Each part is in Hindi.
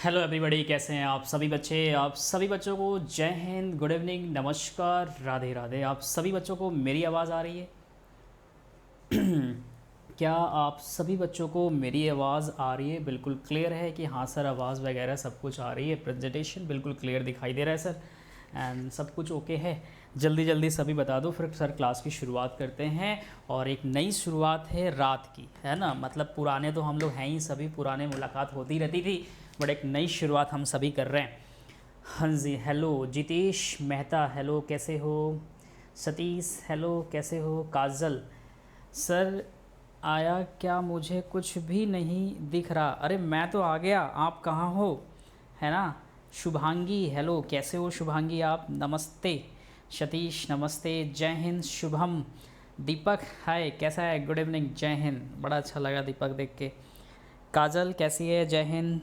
हेलो एवरीबॉडी, कैसे हैं आप सभी बच्चे। आप सभी बच्चों को जय हिंद, गुड इवनिंग, नमस्कार, राधे राधे। आप सभी बच्चों को मेरी आवाज़ आ रही है? क्या आप सभी बच्चों को मेरी आवाज़ आ रही है? बिल्कुल क्लियर है कि हाँ सर, आवाज़ वगैरह सब कुछ आ रही है, प्रेजेंटेशन बिल्कुल क्लियर दिखाई दे रहा है सर, एंड सब कुछ ओके है। जल्दी जल्दी सभी बता दो, फिर सर क्लास की शुरुआत करते हैं। और एक नई शुरुआत है रात की, है ना। मतलब पुराने तो हम लोग हैं ही, सभी पुराने मुलाकात होती रहती थी, बट एक नई शुरुआत हम सभी कर रहे हैं। हाँ जी, हेलो जितेश मेहता, हेलो कैसे हो। सतीश हेलो कैसे हो। काजल सर आया क्या? मुझे कुछ भी नहीं दिख रहा। अरे मैं तो आ गया, आप कहाँ हो, है ना। शुभांगी हेलो कैसे हो शुभांगी आप, नमस्ते। सतीश नमस्ते, जय हिंद शुभम। दीपक हाय कैसा है, गुड इवनिंग, जय हिंद। बड़ा अच्छा लगा दीपक देख के। काजल कैसी है, जय हिंद।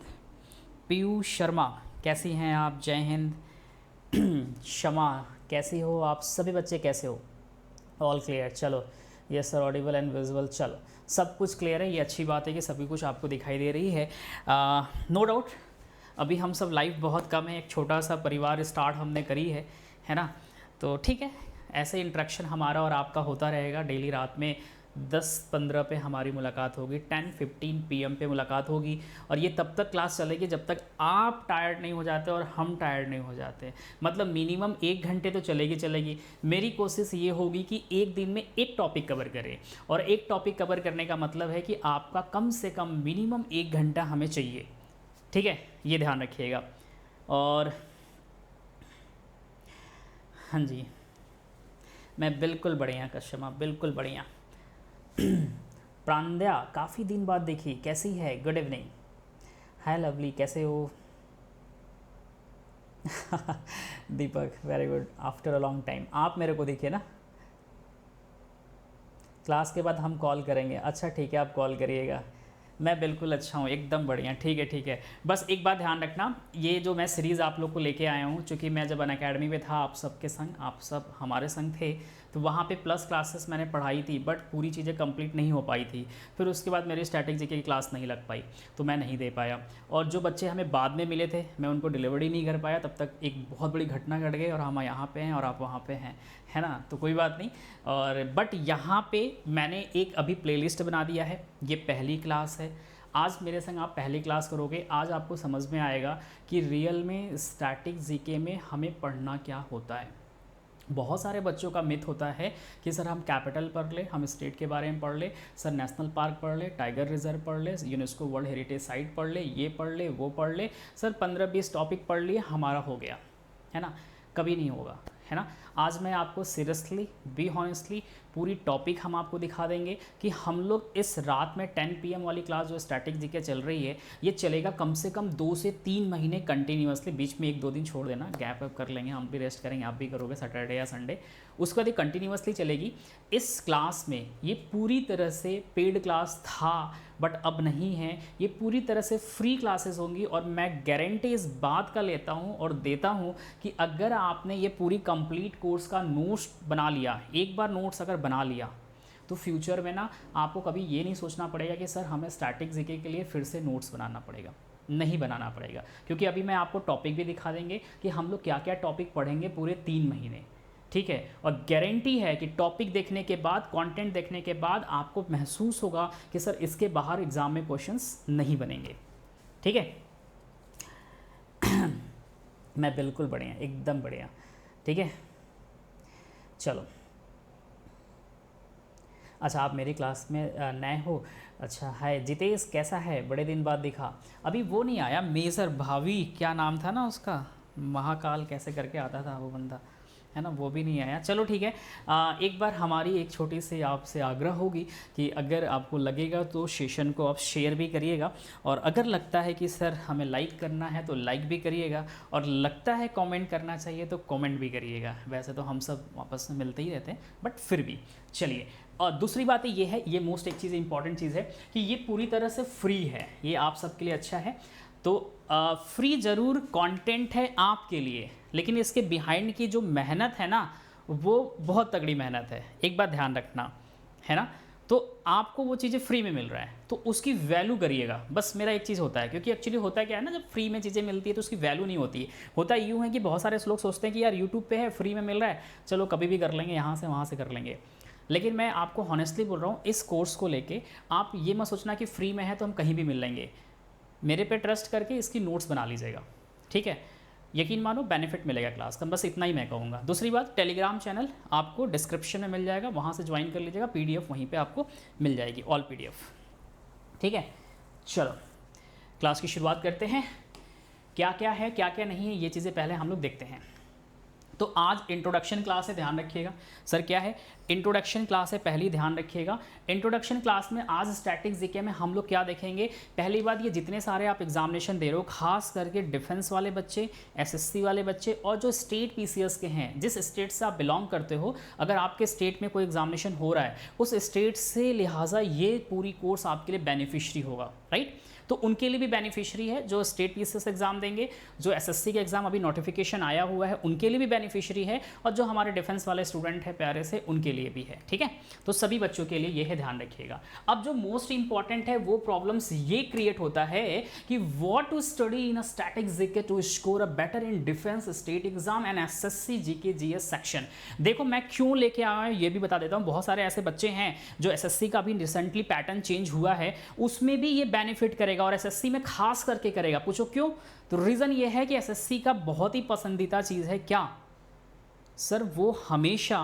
पीयूष शर्मा कैसी हैं आप, जय हिंद। शमा कैसी हो आप, सभी बच्चे कैसे हो? ऑल क्लियर, चलो। Yes sir, Audible and visual, चलो सब कुछ क्लियर है। ये अच्छी बात है कि सभी कुछ आपको दिखाई दे रही है। नो डाउट अभी हम सब लाइव बहुत कम है, एक छोटा सा परिवार स्टार्ट हमने करी है ना। तो ठीक है, ऐसे इंटरेक्शन हमारा और आपका होता रहेगा डेली। रात में 10-15 पे हमारी मुलाकात होगी, 10-15 PM पे मुलाकात होगी। और ये तब तक क्लास चलेगी जब तक आप टायर्ड नहीं हो जाते और हम टायर्ड नहीं हो जाते। मतलब मिनिमम 1 घंटे तो चलेगी चलेगी। मेरी कोशिश ये होगी कि एक दिन में एक टॉपिक कवर करें, और एक टॉपिक कवर करने का मतलब है कि आपका कम से कम मिनिमम 1 घंटा हमें चाहिए। ठीक है, ये ध्यान रखिएगा। और हाँ जी, मैं बिल्कुल बढ़िया कश्यमा, बिल्कुल बढ़िया। प्रांद्या काफ़ी दिन बाद देखी, कैसी है, गुड इवनिंग। हाय लवली कैसे हो। Deepak very good, after a long time आप मेरे को देखिए ना। क्लास के बाद हम कॉल करेंगे, अच्छा ठीक है, आप कॉल करिएगा। मैं बिल्कुल अच्छा हूँ, एकदम बढ़िया, ठीक है ठीक है। बस एक बात ध्यान रखना, ये जो मैं सीरीज़ आप लोग को लेके आया हूँ, चूँकि मैं जब अनअकैडमी में था आप सबके संग, आप सब हमारे संग थे, तो वहाँ पे प्लस क्लासेस मैंने पढ़ाई थी, बट पूरी चीज़ें कंप्लीट नहीं हो पाई थी। फिर उसके बाद मेरी स्टैटिक जीके की क्लास नहीं लग पाई, तो मैं नहीं दे पाया। और जो बच्चे हमें बाद में मिले थे, मैं उनको डिलीवरी नहीं कर पाया, तब तक एक बहुत बड़ी घटना घट गई और हम यहाँ पे हैं और आप वहाँ पे हैं, है ना। तो कोई बात नहीं। और बट यहाँ पे मैंने एक अभी प्लेलिस्ट बना दिया है, ये पहली क्लास है। आज मेरे संग आप पहली क्लास करोगे, आज आपको समझ में आएगा कि रियल में स्टैटिक जीके में हमें पढ़ना क्या होता है। बहुत सारे बच्चों का मिथ होता है कि सर हम कैपिटल पढ़ ले, हम स्टेट के बारे में पढ़ ले, सर नेशनल पार्क पढ़ ले, टाइगर रिजर्व पढ़ ले, यूनेस्को वर्ल्ड हेरिटेज साइट पढ़ ले, ये पढ़ ले, वो पढ़ ले, सर 15-20 टॉपिक पढ़ लिए हमारा हो गया, है ना। कभी नहीं होगा, है ना। आज मैं आपको सीरियसली बी हॉनेस्टली पूरी टॉपिक हम आपको दिखा देंगे कि हम लोग इस रात में 10 PM वाली क्लास जो स्टैटिक जीके चल रही है, ये चलेगा कम से कम 2 से 3 महीने कंटिन्यूअसली। बीच में 1-2 दिन छोड़ देना, गैप वैप कर लेंगे, हम भी रेस्ट करेंगे, आप भी करोगे सैटरडे या संडे। उसके बाद ये कंटिन्यूअसली चलेगी। इस क्लास में ये पूरी तरह से पेड क्लास था, बट अब नहीं है, ये पूरी तरह से फ्री क्लासेस होंगी। और मैं गारंटी इस बात का लेता हूँ और देता हूँ कि अगर आपने ये पूरी कंप्लीट कोर्स का नोट्स बना लिया, एक बार नोट्स अगर बना लिया, तो फ्यूचर में ना आपको कभी ये नहीं सोचना पड़ेगा कि सर हमें स्टैटिक जीके के लिए फिर से नोट्स बनाना पड़ेगा, नहीं बनाना पड़ेगा। क्योंकि अभी मैं आपको टॉपिक भी दिखा देंगे कि हम लोग क्या क्या टॉपिक पढ़ेंगे पूरे 3 महीने, ठीक है। और गारंटी है कि टॉपिक देखने के बाद, कंटेंट देखने के बाद आपको महसूस होगा कि सर इसके बाहर एग्जाम में क्वेश्चंस नहीं बनेंगे, ठीक है। मैं बिल्कुल बढ़िया, एकदम बढ़िया, ठीक है। चलो, अच्छा आप मेरी क्लास में नए हो, अच्छा। हाय जितेश कैसा है, बड़े दिन बाद दिखा। अभी वो नहीं आया मेजर भावी, क्या नाम था ना उसका, महाकाल कैसे करके आता था वो बंदा, है ना, वो भी नहीं आया। चलो ठीक है। एक बार हमारी एक छोटी सी आपसे आग्रह होगी कि अगर आपको लगेगा तो सेशन को आप शेयर भी करिएगा, और अगर लगता है कि सर हमें लाइक करना है तो लाइक भी करिएगा, और लगता है कमेंट करना चाहिए तो कमेंट भी करिएगा। वैसे तो हम सब आपस में मिलते ही रहते हैं, बट फिर भी चलिए। और दूसरी बात ये है, ये मोस्ट एक चीज़ इंपॉर्टेंट चीज़ है कि ये पूरी तरह से फ्री है, ये आप सबके लिए अच्छा है। तो फ्री ज़रूर कंटेंट है आपके लिए, लेकिन इसके बिहाइंड की जो मेहनत है ना, वो बहुत तगड़ी मेहनत है, एक बात ध्यान रखना, है ना। तो आपको वो चीज़ें फ्री में मिल रहा है तो उसकी वैल्यू करिएगा। बस मेरा एक चीज़ होता है, क्योंकि एक्चुअली होता क्या है ना, जब फ्री में चीज़ें मिलती है तो उसकी वैल्यू नहीं होती है। होता यूँ है कि बहुत सारे लोग सोचते हैं कि यार यूट्यूब पे है, फ्री में मिल रहा है, चलो कभी भी कर लेंगे, यहाँ से वहाँ से कर लेंगे। लेकिन मैं आपको हॉनेस्टली बोल रहा हूँ, इस कोर्स को लेके आप ये मत सोचना कि फ्री में है तो हम कहीं भी मिल लेंगे। मेरे पे ट्रस्ट करके इसकी नोट्स बना लीजिएगा, ठीक है। यकीन मानो बेनिफिट मिलेगा क्लास का, बस इतना ही मैं कहूँगा। दूसरी बात, टेलीग्राम चैनल आपको डिस्क्रिप्शन में मिल जाएगा, वहाँ से ज्वाइन कर लीजिएगा, PDF वहीं पे आपको मिल जाएगी, ऑल PDF, ठीक है। चलो क्लास की शुरुआत करते हैं। क्या क्या है क्या क्या नहीं है ये चीज़ें पहले हम लोग देखते हैं। तो आज इंट्रोडक्शन क्लास है, ध्यान रखिएगा। सर क्या है? इंट्रोडक्शन क्लास है, पहली ध्यान रखिएगा। इंट्रोडक्शन क्लास में आज स्टैटिक जीके में हम लोग क्या देखेंगे? पहली बात, ये जितने सारे आप एग्जामिनेशन दे रहे हो, खास करके डिफेंस वाले बच्चे, SSC वाले बच्चे और जो स्टेट PCS के हैं, जिस स्टेट से आप बिलोंग करते हो, अगर आपके स्टेट में कोई एग्जामिनेशन हो रहा है उस स्टेट से लिहाजा ये पूरी कोर्स आपके लिए बेनिफिशरी होगा, राइट। तो उनके लिए भी बेनिफिशरी है जो स्टेट PCS एग्जाम देंगे, जो SSC के एग्जाम अभी नोटिफिकेशन आया हुआ है उनके लिए भी बेनिफिशरी है, और जो हमारे डिफेंस वाले स्टूडेंट हैं प्यारे से उनके लिए भी है, ठीक है। तो सभी बच्चों के लिए ये है, ध्यान रखिएगा। अब जो मोस्ट इंपॉर्टेंट है वो प्रॉब्लम्स ये क्रिएट होता है कि what to study in a static GK to score a better in defence state exam and SSC GK GS section. देखो मैं क्यों लेके आया हूँ ये भी बता देता हूँ। बहुत सारे ऐसे बच्चे हैं जो SSC का भी रिसेंटली पैटर्न चेंज हुआ है, उसमें भी ये बेनिफिट करेगा और SSC में खास करके करेगा। पूछो क्यों? तो रीजन ये है कि SSC का बहुत ही पसंदीदा चीज है क्या सर, वो हमेशा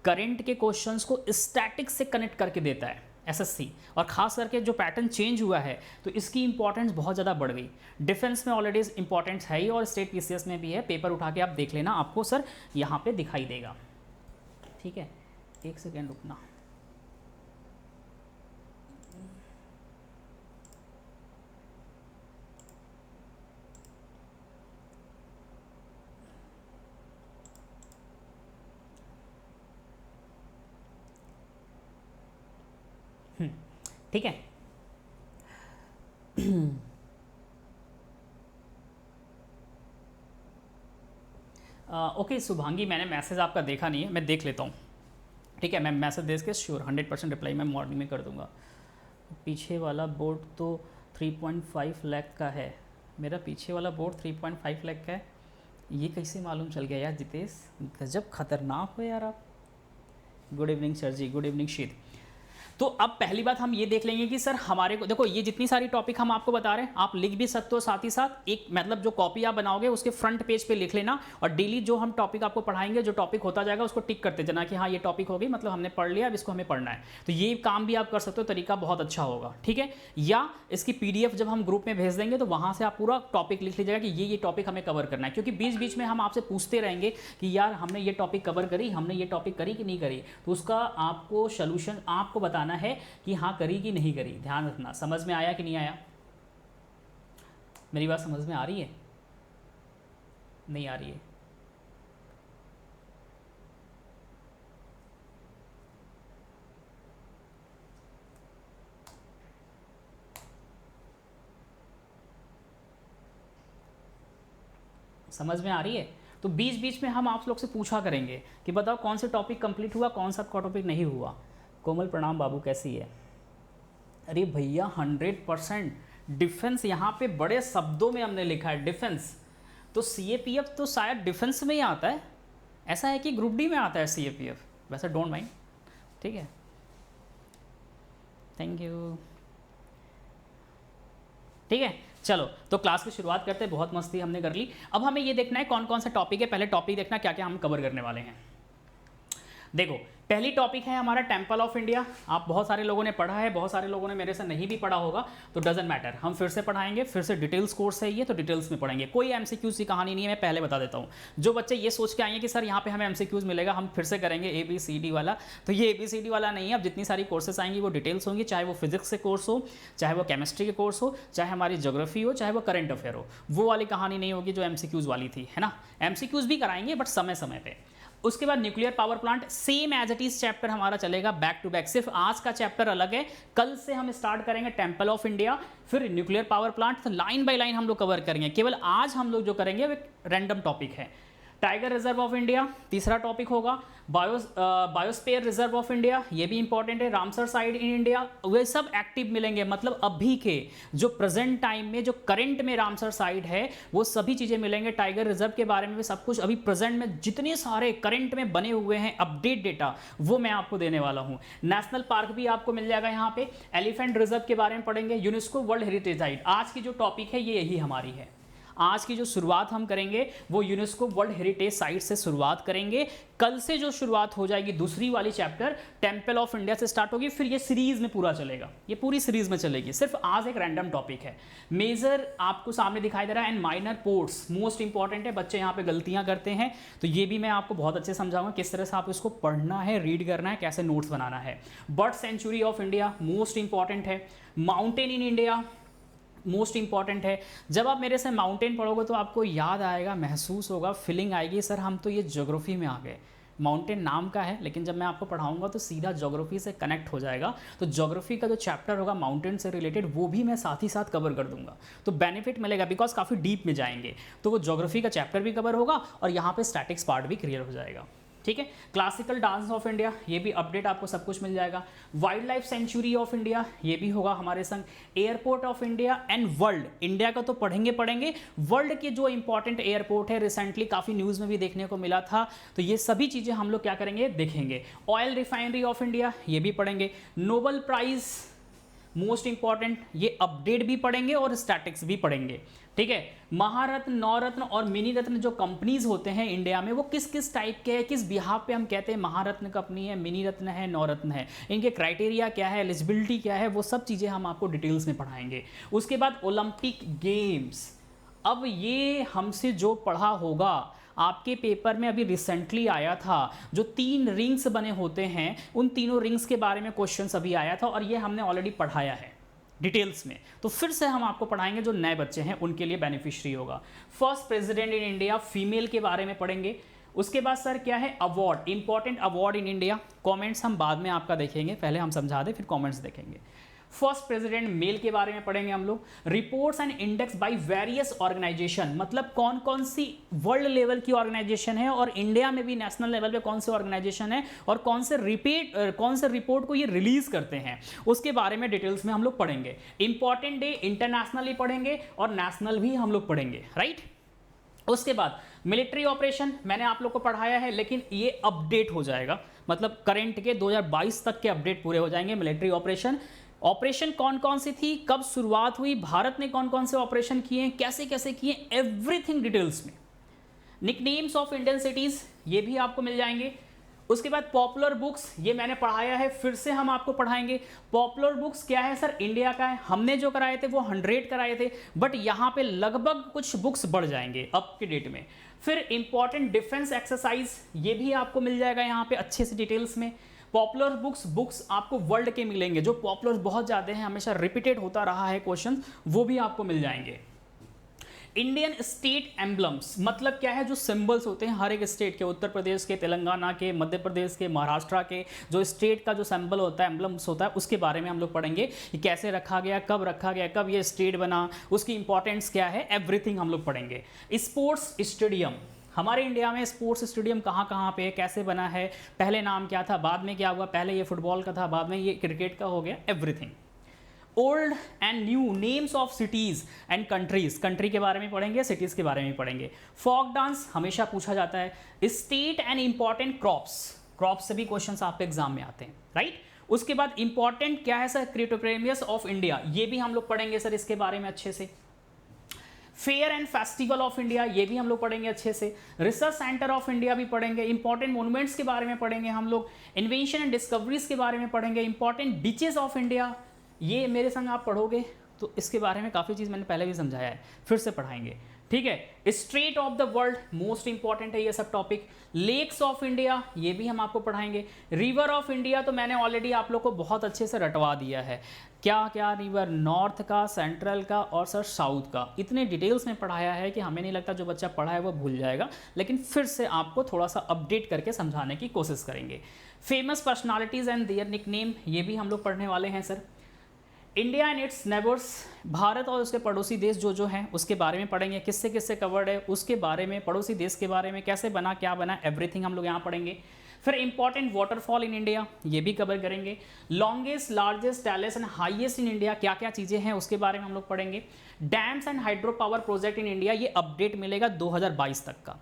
करंट के क्वेश्चंस को स्टैटिक से कनेक्ट करके देता है SSC, और खास करके जो पैटर्न चेंज हुआ है तो इसकी इंपॉर्टेंस बहुत ज़्यादा बढ़ गई। डिफेंस में ऑलरेडी इंपॉर्टेंस है ही और स्टेट PCS में भी है, पेपर उठा के आप देख लेना, आपको सर यहाँ पे दिखाई देगा, ठीक है। एक सेकेंड रुकना। ठीक है। ओके शुभांगी, मैंने मैसेज आपका देखा नहीं है, मैं देख लेता हूँ, ठीक है। मैं मैसेज देख के श्योर 100% रिप्लाई मैं मॉर्निंग में कर दूंगा। पीछे वाला बोर्ड तो 3.5 लाख का है, मेरा पीछे वाला बोर्ड 3.5 लाख का है, ये कैसे मालूम चल गया यार जितेश, गजब खतरनाक हो यार आप। गुड इवनिंग सर जी, गुड इवनिंग शीत। तो अब पहली बात हम ये देख लेंगे कि सर हमारे को देखो, ये जितनी सारी टॉपिक हम आपको बता रहे हैं आप लिख भी सकते हो, साथ ही साथ एक मतलब जो कॉपी आप बनाओगे उसके फ्रंट पेज पे लिख लेना, और डेली जो हम टॉपिक आपको पढ़ाएंगे, जो टॉपिक होता जाएगा उसको टिक करते जाना कि हाँ ये टॉपिक हो गई, मतलब हमने पढ़ लिया, अब इसको हमें पढ़ना है। तो ये काम भी आप कर सकते हो, तरीका बहुत अच्छा होगा, ठीक है। या इसकी PDF जब हम ग्रुप में भेज देंगे तो वहाँ से आप पूरा टॉपिक लिख लीजिएगा कि ये टॉपिक हमें कवर करना है, क्योंकि बीच बीच में हम आपसे पूछते रहेंगे कि यार हमने ये टॉपिक कवर करी, हमने ये टॉपिक करी कि नहीं करी, तो उसका आपको सोल्यूशन आपको बताना है कि हाँ करी कि नहीं करी। ध्यान रखना। समझ में आया कि नहीं आया? मेरी बात समझ में आ रही है? नहीं आ रही है? समझ में आ रही है? तो बीच बीच में हम आप लोग से पूछा करेंगे कि बताओ कौन से टॉपिक कंप्लीट हुआ, कौन सा टॉपिक नहीं हुआ। कोमल प्रणाम बाबू, कैसी है? अरे भैया 100% डिफेंस यहाँ पे बड़े शब्दों में हमने लिखा है डिफेंस, तो CAPF तो शायद डिफेंस में ही आता है, ऐसा है कि ग्रुप D में आता है CAPF, वैसे डोंट माइंड, ठीक है। थैंक यू, ठीक है। चलो तो क्लास की शुरुआत करते हैं, बहुत मस्ती हमने कर ली। अब हमें ये देखना है कौन कौन सा टॉपिक है, पहले टॉपिक देखना क्या क्या हम कवर करने वाले हैं। देखो पहली टॉपिक है हमारा टेम्पल ऑफ इंडिया। आप बहुत सारे लोगों ने पढ़ा है, बहुत सारे लोगों ने मेरे से नहीं भी पढ़ा होगा, तो डजंट मैटर, हम फिर से पढ़ाएंगे, फिर से डिटेल्स कोर्स है ये, तो डिटेल्स में पढ़ेंगे, कोई MCQs की कहानी नहीं है, मैं पहले बता देता हूँ। जो बच्चे ये सोच के आएंगे कि सर यहाँ पे हमें MCQs मिलेगा, हम फिर से करेंगे ABCD वाला, तो ये ABCD वाला नहीं है। अब जितनी सारी कोर्सेस आएंगी वो डिटेल्स होंगी, चाहे वो फिजिक्स के कोर्स हो, चाहे वो केमिस्ट्री के कोर्स हो, चाहे हमारी ज्योग्राफी हो, चाहे वो करंट अफेयर हो, वो वाली कहानी नहीं होगी जो MCQs वाली थी, है ना। MCQs भी कराएंगे बट समय समय पे। उसके बाद nuclear power plant, same as it is chapter हमारा चलेगा बैक टू बैक, सिर्फ आज का चैप्टर अलग है, कल से हम स्टार्ट करेंगे टेम्पल ऑफ इंडिया, फिर न्यूक्लियर पावर प्लांट, तो लाइन बाय लाइन हम लोग कवर करेंगे। केवल आज हम लोग जो करेंगे वो एक रैंडम टॉपिक है। टाइगर रिजर्व ऑफ इंडिया तीसरा टॉपिक होगा। बायोस्फीयर रिजर्व ऑफ इंडिया, ये भी इंपॉर्टेंट है। रामसर साइट इन इंडिया, वे सब एक्टिव मिलेंगे, मतलब अभी के जो प्रेजेंट टाइम में जो करंट में रामसर साइट है वो सभी चीजें मिलेंगे। टाइगर रिजर्व के बारे में भी सब कुछ अभी प्रेजेंट में जितने सारे करंट में बने हुए हैं अपडेट डेटा वो मैं आपको देने वाला हूं। नेशनल पार्क भी आपको मिल जाएगा यहाँ पे। एलिफेंट रिजर्व के बारे में पढ़ेंगे। यूनेस्को वर्ल्ड हेरिटेज साइट, आज की जो टॉपिक है ये यही हमारी है। आज की जो शुरुआत हम करेंगे वो यूनेस्को वर्ल्ड हेरिटेज साइट से शुरुआत करेंगे। कल से जो शुरुआत हो जाएगी दूसरी वाली चैप्टर टेंपल ऑफ इंडिया से स्टार्ट होगी, फिर ये सीरीज में पूरा चलेगा, ये पूरी सीरीज में चलेगी। सिर्फ आज एक रैंडम टॉपिक है। मेजर आपको सामने दिखाई दे रहा है and minor ports most important है। बच्चे यहाँ पे गलतियां करते हैं तो ये भी मैं आपको बहुत अच्छे समझाऊंगा किस तरह से आप इसको पढ़ना है, रीड करना है, कैसे नोट्स बनाना है। Bird sanctuary of India most important है। Mountain in India most important है। जब आप मेरे से माउंटेन पढ़ोगे तो आपको याद आएगा, महसूस होगा, फीलिंग आएगी, सर हम तो ये ज्योग्राफी में आ गए। माउंटेन नाम का है लेकिन जब मैं आपको पढ़ाऊंगा तो सीधा ज्योग्राफी से कनेक्ट हो जाएगा। तो ज्योग्राफी का जो चैप्टर होगा माउंटेन से रिलेटेड वो भी मैं साथ ही साथ कवर कर दूंगा, तो बेनिफिट मिलेगा बिकॉज काफ़ी डीप में जाएंगे। तो वो ज्योग्राफी का चैप्टर भी कवर होगा और यहाँ पे स्टैटिक्स पार्ट भी क्लियर हो जाएगा। ठीक है। क्लासिकल डांस ऑफ इंडिया, ये भी अपडेट आपको सब कुछ मिल जाएगा। Wild life sanctuary of India, ये भी होगा हमारे संग। Airport of India and world, India का तो पढ़ेंगे, वर्ल्ड के जो इंपॉर्टेंट एयरपोर्ट है रिसेंटली काफ़ी न्यूज़ में भी देखने को मिला था, तो ये सभी चीज़ें हम लोग क्या करेंगे, देखेंगे। ऑयल रिफाइनरी ऑफ इंडिया, ये भी पढ़ेंगे। नोबल प्राइज मोस्ट इंपॉर्टेंट, ये अपडेट भी पढ़ेंगे और स्टैटिक्स भी पढ़ेंगे। ठीक है। महारत्न, नवरत्न और मिनी रत्न जो कंपनीज होते हैं इंडिया में वो किस किस टाइप के हैं, किस बिहाफ पे हम कहते हैं महारत्न कंपनी है, मिनी रत्न है, नवरत्न है, इनके क्राइटेरिया क्या है, एलिजिबिलिटी क्या है, वो सब चीज़ें हम आपको डिटेल्स में पढ़ाएंगे। उसके बाद ओलंपिक गेम्स, अब ये हमसे जो पढ़ा होगा आपके पेपर में अभी रिसेंटली आया था, जो 3 रिंग्स बने होते हैं उन तीनों रिंग्स के बारे में क्वेश्चन अभी आया था और ये हमने ऑलरेडी पढ़ाया है डिटेल्स में, तो फिर से हम आपको पढ़ाएंगे। जो नए बच्चे हैं उनके लिए बेनिफिशियरी होगा। First president in India female के बारे में पढ़ेंगे। उसके बाद सर क्या है, award, important award in India. Comments हम बाद में आपका देखेंगे, पहले हम समझा दें फिर कमेंट्स देखेंगे। फर्स्ट प्रेसिडेंट मेल के बारे में पढ़ेंगे हम लोग। Reports and index by various organization, मतलब कौन कौन सी वर्ल्ड लेवल की ऑर्गेनाइजेशन है और इंडिया में भी नेशनल लेवल पे कौन से ऑर्गेनाइजेशन है और कौन से रिपोर्ट को ये रिलीज करते हैं, उसके बारे में डिटेल्स में हम लोग पढ़ेंगे। इंपॉर्टेंट डे इंटरनेशनली पढ़ेंगे और नेशनल भी हम लोग पढ़ेंगे, राइट। उसके बाद मिलिट्री ऑपरेशन मैंने आप लोग को पढ़ाया है लेकिन ये अपडेट हो जाएगा, मतलब करंट के 2022 तक के अपडेट पूरे हो जाएंगे। मिलिट्री ऑपरेशन कौन कौन सी थी, कब शुरुआत हुई, भारत ने कौन कौन से ऑपरेशन किए, कैसे कैसे किए, एवरीथिंग डिटेल्स में। निकनेम्स ऑफ इंडियन सिटीज, ये भी आपको मिल जाएंगे। उसके बाद पॉपुलर बुक्स, ये मैंने पढ़ाया है, फिर से हम आपको पढ़ाएंगे। पॉपुलर बुक्स क्या है सर, इंडिया का है, हमने जो कराए थे वो 100 कराए थे, बट यहाँ पे लगभग कुछ बुक्स बढ़ जाएंगे अब के डेट में। फिर इंपॉर्टेंट डिफेंस एक्सरसाइज, ये भी आपको मिल जाएगा यहाँ पे अच्छे से डिटेल्स में। पॉपुलर बुक्स आपको वर्ल्ड के मिलेंगे, जो पॉपुलर बहुत ज़्यादा हैं, हमेशा रिपीटेड होता रहा है क्वेश्चन, वो भी आपको मिल जाएंगे। इंडियन स्टेट एम्बलम्स, मतलब क्या है, जो सिंबल्स होते हैं हर एक स्टेट के, उत्तर प्रदेश के, तेलंगाना के, मध्य प्रदेश के, महाराष्ट्र के, जो स्टेट का जो सिंबल होता है, एम्बलम्स होता है, उसके बारे में हम लोग पढ़ेंगे कि कैसे रखा गया, कब ये स्टेट बना, उसकी इंपॉर्टेंस क्या है, एवरीथिंग हम लोग पढ़ेंगे। स्पोर्ट्स स्टेडियम, हमारे इंडिया में स्पोर्ट्स स्टेडियम कहाँ कहाँ पे है, कैसे बना है, पहले नाम क्या था, बाद में क्या हुआ, पहले ये फुटबॉल का था, बाद में ये क्रिकेट का हो गया, everything. Old and new names of cities and countries, country के बारे में पढ़ेंगे, सिटीज़ के बारे में पढ़ेंगे। फोक डांस हमेशा पूछा जाता है। स्टेट एंड इंपॉर्टेंट क्रॉप्स से भी क्वेश्चन आपके एग्जाम में आते हैं, राइट। उसके बाद इंपॉर्टेंट क्या है सर, क्रिप्टोकरेनियस ऑफ इंडिया, ये भी हम लोग पढ़ेंगे सर इसके बारे में अच्छे से। Fair and festival of India, ये भी हम लोग पढ़ेंगे अच्छे से। रिसर्च सेंटर ऑफ इंडिया भी पढ़ेंगे। इंपॉर्टेंट मोन्यूमेंट्स के बारे में पढ़ेंगे हम लोग। इन्वेंशन एंड डिस्कवरीज के बारे में पढ़ेंगे। इंपॉर्टेंट बीचेस ऑफ इंडिया, ये मेरे संग आप पढ़ोगे तो इसके बारे में काफ़ी चीज़ मैंने पहले भी समझाया है, फिर से पढ़ाएंगे, ठीक है। Straight of the world most important है ये सब टॉपिक। लेक्स ऑफ इंडिया, ये भी हम आपको पढ़ाएंगे। रिवर ऑफ इंडिया तो मैंने ऑलरेडी आप लोग को बहुत अच्छे से रटवा दिया है, क्या क्या रिवर, नॉर्थ का, सेंट्रल का और सर साउथ का, इतने डिटेल्स में पढ़ाया है कि हमें नहीं लगता जो बच्चा पढ़ा है वो भूल जाएगा, लेकिन फिर से आपको थोड़ा सा अपडेट करके समझाने की कोशिश करेंगे। Famous personalities and their nickname, ये भी हम लोग पढ़ने वाले हैं sir. India and its neighbours, Bharat और उसके पड़ोसी देश जो जो हैं उसके बारे में पढ़ेंगे, किससे किससे कवर्ड है उसके बारे में, पड़ोसी देश के बारे में, कैसे बना क्या बना, एवरीथिंग हम लोग यहाँ पढ़ेंगे। फिर इंपॉर्टेंट वाटरफॉल इन इंडिया, ये भी कवर करेंगे। Longest, largest, tallest and highest in India, क्या क्या चीज़ें हैं उसके बारे में हम लोग पढ़ेंगे। Dams and hydro power project in India, ये अपडेट मिलेगा 2022 तक का,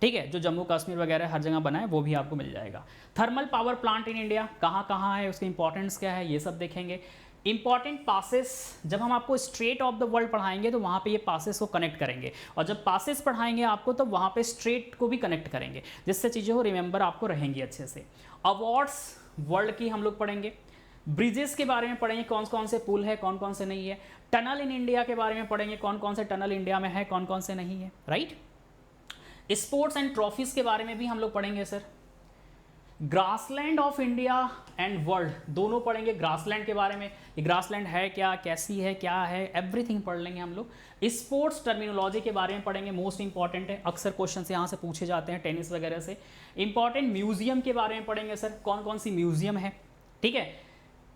ठीक है, जो जम्मू कश्मीर वगैरह हर जगह बना है वो भी आपको मिल जाएगा। Thermal power plant in India कहाँ कहाँ है, उसकी इंपॉर्टेंस क्या है, ये सब देखेंगे। इंपॉर्टेंट पासेस, जब हम आपको स्ट्रेट ऑफ द वर्ल्ड पढ़ाएंगे तो वहाँ पे ये पासेस को कनेक्ट करेंगे, और जब पासेस पढ़ाएंगे आपको तो वहाँ पे स्ट्रेट को भी कनेक्ट करेंगे, जिससे चीज़ें हो रिमेंबर आपको रहेंगी अच्छे से। अवार्ड्स वर्ल्ड की हम लोग पढ़ेंगे। ब्रिजेस के बारे में पढ़ेंगे, कौन कौन से पुल है, कौन कौन से नहीं है। टनल इन इंडिया के बारे में पढ़ेंगे, कौन कौन से टनल इंडिया में है, कौन कौन से नहीं है, राइट। स्पोर्ट्स एंड ट्रॉफीज के बारे में भी हम लोग पढ़ेंगे sir. Grassland of India and world दोनों पढ़ेंगे, ग्रासलैंड के बारे में, ये ग्रासलैंड है क्या, कैसी है, क्या है, एवरीथिंग पढ़ लेंगे हम लोग। स्पोर्ट्स टर्मिनोलॉजी के बारे में पढ़ेंगे, मोस्ट इंपॉर्टेंट है, अक्सर क्वेश्चन यहाँ से पूछे जाते हैं टेनिस वगैरह से। इंपॉर्टेंट म्यूजियम के बारे में पढ़ेंगे सर, कौन कौन सी म्यूजियम है, ठीक है।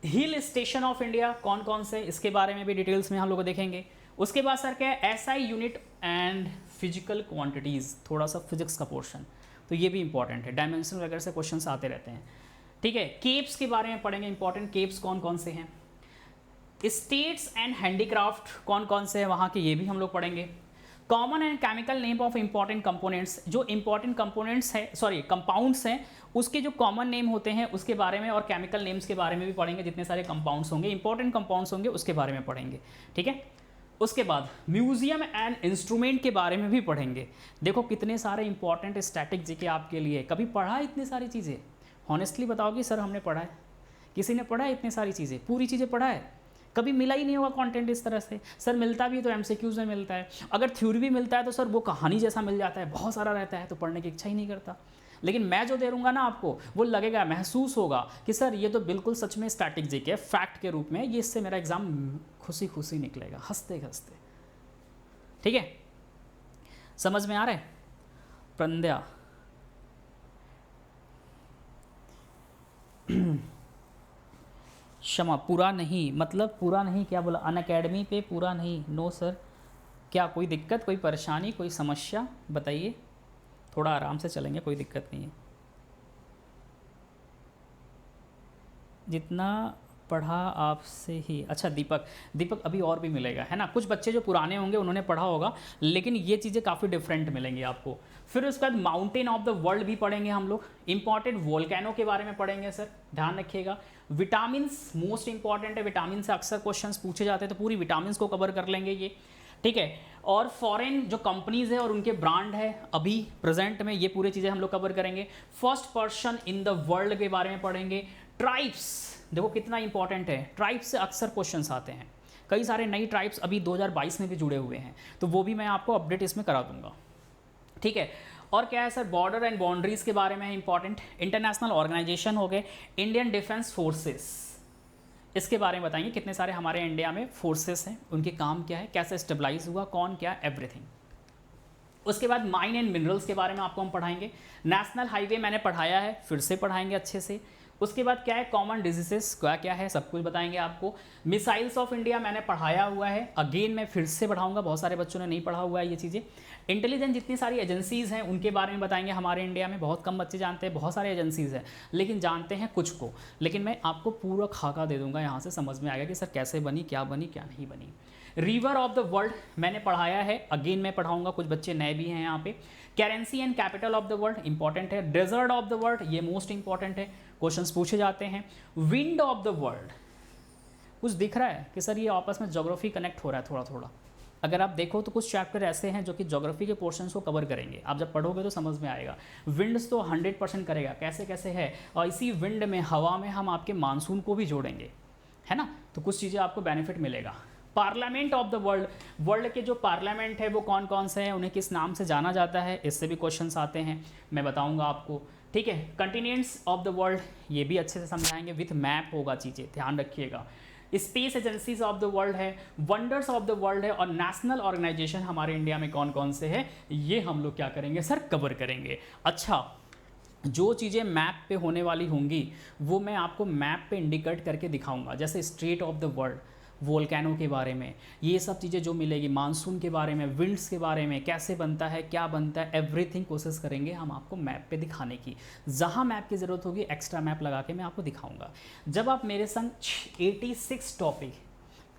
हिल स्टेशन ऑफ इंडिया कौन कौन से, इसके बारे में भी डिटेल्स में हम लोग देखेंगे। उसके बाद सर क्या है, SI unit and physical quantities, थोड़ा सा फिजिक्स का पोर्शन, तो ये भी इंपॉर्टेंट है, डायमेंशन वगैरह से क्वेश्चंस आते रहते हैं, ठीक है। केप्स के बारे में पढ़ेंगे, इंपॉर्टेंट केप्स कौन कौन से हैं। स्टेट्स एंड हैंडीक्राफ्ट कौन कौन से हैं वहाँ के, ये भी हम लोग पढ़ेंगे। Common and chemical name of important components, जो इंपॉर्टेंट कंपोनेंट्स हैं, सॉरी कंपाउंड्स हैं, उसके जो कॉमन नेम होते हैं उसके बारे में, और केमिकल नेम्स के बारे में भी पढ़ेंगे, जितने सारे कंपाउंड्स होंगे, इंपॉर्टेंट कंपाउंड्स होंगे उसके बारे में पढ़ेंगे, ठीक है। उसके बाद म्यूजियम एंड इंस्ट्रूमेंट के बारे में भी पढ़ेंगे। देखो कितने सारे इंपॉर्टेंट स्टैटिक जीके आपके लिए, कभी पढ़ा है इतनी सारी चीज़ें, हॉनेस्टली बताओ कि सर हमने पढ़ा है, किसी ने पढ़ा है इतनी सारी चीज़ें, पूरी चीज़ें पढ़ा है, कभी मिला ही नहीं होगा कंटेंट इस तरह से। सर मिलता भी है तो एमसीक्यूज में मिलता है, अगर थ्योरी भी मिलता है तो सर वो कहानी जैसा मिल जाता है, बहुत सारा रहता है तो पढ़ने की इच्छा ही नहीं करता। लेकिन मैं जो दे दूंगा ना आपको, वो लगेगा, महसूस होगा कि सर ये तो बिल्कुल सच में स्टैटिक जीके है, फैक्ट के रूप में, ये इससे मेरा एग्जाम खुशी खुशी निकलेगा, हंसते हंसते, ठीक है। समझ में आ रहा है। प्रंद्या क्षमा, पूरा नहीं मतलब पूरा नहीं क्या बोला, अनअकैडमी पे पूरा नहीं, नो सर। क्या कोई दिक्कत, कोई परेशानी, कोई समस्या बताइए, थोड़ा आराम से चलेंगे, कोई दिक्कत नहीं है। जितना पढ़ा आपसे ही, अच्छा दीपक, दीपक अभी और भी मिलेगा, है ना। कुछ बच्चे जो पुराने होंगे उन्होंने पढ़ा होगा, लेकिन ये चीज़ें काफ़ी डिफरेंट मिलेंगी आपको। फिर उसके बाद माउंटेन ऑफ द वर्ल्ड भी पढ़ेंगे हम लोग, इंपॉर्टेंट वोल्केनो के बारे में पढ़ेंगे सर, ध्यान रखिएगा। विटामिन्स मोस्ट इंपॉर्टेंट है, विटामिन से अक्सर क्वेश्चंस पूछे जाते हैं, तो पूरी विटामिन्स को कवर कर लेंगे ये, ठीक है। और फॉरेन जो कंपनीज है और उनके ब्रांड है अभी प्रेजेंट में, ये पूरी चीज़ें हम लोग कवर करेंगे। First person in the world के बारे में पढ़ेंगे। ट्राइब्स देखो कितना इंपॉर्टेंट है, ट्राइब्स से अक्सर क्वेश्चंस आते हैं, कई सारे नई ट्राइब्स अभी 2022 में भी जुड़े हुए हैं, तो वो भी मैं आपको अपडेट इसमें करा दूंगा, ठीक है। और क्या है सर, बॉर्डर एंड बाउंड्रीज के बारे में है इंपॉर्टेंट। इंटरनेशनल ऑर्गेनाइजेशन हो गए, इंडियन डिफेंस फोर्सेस, इसके बारे में बताएंगे, कितने सारे हमारे इंडिया में फोर्सेस हैं, उनके काम क्या है, कैसे स्टेबलाइज हुआ, कौन क्या, एवरीथिंग। उसके बाद माइन एंड मिनरल्स के बारे में आपको हम पढ़ाएंगे। नेशनल हाईवे मैंने पढ़ाया है, फिर से पढ़ाएंगे अच्छे से। उसके बाद क्या है, कॉमन डिजीजेस क्या क्या है, सब कुछ बताएंगे आपको। मिसाइल्स ऑफ इंडिया मैंने पढ़ाया हुआ है, अगेन मैं फिर से पढ़ाऊंगा, बहुत सारे बच्चों ने नहीं पढ़ा हुआ है ये चीज़ें। इंटेलिजेंस जितनी सारी एजेंसीज़ हैं उनके बारे में बताएंगे, हमारे इंडिया में बहुत कम बच्चे जानते हैं, बहुत सारे एजेंसीज़ हैं लेकिन जानते हैं कुछ को, लेकिन मैं आपको पूरा खाका दे दूंगा, यहाँ से समझ में आएगा कि सर कैसे बनी, क्या नहीं बनी। रिवर ऑफ द वर्ल्ड मैंने पढ़ाया है, अगेन मैं पढ़ाऊंगा, कुछ बच्चे नए भी हैं यहाँ पे। Currency and capital of the world important है। डेजर्ट ऑफ द वर्ल्ड ये मोस्ट इंपॉर्टेंट है, क्वेश्चंस पूछे जाते हैं। विंड ऑफ द वर्ल्ड, कुछ दिख रहा है कि सर ये आपस में ज्योग्राफी कनेक्ट हो रहा है थोड़ा थोड़ा, अगर आप देखो तो कुछ चैप्टर ऐसे हैं जो कि ज्योग्राफी के पोर्शंस को कवर करेंगे, आप जब पढ़ोगे तो समझ में आएगा। विंड्स तो 100% करेगा, कैसे कैसे है, और इसी विंड में, हवा में हम आपके मानसून को भी जोड़ेंगे, है ना, तो कुछ चीज़ें आपको बेनिफिट मिलेगा। Parliament of the world, world के जो पार्लियामेंट है वो कौन कौन से हैं, उन्हें किस नाम से जाना जाता है, इससे भी क्वेश्चंस आते हैं, मैं बताऊंगा आपको, ठीक है। कंटिनेंट्स ऑफ द वर्ल्ड ये भी अच्छे से समझाएंगे, विथ मैप होगा चीज़ें, ध्यान रखिएगा। Space agencies of the world है, वंडर्स ऑफ द वर्ल्ड है, और नेशनल ऑर्गेनाइजेशन हमारे इंडिया में कौन कौन से हैं, ये हम लोग क्या करेंगे सर, कवर करेंगे। अच्छा, जो चीज़ें मैप पे होने वाली होंगी वो मैं आपको मैप पे इंडिकेट करके दिखाऊंगा, जैसे straight of the world, volcano के बारे में, ये सब चीज़ें जो मिलेगी, मानसून के बारे में, विंड्स के बारे में, कैसे बनता है, क्या बनता है, एवरीथिंग कोशिश करेंगे हम आपको मैप पे दिखाने की। जहाँ मैप की ज़रूरत होगी एक्स्ट्रा मैप लगा के मैं आपको दिखाऊंगा। जब आप मेरे संग 86 टॉपिक,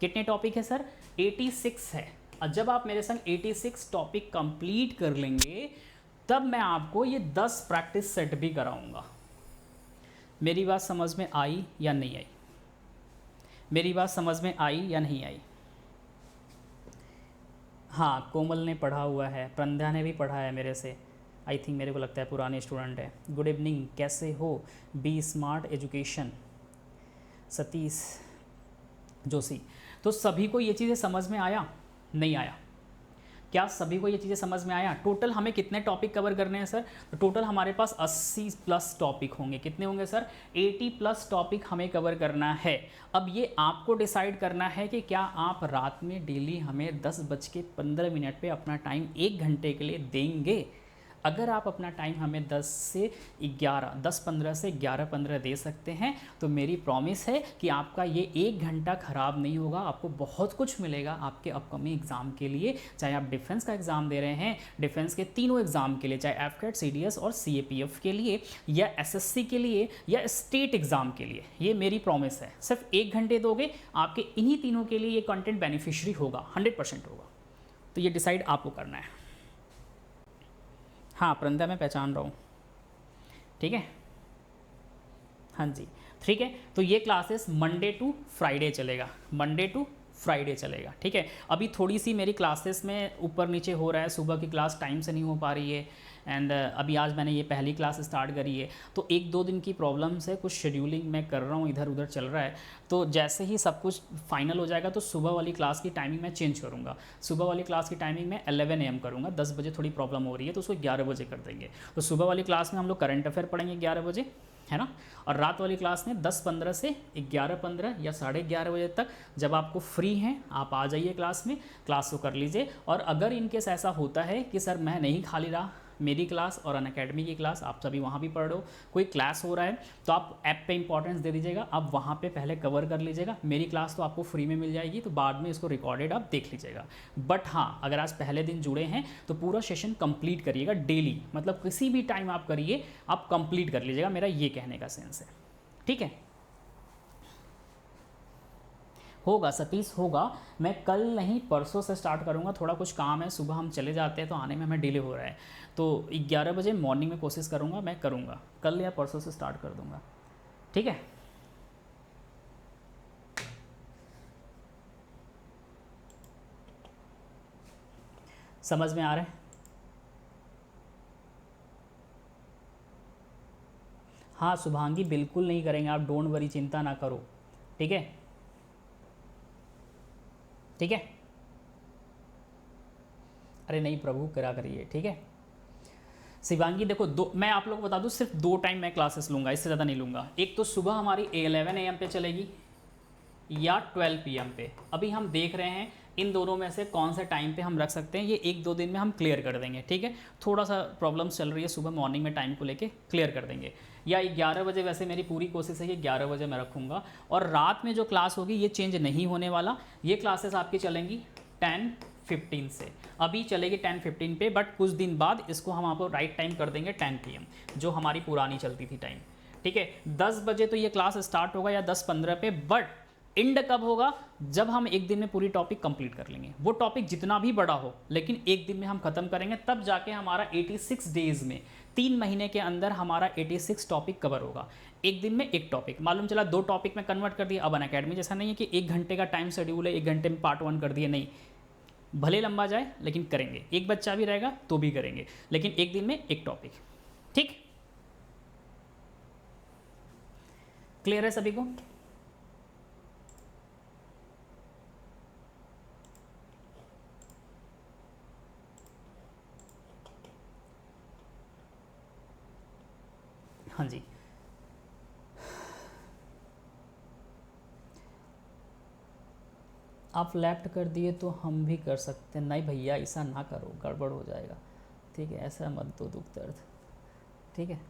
कितने टॉपिक है सर? 86 है। और जब आप मेरे संग 86 टॉपिक कंप्लीट कर लेंगे तब मैं आपको ये 10 प्रैक्टिस सेट भी कराऊंगा। मेरी बात समझ में आई या नहीं आई? मेरी बात समझ में आई या नहीं आई? हाँ, कोमल ने पढ़ा हुआ है, प्रंध्या ने भी पढ़ा है मेरे से, आई थिंक, मेरे को लगता है पुराने स्टूडेंट है। गुड इवनिंग, कैसे हो? B smart education, Satish Joshi. तो सभी को ये चीज़ें समझ में आया? नहीं आया? क्या सभी को ये चीज़ें समझ में आया? टोटल हमें कितने टॉपिक कवर करने हैं सर? तो टोटल हमारे पास 80 प्लस टॉपिक होंगे। कितने होंगे सर? 80 प्लस टॉपिक हमें कवर करना है। अब ये आपको डिसाइड करना है कि क्या आप रात में डेली हमें 10:15 पे अपना टाइम 1 घंटे के लिए देंगे। अगर आप अपना टाइम हमें 10:15 से 11:15 दे सकते हैं तो मेरी प्रॉमिस है कि आपका ये 1 घंटा ख़राब नहीं होगा, आपको बहुत कुछ मिलेगा आपके अपकमिंग एग्ज़ाम के लिए। चाहे आप डिफेंस का एग्ज़ाम दे रहे हैं, डिफेंस के तीनों एग्ज़ाम के लिए, चाहे एफकेट, सीडीएस और सीएपीएफ के लिए, या एसएससी के लिए, या स्टेट एग्ज़ाम के लिए, ये मेरी प्रॉमिस है। सिर्फ 1 घंटे दोगे, आपके इन्हीं तीनों के लिए ये कंटेंट बेनिफिशियरी होगा, 100% होगा। तो ये डिसाइड आपको करना है। हाँ प्रंदा, मैं पहचान रहा हूँ, ठीक है, हाँ जी, ठीक है। तो ये क्लासेस मंडे टू फ्राइडे चलेगा, मंडे टू फ्राइडे चलेगा, ठीक है। अभी थोड़ी सी मेरी क्लासेस में ऊपर नीचे हो रहा है, सुबह की क्लास टाइम से नहीं हो पा रही है, एंड अभी आज मैंने ये पहली क्लास स्टार्ट करी है, तो 1-2 दिन की प्रॉब्लम्स है, कुछ शेड्यूलिंग मैं कर रहा हूँ, इधर उधर चल रहा है। तो जैसे ही सब कुछ फाइनल हो जाएगा तो सुबह वाली क्लास की टाइमिंग मैं चेंज करूँगा। सुबह वाली क्लास की टाइमिंग मैं 11 AM करूँगा। 10 बजे थोड़ी प्रॉब्लम हो रही है तो उसको 11 बजे कर देंगे। तो सुबह वाली क्लास में हम लोग करंट अफेयर पढ़ेंगे 11 बजे, है ना, और रात वाली क्लास में 10:15 से 11:15 या 11:30 बजे तक, जब आपको फ्री हैं आप आ जाइए क्लास में, क्लास को कर लीजिए। और अगर इनकेस ऐसा होता है कि सर मैं नहीं खाली रहा, मेरी क्लास और अनअकैडमी की क्लास, आप सभी वहाँ भी पढ़ रहे हो, कोई क्लास हो रहा है तो आप ऐप पे इंपॉर्टेंस दे दीजिएगा, आप वहाँ पे पहले कवर कर लीजिएगा। मेरी क्लास तो आपको फ्री में मिल जाएगी, तो बाद में इसको रिकॉर्डेड आप देख लीजिएगा। बट हाँ, अगर आज पहले दिन जुड़े हैं तो पूरा सेशन कंप्लीट करिएगा डेली, मतलब किसी भी टाइम आप करिए, आप कंप्लीट कर लीजिएगा, मेरा ये कहने का सेंस है, ठीक है। होगा सतीश, होगा। मैं कल नहीं परसों से स्टार्ट करूँगा, थोड़ा कुछ काम है, सुबह हम चले जाते हैं तो आने में हमें डिले हो रहा है, तो 11 बजे मॉर्निंग में कोशिश करूँगा, मैं करूँगा, कल या परसों से स्टार्ट कर दूँगा, ठीक है। समझ में आ रहा है? हाँ शुभांगी, बिल्कुल नहीं करेंगे, आप डोंट वरी, चिंता ना करो, ठीक है, ठीक है। अरे नहीं प्रभु, करा करिए, ठीक है। शिवांगी देखो, मैं आप लोगों को बता दूं, सिर्फ 2 टाइम मैं क्लासेस लूँगा, इससे ज़्यादा नहीं लूँगा। एक तो सुबह हमारी 11 AM पे चलेगी या 12 PM पे, अभी हम देख रहे हैं इन दोनों में से कौन से टाइम पे हम रख सकते हैं, ये 1-2 दिन में हम क्लियर कर देंगे, ठीक है। थोड़ा सा प्रॉब्लम्स चल रही है सुबह मॉर्निंग में, टाइम को लेके क्लियर कर देंगे। या 11 बजे, वैसे मेरी पूरी कोशिश है कि 11 बजे मैं रखूँगा। और रात में जो क्लास होगी ये चेंज नहीं होने वाला, ये क्लासेस आपकी चलेंगी 10:15 से, अभी चलेगी 10:15 पे, बट कुछ दिन बाद इसको हम आपको राइट टाइम कर देंगे 10 PM, जो हमारी पुरानी चलती थी टाइम, ठीक है। 10 बजे तो ये क्लास स्टार्ट होगा या 10:15 पे, बट एंड कब होगा? जब हम 1 दिन में पूरी टॉपिक कंप्लीट कर लेंगे, वो टॉपिक जितना भी बड़ा हो लेकिन 1 दिन में हम खत्म करेंगे, तब जाके हमारा 86 डेज में, 3 महीने के अंदर हमारा 86 टॉपिक कवर होगा। 1 दिन में 1 टॉपिक, मालूम चला 2 टॉपिक में कन्वर्ट कर दिया। अब अनअकैडमी जैसा नहीं है कि 1 घंटे का टाइम शेड्यूल है, 1 घंटे में पार्ट 1 कर दिए, नहीं, भले लंबा जाए लेकिन करेंगे, एक बच्चा भी रहेगा तो भी करेंगे, लेकिन 1 दिन में 1 टॉपिक, ठीक। क्लियर है सभी को? हाँ जी, आप लेफ्ट कर दिए तो हम भी कर सकते हैं। नहीं भैया ऐसा ना करो, गड़बड़ हो जाएगा, ठीक है, ऐसा मत दो दुख दर्द, ठीक है।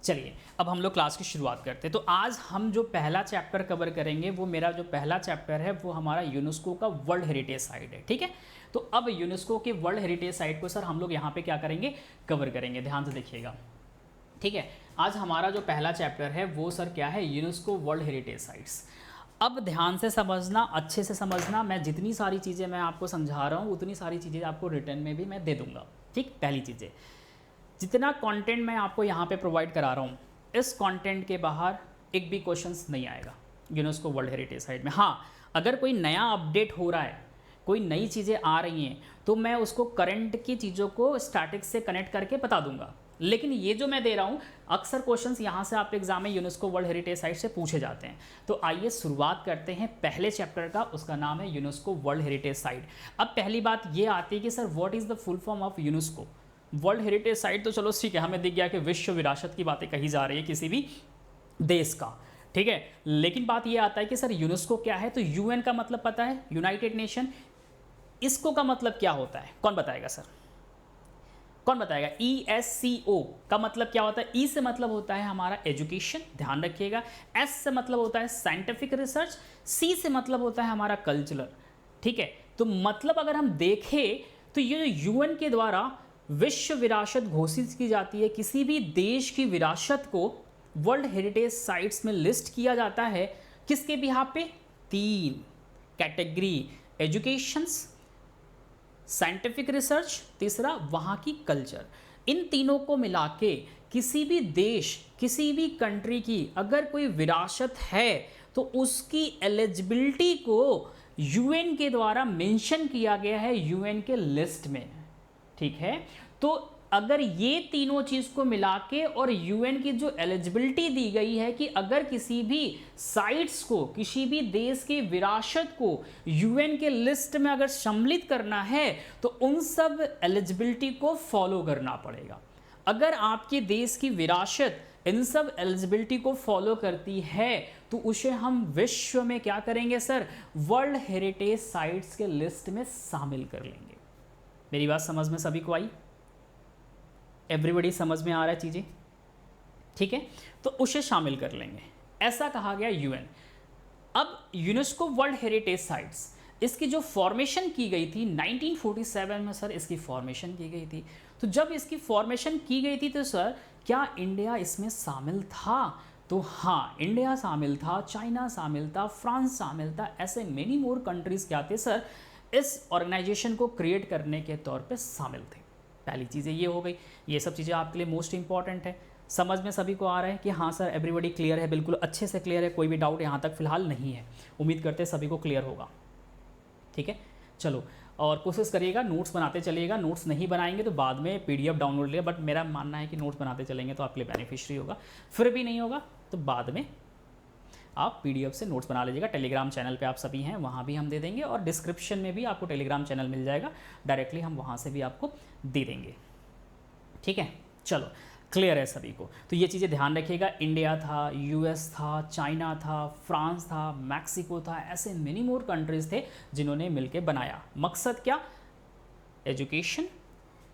चलिए अब हम लोग क्लास की शुरुआत करते हैं। तो आज हम जो पहला चैप्टर कवर करेंगे, वो मेरा जो पहला चैप्टर है वो हमारा यूनेस्को का वर्ल्ड हेरिटेज साइट है, ठीक है। तो अब यूनेस्को के वर्ल्ड हेरिटेज साइट को सर हम लोग यहाँ पे क्या करेंगे, कवर करेंगे। ध्यान से देखिएगा, ठीक है। आज हमारा जो पहला चैप्टर है वो सर क्या है, यूनेस्को वर्ल्ड हेरिटेज साइट्स। अब ध्यान से समझना, अच्छे से समझना, मैं जितनी सारी चीज़ें मैं आपको समझा रहा हूँ उतनी सारी चीज़ें आपको रिटर्न में भी मैं दे दूँगा, ठीक। पहली चीज़ें, जितना कंटेंट मैं आपको यहाँ पे प्रोवाइड करा रहा हूँ, इस कंटेंट के बाहर एक भी क्वेश्चंस नहीं आएगा यूनेस्को वर्ल्ड हेरिटेज साइट में। हाँ, अगर कोई नया अपडेट हो रहा है, कोई नई चीज़ें आ रही हैं, तो मैं उसको करंट की चीज़ों को स्टैटिक से कनेक्ट करके बता दूंगा। लेकिन ये जो मैं दे रहा हूँ, अक्सर क्वेश्चंस यहाँ से आपके एग्जाम में यूनेस्को वर्ल्ड हेरिटेज साइट से पूछे जाते हैं। तो आइए शुरुआत करते हैं पहले चैप्टर का, उसका नाम है यूनेस्को वर्ल्ड हेरिटेज साइट। अब पहली बात ये आती है कि sir what is the full form of UNESCO world heritage site. तो चलो ठीक है, हमें दिख गया कि विश्व विरासत की बातें कही जा रही है किसी भी देश का, ठीक है। लेकिन बात ये आता है कि सर यूनेस्को क्या है। तो यूएन का मतलब पता है, यूनाइटेड नेशन। इसको का मतलब क्या होता है, कौन बताएगा सर, कौन बताएगा। ESCO का मतलब क्या होता है। ई से मतलब होता है हमारा एजुकेशन, ध्यान रखिएगा। S से मतलब होता है साइंटिफिक रिसर्च। C से मतलब होता है हमारा कल्चरल, ठीक है। तो मतलब अगर हम देखें तो ये यूएन के द्वारा विश्व विरासत घोषित की जाती है, किसी भी देश की विरासत को वर्ल्ड हेरिटेज साइट्स में लिस्ट किया जाता है। किसके बिहाफ पे, 3 कैटेगरी, एजुकेशंस, साइंटिफिक रिसर्च, तीसरा वहाँ की कल्चर। इन तीनों को मिला के किसी भी देश, किसी भी कंट्री की अगर कोई विरासत है तो उसकी एलिजिबिलिटी को यूएन के द्वारा मेंशन किया गया है यूएन के लिस्ट में, ठीक है। तो अगर ये तीनों चीज़ को मिला के और यूएन की जो एलिजिबिलिटी दी गई है कि अगर किसी भी साइट्स को, किसी भी देश की विरासत को यूएन के लिस्ट में अगर सम्मिलित करना है तो उन सब एलिजिबिलिटी को फॉलो करना पड़ेगा। अगर आपके देश की विरासत इन सब एलिजिबिलिटी को फॉलो करती है तो उसे हम विश्व में क्या करेंगे सर, वर्ल्ड हेरिटेज साइट्स के लिस्ट में शामिल कर लेंगे। मेरी बात समझ में सभी को आई, एवरीबॉडी समझ में आ रहा है चीज़ें, ठीक है। तो उसे शामिल कर लेंगे, ऐसा कहा गया यूएन। अब यूनेस्को वर्ल्ड हेरिटेज साइट्स, इसकी जो फॉर्मेशन की गई थी 1947 में सर, इसकी फॉर्मेशन की गई थी। तो जब इसकी फॉर्मेशन की गई थी तो सर क्या इंडिया इसमें शामिल था। तो हाँ, इंडिया शामिल था, चाइना शामिल था, फ्रांस शामिल था, ऐसे मेनी मोर कंट्रीज क्या थे सर, इस ऑर्गेनाइजेशन को क्रिएट करने के तौर पे शामिल थे। पहली चीज़ें ये हो गई। ये सब चीज़ें आपके लिए मोस्ट इंपॉर्टेंट है। समझ में सभी को आ रहा है कि हाँ सर, एवरीबॉडी क्लियर है, बिल्कुल अच्छे से क्लियर है, कोई भी डाउट यहाँ तक फिलहाल नहीं है। उम्मीद करते हैं सभी को क्लियर होगा, ठीक है। चलो, और कोशिश करिएगा नोट्स बनाते चलिएगा। नोट्स नहीं बनाएंगे तो बाद में PDF डाउनलोड लिया, बट मेरा मानना है कि नोट्स बनाते चलेंगे तो आपके लिए बेनिफिशियरी होगा। फिर भी नहीं होगा तो बाद में आप PDF से नोट्स बना लीजिएगा। टेलीग्राम चैनल पे आप सभी हैं, वहाँ भी हम दे देंगे, और डिस्क्रिप्शन में भी आपको टेलीग्राम चैनल मिल जाएगा, डायरेक्टली हम वहाँ से भी आपको दे देंगे, ठीक है। चलो, क्लियर है सभी को। तो ये चीज़ें ध्यान रखिएगा। इंडिया था, US था, चाइना था, फ्रांस था, मैक्सिको था, ऐसे मेनी मोर कंट्रीज थे जिन्होंने मिलकर बनाया। मकसद क्या, एजुकेशन,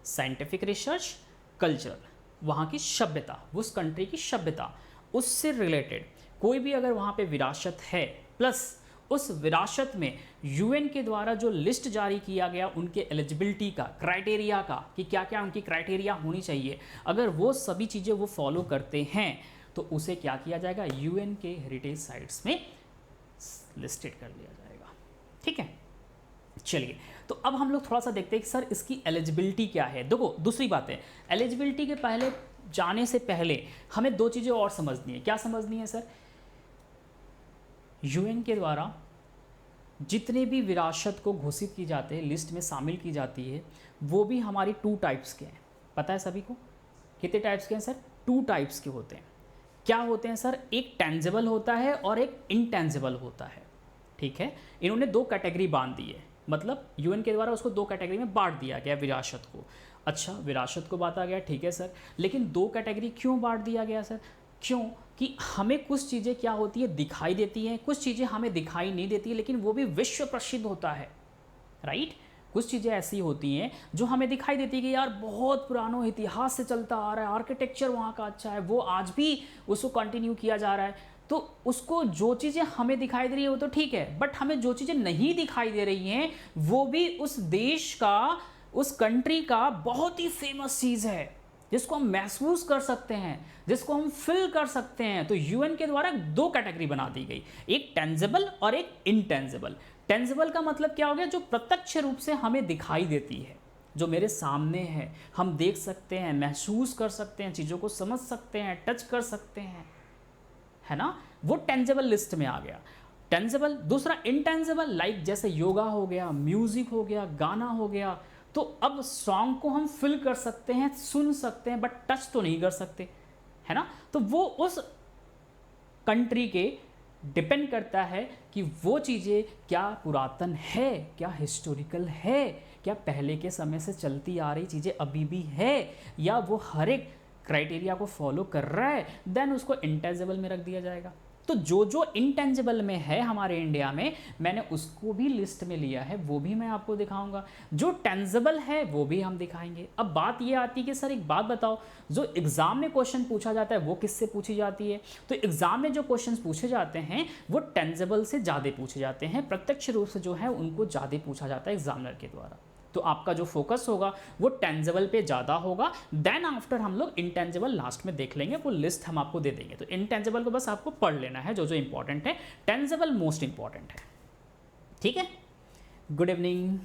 साइंटिफिक रिसर्च, कल्चर, वहाँ की सभ्यता, उस कंट्री की सभ्यता, उससे रिलेटेड कोई भी अगर वहाँ पे विरासत है, प्लस उस विरासत में यूएन के द्वारा जो लिस्ट जारी किया गया उनके एलिजिबिलिटी का, क्राइटेरिया का, कि क्या क्या उनकी क्राइटेरिया होनी चाहिए, अगर वो सभी चीज़ें वो फॉलो करते हैं तो उसे क्या किया जाएगा, यूएन के हेरिटेज साइट्स में लिस्टेड कर लिया जाएगा, ठीक है। चलिए, तो अब हम लोग थोड़ा सा देखते हैं कि सर इसकी एलिजिबिलिटी क्या है। देखो, दूसरी बात है, एलिजिबिलिटी के पहले जाने से पहले हमें दो चीज़ें और समझनी है। क्या समझनी है सर, यूएन के द्वारा जितने भी विरासत को घोषित की जाते हैं, लिस्ट में शामिल की जाती है, वो भी हमारी 2 टाइप्स के हैं। पता है सभी को कितने टाइप्स के हैं सर, 2 टाइप्स के होते हैं। क्या होते हैं सर, एक टेंजिबल होता है और एक इनटेंजिबल होता है, ठीक है। इन्होंने 2 कैटेगरी बांध दी है, मतलब यूएन के द्वारा उसको 2 कैटेगरी में बांट दिया गया विरासत को। अच्छा, विरासत को बांटा गया, ठीक है सर, लेकिन 2 कैटेगरी क्यों बांट दिया गया सर, क्यों कि हमें कुछ चीज़ें क्या होती है, दिखाई देती हैं, कुछ चीज़ें हमें दिखाई नहीं देती है, लेकिन वो भी विश्व प्रसिद्ध होता है, राइट। कुछ चीज़ें ऐसी होती हैं जो हमें दिखाई देती है कि यार बहुत पुराना इतिहास से चलता आ रहा है, आर्किटेक्चर वहाँ का अच्छा है, वो आज भी उसको कंटिन्यू किया जा रहा है, तो उसको जो चीज़ें हमें दिखाई दे रही है वो तो ठीक है, बट हमें जो चीज़ें नहीं दिखाई दे रही हैं वो भी उस देश का, उस कंट्री का बहुत ही फेमस चीज़ है, जिसको हम महसूस कर सकते हैं, जिसको हम फील कर सकते हैं। तो यूएन के द्वारा दो कैटेगरी बना दी गई, एक टेंजिबल और एक इनटेंजिबल। टेंजिबल का मतलब क्या हो गया, जो प्रत्यक्ष रूप से हमें दिखाई देती है, जो मेरे सामने है, हम देख सकते हैं, महसूस कर सकते हैं, चीज़ों को समझ सकते हैं, टच कर सकते हैं, है ना, वो टेंजिबल लिस्ट में आ गया, टेंजिबल। दूसरा इनटेंजिबल, लाइक जैसे योगा हो गया, म्यूजिक हो गया, गाना हो गया, तो अब सॉन्ग को हम फील कर सकते हैं, सुन सकते हैं, बट टच तो नहीं कर सकते, है ना। तो वो उस कंट्री के डिपेंड करता है कि वो चीज़ें क्या पुरातन है, क्या हिस्टोरिकल है, क्या पहले के समय से चलती आ रही चीज़ें अभी भी है, या वो हर एक क्राइटेरिया को फॉलो कर रहा है, देन उसको इंटेंजिबल में रख दिया जाएगा। तो जो जो इंटेंजिबल में है हमारे इंडिया में, मैंने उसको भी लिस्ट में लिया है, वो भी मैं आपको दिखाऊंगा। जो टेंजिबल है वो भी हम दिखाएंगे। अब बात ये आती है कि सर एक बात बताओ, जो एग्जाम में क्वेश्चन पूछा जाता है वो किससे पूछी जाती है? तो एग्जाम में जो क्वेश्चन पूछे जाते हैं वो टेंजिबल से ज़्यादा पूछे जाते हैं, प्रत्यक्ष रूप से जो है उनको ज़्यादा पूछा जाता है एग्जामिनर के द्वारा। तो आपका जो फोकस होगा वो टेंजिबल पे ज़्यादा होगा, देन आफ्टर हम लोग इंटेंजिबल लास्ट में देख लेंगे, वो लिस्ट हम आपको दे देंगे। तो इंटेंजिबल को बस आपको पढ़ लेना है जो जो इंपॉर्टेंट है, टेंजिबल मोस्ट इंपॉर्टेंट है, ठीक है। Good evening.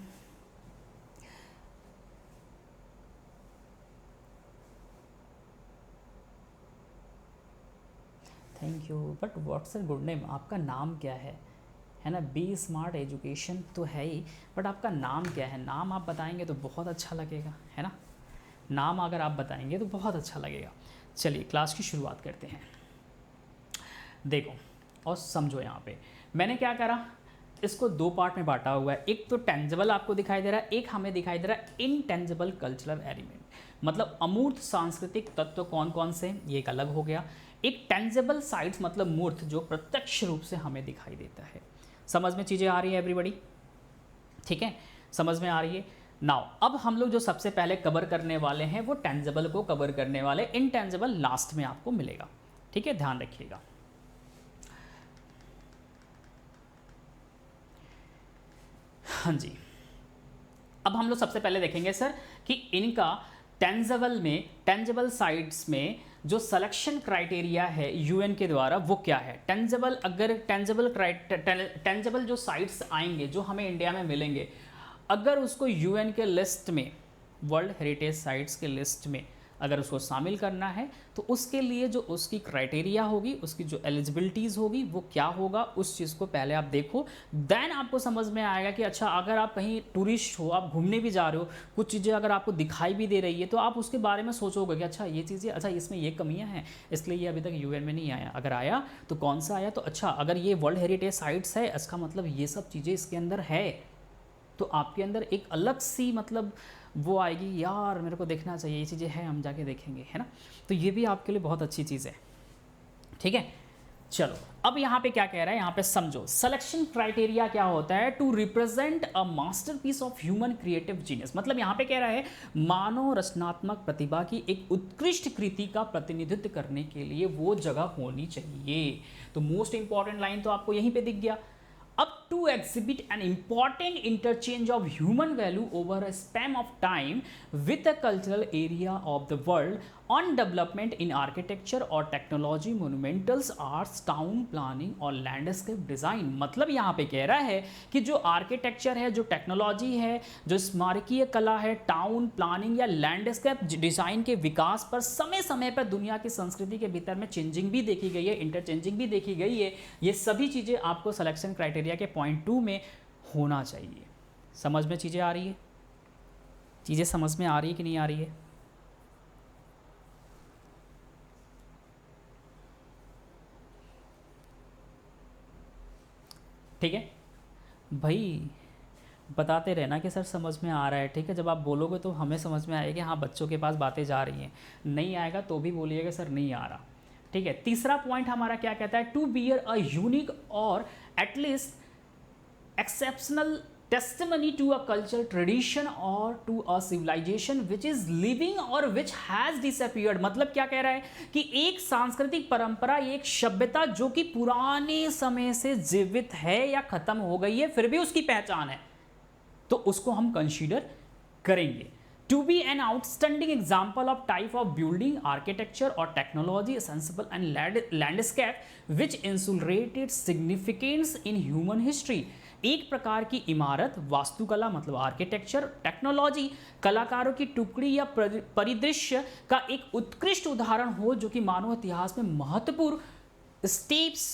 Thank you. But what's a good name, आपका नाम क्या है ना। बी स्मार्ट एजुकेशन तो है ही, बट आपका नाम क्या है? नाम आप बताएंगे तो बहुत अच्छा लगेगा, है ना। नाम अगर आप बताएंगे तो बहुत अच्छा लगेगा। चलिए क्लास की शुरुआत करते हैं। देखो और समझो, यहाँ पे मैंने क्या करा, इसको दो पार्ट में बांटा हुआ है। एक तो टेंजिबल आपको दिखाई दे रहा है, एक हमें दिखाई दे रहा है इनटेंजिबल कल्चरल एलिमेंट, मतलब अमूर्त सांस्कृतिक तत्व कौन कौन से, ये एक अलग हो गया। एक टेंजिबल साइट्स मतलब मूर्त, जो प्रत्यक्ष रूप से हमें दिखाई देता है। समझ में चीज़ें आ रही है एवरीबॉडी? ठीक है, समझ में आ रही है। नाउ अब हम लोग जो सबसे पहले कवर करने वाले हैं वो टेंजिबल को कवर करने वाले, इनटेंजिबल लास्ट में आपको मिलेगा, ठीक है, ध्यान रखिएगा। हाँ जी, अब हम लोग सबसे पहले देखेंगे सर कि इनका टेंजिबल में, टेंजिबल साइट्स में जो सिलेक्शन क्राइटेरिया है यूएन के द्वारा वो क्या है। टेंजिबल, अगर टेंजिबल जो साइट्स आएंगे जो हमें इंडिया में मिलेंगे, अगर उसको यूएन के लिस्ट में, वर्ल्ड हेरिटेज साइट्स के लिस्ट में अगर उसको शामिल करना है, तो उसके लिए जो उसकी क्राइटेरिया होगी, उसकी जो एलिजिबिलिटीज़ होगी वो क्या होगा, उस चीज़ को पहले आप देखो, देन आपको समझ में आएगा कि अच्छा अगर आप कहीं टूरिस्ट हो, आप घूमने भी जा रहे हो, कुछ चीज़ें अगर आपको दिखाई भी दे रही है तो आप उसके बारे में सोचोगे कि अच्छा ये चीज़ें, अच्छा इसमें ये कमियाँ हैं, इसलिए ये अभी तक यूएन में नहीं आया, अगर आया तो कौन सा आया, तो अच्छा अगर ये वर्ल्ड हेरिटेज साइट्स है इसका मतलब ये सब चीज़ें इसके अंदर है, तो आपके अंदर एक अलग सी मतलब वो आएगी, यार मेरे को देखना चाहिए, ये चीज़ें हैं, हम जाके देखेंगे, है ना। तो ये भी आपके लिए बहुत अच्छी चीज़ है, ठीक है। चलो अब यहाँ पे क्या कह रहा है, यहाँ पे समझो सिलेक्शन क्राइटेरिया क्या होता है, to represent a masterpiece of human creative genius, मतलब यहाँ पे कह रहा है मानव रचनात्मक प्रतिभा की एक उत्कृष्ट कृति का प्रतिनिधित्व करने के लिए वो जगह होनी चाहिए। तो मोस्ट इंपॉर्टेंट लाइन तो आपको यहीं पे दिख गया, up to exhibit an important interchange of human value over a span of time with a cultural area of the world on development in architecture और technology, monumentals, arts, town planning और landscape design। मतलब यहाँ पे कह रहा है कि जो आर्किटेक्चर है, जो टेक्नोलॉजी है, जो स्मारकीय कला है, टाउन प्लानिंग या लैंडस्केप डिज़ाइन के विकास पर समय समय पर दुनिया की संस्कृति के भीतर में चेंजिंग भी देखी गई है, इंटरचेंजिंग भी देखी गई है। ये सभी चीज़ें आपको सिलेक्शन क्राइटेरिया के पॉइंट 2 में होना चाहिए। समझ में चीज़ें आ रही है? चीज़ें समझ में आ रही है कि नहीं आ रही है? ठीक है भाई, बताते रहना कि सर समझ में आ रहा है, ठीक है। जब आप बोलोगे तो हमें समझ में आएगा कि हाँ बच्चों के पास बातें जा रही हैं, नहीं आएगा तो भी बोलिएगा सर नहीं आ रहा, ठीक है। तीसरा पॉइंट हमारा क्या कहता है, टू बियर अ यूनिक और at least exceptional testimony to a culture, tradition or to a civilization which is living or which has disappeared। मतलब क्या कह रहा है कि एक सांस्कृतिक परंपरा, एक सभ्यता जो कि पुराने समय से जीवित है या खत्म हो गई है, फिर भी उसकी पहचान है, तो उसको हम कंसीडर करेंगे। To be an outstanding example of type of building, architecture or technology, sensible and landscape which insulated significance in human history। एक प्रकार की इमारत, वास्तुकला मतलब आर्किटेक्चर, टेक्नोलॉजी, कलाकारों की टुकड़ी या परिदृश्य का एक उत्कृष्ट उदाहरण हो जो कि मानव इतिहास में महत्वपूर्ण स्टेप्स,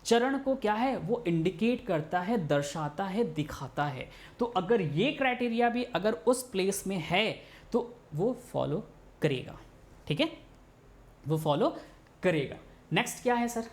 चरण को क्या है वो इंडिकेट करता है, दर्शाता है, दिखाता है। तो अगर ये क्राइटेरिया भी अगर उस प्लेस में है तो वो फॉलो करेगा, ठीक है, वो फॉलो करेगा। नेक्स्ट क्या है sir?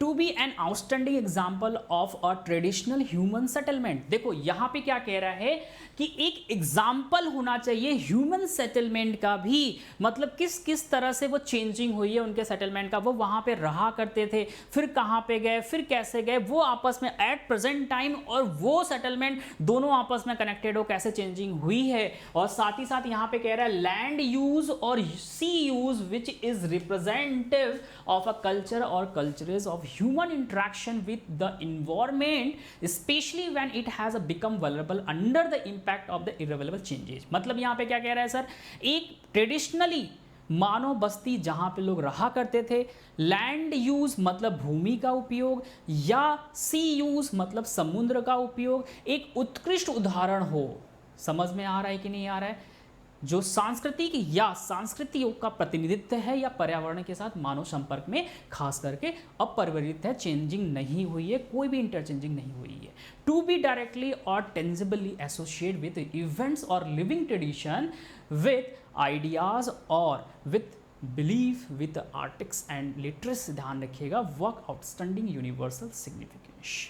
To be an outstanding example of a traditional human settlement. देखो यहां पे क्या कह रहा है कि एक एग्जाम्पल होना चाहिए ह्यूमन सेटलमेंट का भी, मतलब किस किस तरह से वो चेंजिंग हुई है उनके सेटलमेंट का, वो वहां पे रहा करते थे, फिर कहां पे गए, फिर कैसे गए, वो आपस में एट प्रेजेंट टाइम और वो सेटलमेंट दोनों आपस में कनेक्टेड हो, कैसे चेंजिंग हुई है। और साथ ही साथ यहां पे कह रहा है लैंड यूज और sea use which is representative of a culture और cultures of human interaction with the environment, especially when it has become vulnerable under the impact of the irreversible changes। मतलब यहाँ पे क्या कह रहा है सर, एक ट्रेडिशनली मानव बस्ती जहाँ पे लोग रहा करते थे, लैंड यूज मतलब भूमि का उपयोग या सी यूज मतलब समुद्र का उपयोग एक उत्कृष्ट उदाहरण हो। समझ में आ रहा है कि नहीं आ रहा है? जो सांस्कृतिक या संस्कृतियों का प्रतिनिधित्व है या पर्यावरण के साथ मानव संपर्क में खास करके अपरिवर्तित है, चेंजिंग नहीं हुई है, कोई भी इंटरचेंजिंग नहीं हुई है। टू बी डायरेक्टली और टेंजिबली एसोसिएट विद इवेंट्स और लिविंग ट्रेडिशन विद आइडियाज और विद बिलीफ विद आर्टिक्स एंड लिटरेसी। ध्यान रखिएगा, वर्क आउटस्टैंडिंग यूनिवर्सल सिग्निफिकेंस।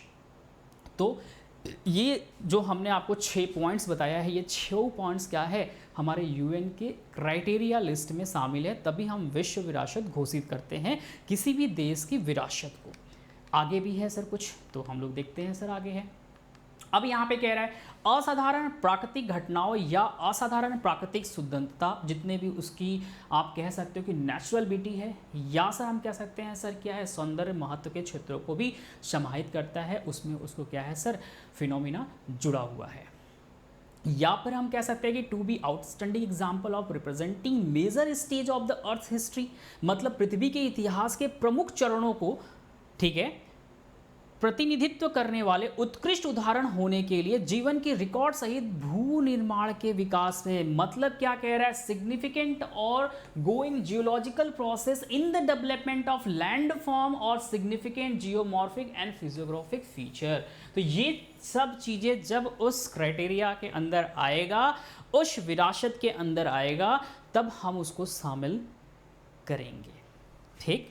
तो ये जो हमने आपको 6 पॉइंट्स बताया है, ये 6 पॉइंट्स क्या है हमारे यूएन के क्राइटेरिया लिस्ट में शामिल है, तभी हम विश्व विरासत घोषित करते हैं किसी भी देश की विरासत को। आगे भी है सर कुछ, तो हम लोग देखते हैं सर आगे है। अब यहाँ पे कह रहा है असाधारण प्राकृतिक घटनाओं या असाधारण प्राकृतिक शुद्धता, जितने भी उसकी आप कह सकते हो कि नेचुरल ब्यूटी है, या सर हम कह सकते हैं सर क्या है सौंदर्य महत्व के क्षेत्रों को भी समाहित करता है, उसमें उसको क्या है सर फिनोमिना जुड़ा हुआ है। या फिर हम कह सकते हैं कि to be outstanding example of representing major stage of the earth history, मतलब पृथ्वी के इतिहास के प्रमुख चरणों को, ठीक है, प्रतिनिधित्व करने वाले उत्कृष्ट उदाहरण होने के लिए जीवन के रिकॉर्ड सहित भू निर्माण के विकास में। मतलब क्या कह रहा है, सिग्निफिकेंट और going geological process in the development of land form और significant geomorphic and physiographic feature. तो ये सब चीजें जब उस क्राइटेरिया के अंदर आएगा, उस विरासत के अंदर आएगा, तब हम उसको शामिल करेंगे। ठीक,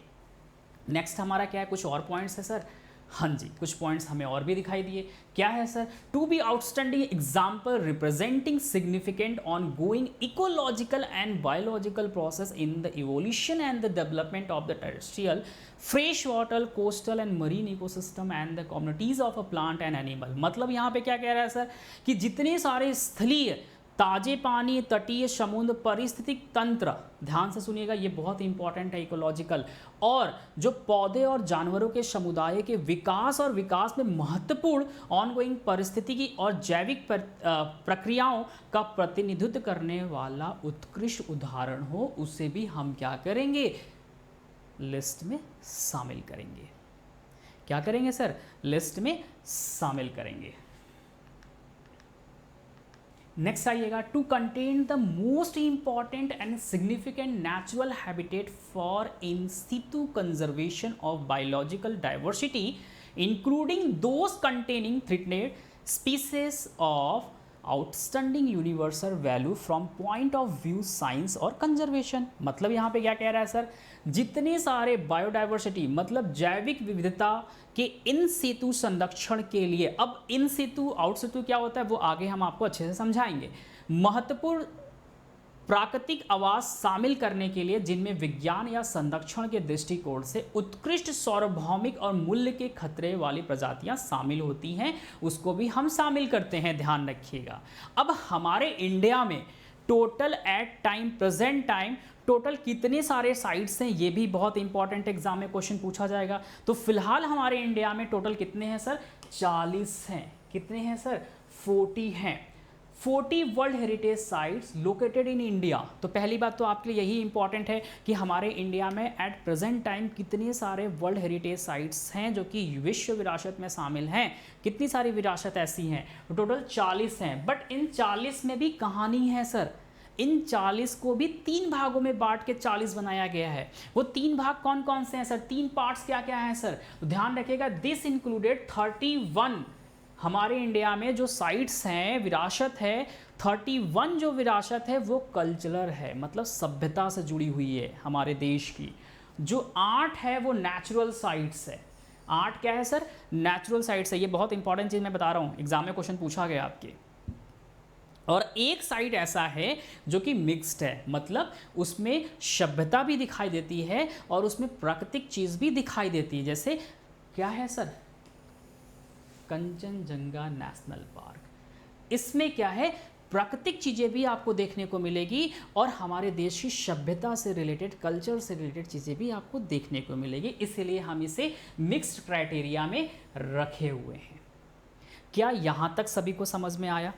नेक्स्ट हमारा क्या है, कुछ और पॉइंट्स है सर। हाँ जी, कुछ पॉइंट्स हमें और भी दिखाई दिए। क्या है sir? To be outstanding example representing significant ongoing ecological and biological process in the evolution and the development of the terrestrial fresh water coastal and marine ecosystem and the communities of a plant and animal. मतलब यहाँ पे क्या कह रहा है सर कि जितने सारे स्थलीय, ताजे पानी, तटीय, समुद्र, पारिस्थितिक तंत्र, ध्यान से सुनिएगा ये बहुत इंपॉर्टेंट है, इकोलॉजिकल, और जो पौधे और जानवरों के समुदाय के विकास और विकास में महत्वपूर्ण ऑनगोइंग पारिस्थितिकी और जैविक प्रक्रियाओं का प्रतिनिधित्व करने वाला उत्कृष्ट उदाहरण हो, उसे भी हम क्या करेंगे, लिस्ट में शामिल करेंगे। क्या करेंगे सर? लिस्ट में शामिल करेंगे। नेक्स्ट आइएगा, to contain the most important and significant natural habitat for in situ conservation of biological diversity including those containing threatened species of outstanding universal value from point of view science और कंजर्वेशन। मतलब यहाँ पे क्या कह रहा है सर, जितने सारे बायोडाइवर्सिटी मतलब जैविक विविधता के इन सितु संरक्षण के लिए, अब इन सितु आउट सितु क्या होता है वो आगे हम आपको अच्छे से समझाएंगे, महत्वपूर्ण प्राकृतिक आवास शामिल करने के लिए जिनमें विज्ञान या संरक्षण के दृष्टिकोण से उत्कृष्ट सार्वभौमिक और मूल्य के खतरे वाली प्रजातियां शामिल होती हैं, उसको भी हम शामिल करते हैं, ध्यान रखिएगा। अब हमारे इंडिया में total at time present time total कितने सारे साइट्स हैं, ये भी बहुत इंपॉर्टेंट एग्जाम में क्वेश्चन पूछा जाएगा। तो फिलहाल हमारे इंडिया में टोटल कितने हैं सर? 40 हैं। कितने हैं सर? 40 हैं। 40 world heritage sites located in India. तो पहली बात तो आपके लिए यही इंपॉर्टेंट है कि हमारे इंडिया में एट प्रेजेंट टाइम कितने सारे वर्ल्ड हेरिटेज साइट्स हैं जो कि विश्व विरासत में शामिल हैं। कितनी सारी विरासत ऐसी हैं? टोटल 40 हैं। बट इन 40 में भी कहानी है सर। इन 40 को भी 3 भागों में बांट के 40 बनाया गया है। वो 3 भाग कौन कौन से हैं सर? 3 पार्ट्स क्या क्या हैं सर? तो ध्यान रखिएगा, दिस इंक्लूडेड 31। हमारे इंडिया में जो साइट्स हैं, विरासत है, 31 जो विरासत है वो कल्चरल है, मतलब सभ्यता से जुड़ी हुई है हमारे देश की। जो 8 है वो नेचुरल साइट्स है। 8 क्या है सर? नेचुरल साइट्स है। ये बहुत इंपॉर्टेंट चीज़ मैं बता रहा हूँ, एग्जाम में क्वेश्चन पूछा गया आपके। और एक साइट ऐसा है जो कि मिक्स्ड है, मतलब उसमें सभ्यता भी दिखाई देती है और उसमें प्राकृतिक चीज़ भी दिखाई देती है। जैसे क्या है सर? Kanchenjunga national park. इसमें क्या है? प्राकृतिक चीज़ें भी आपको देखने को मिलेगी और हमारे देश की सभ्यता से रिलेटेड, कल्चर से रिलेटेड चीज़ें भी आपको देखने को मिलेगी। इसलिए हम इसे मिक्स्ड क्राइटेरिया में रखे हुए हैं। क्या यहाँ तक सभी को समझ में आया?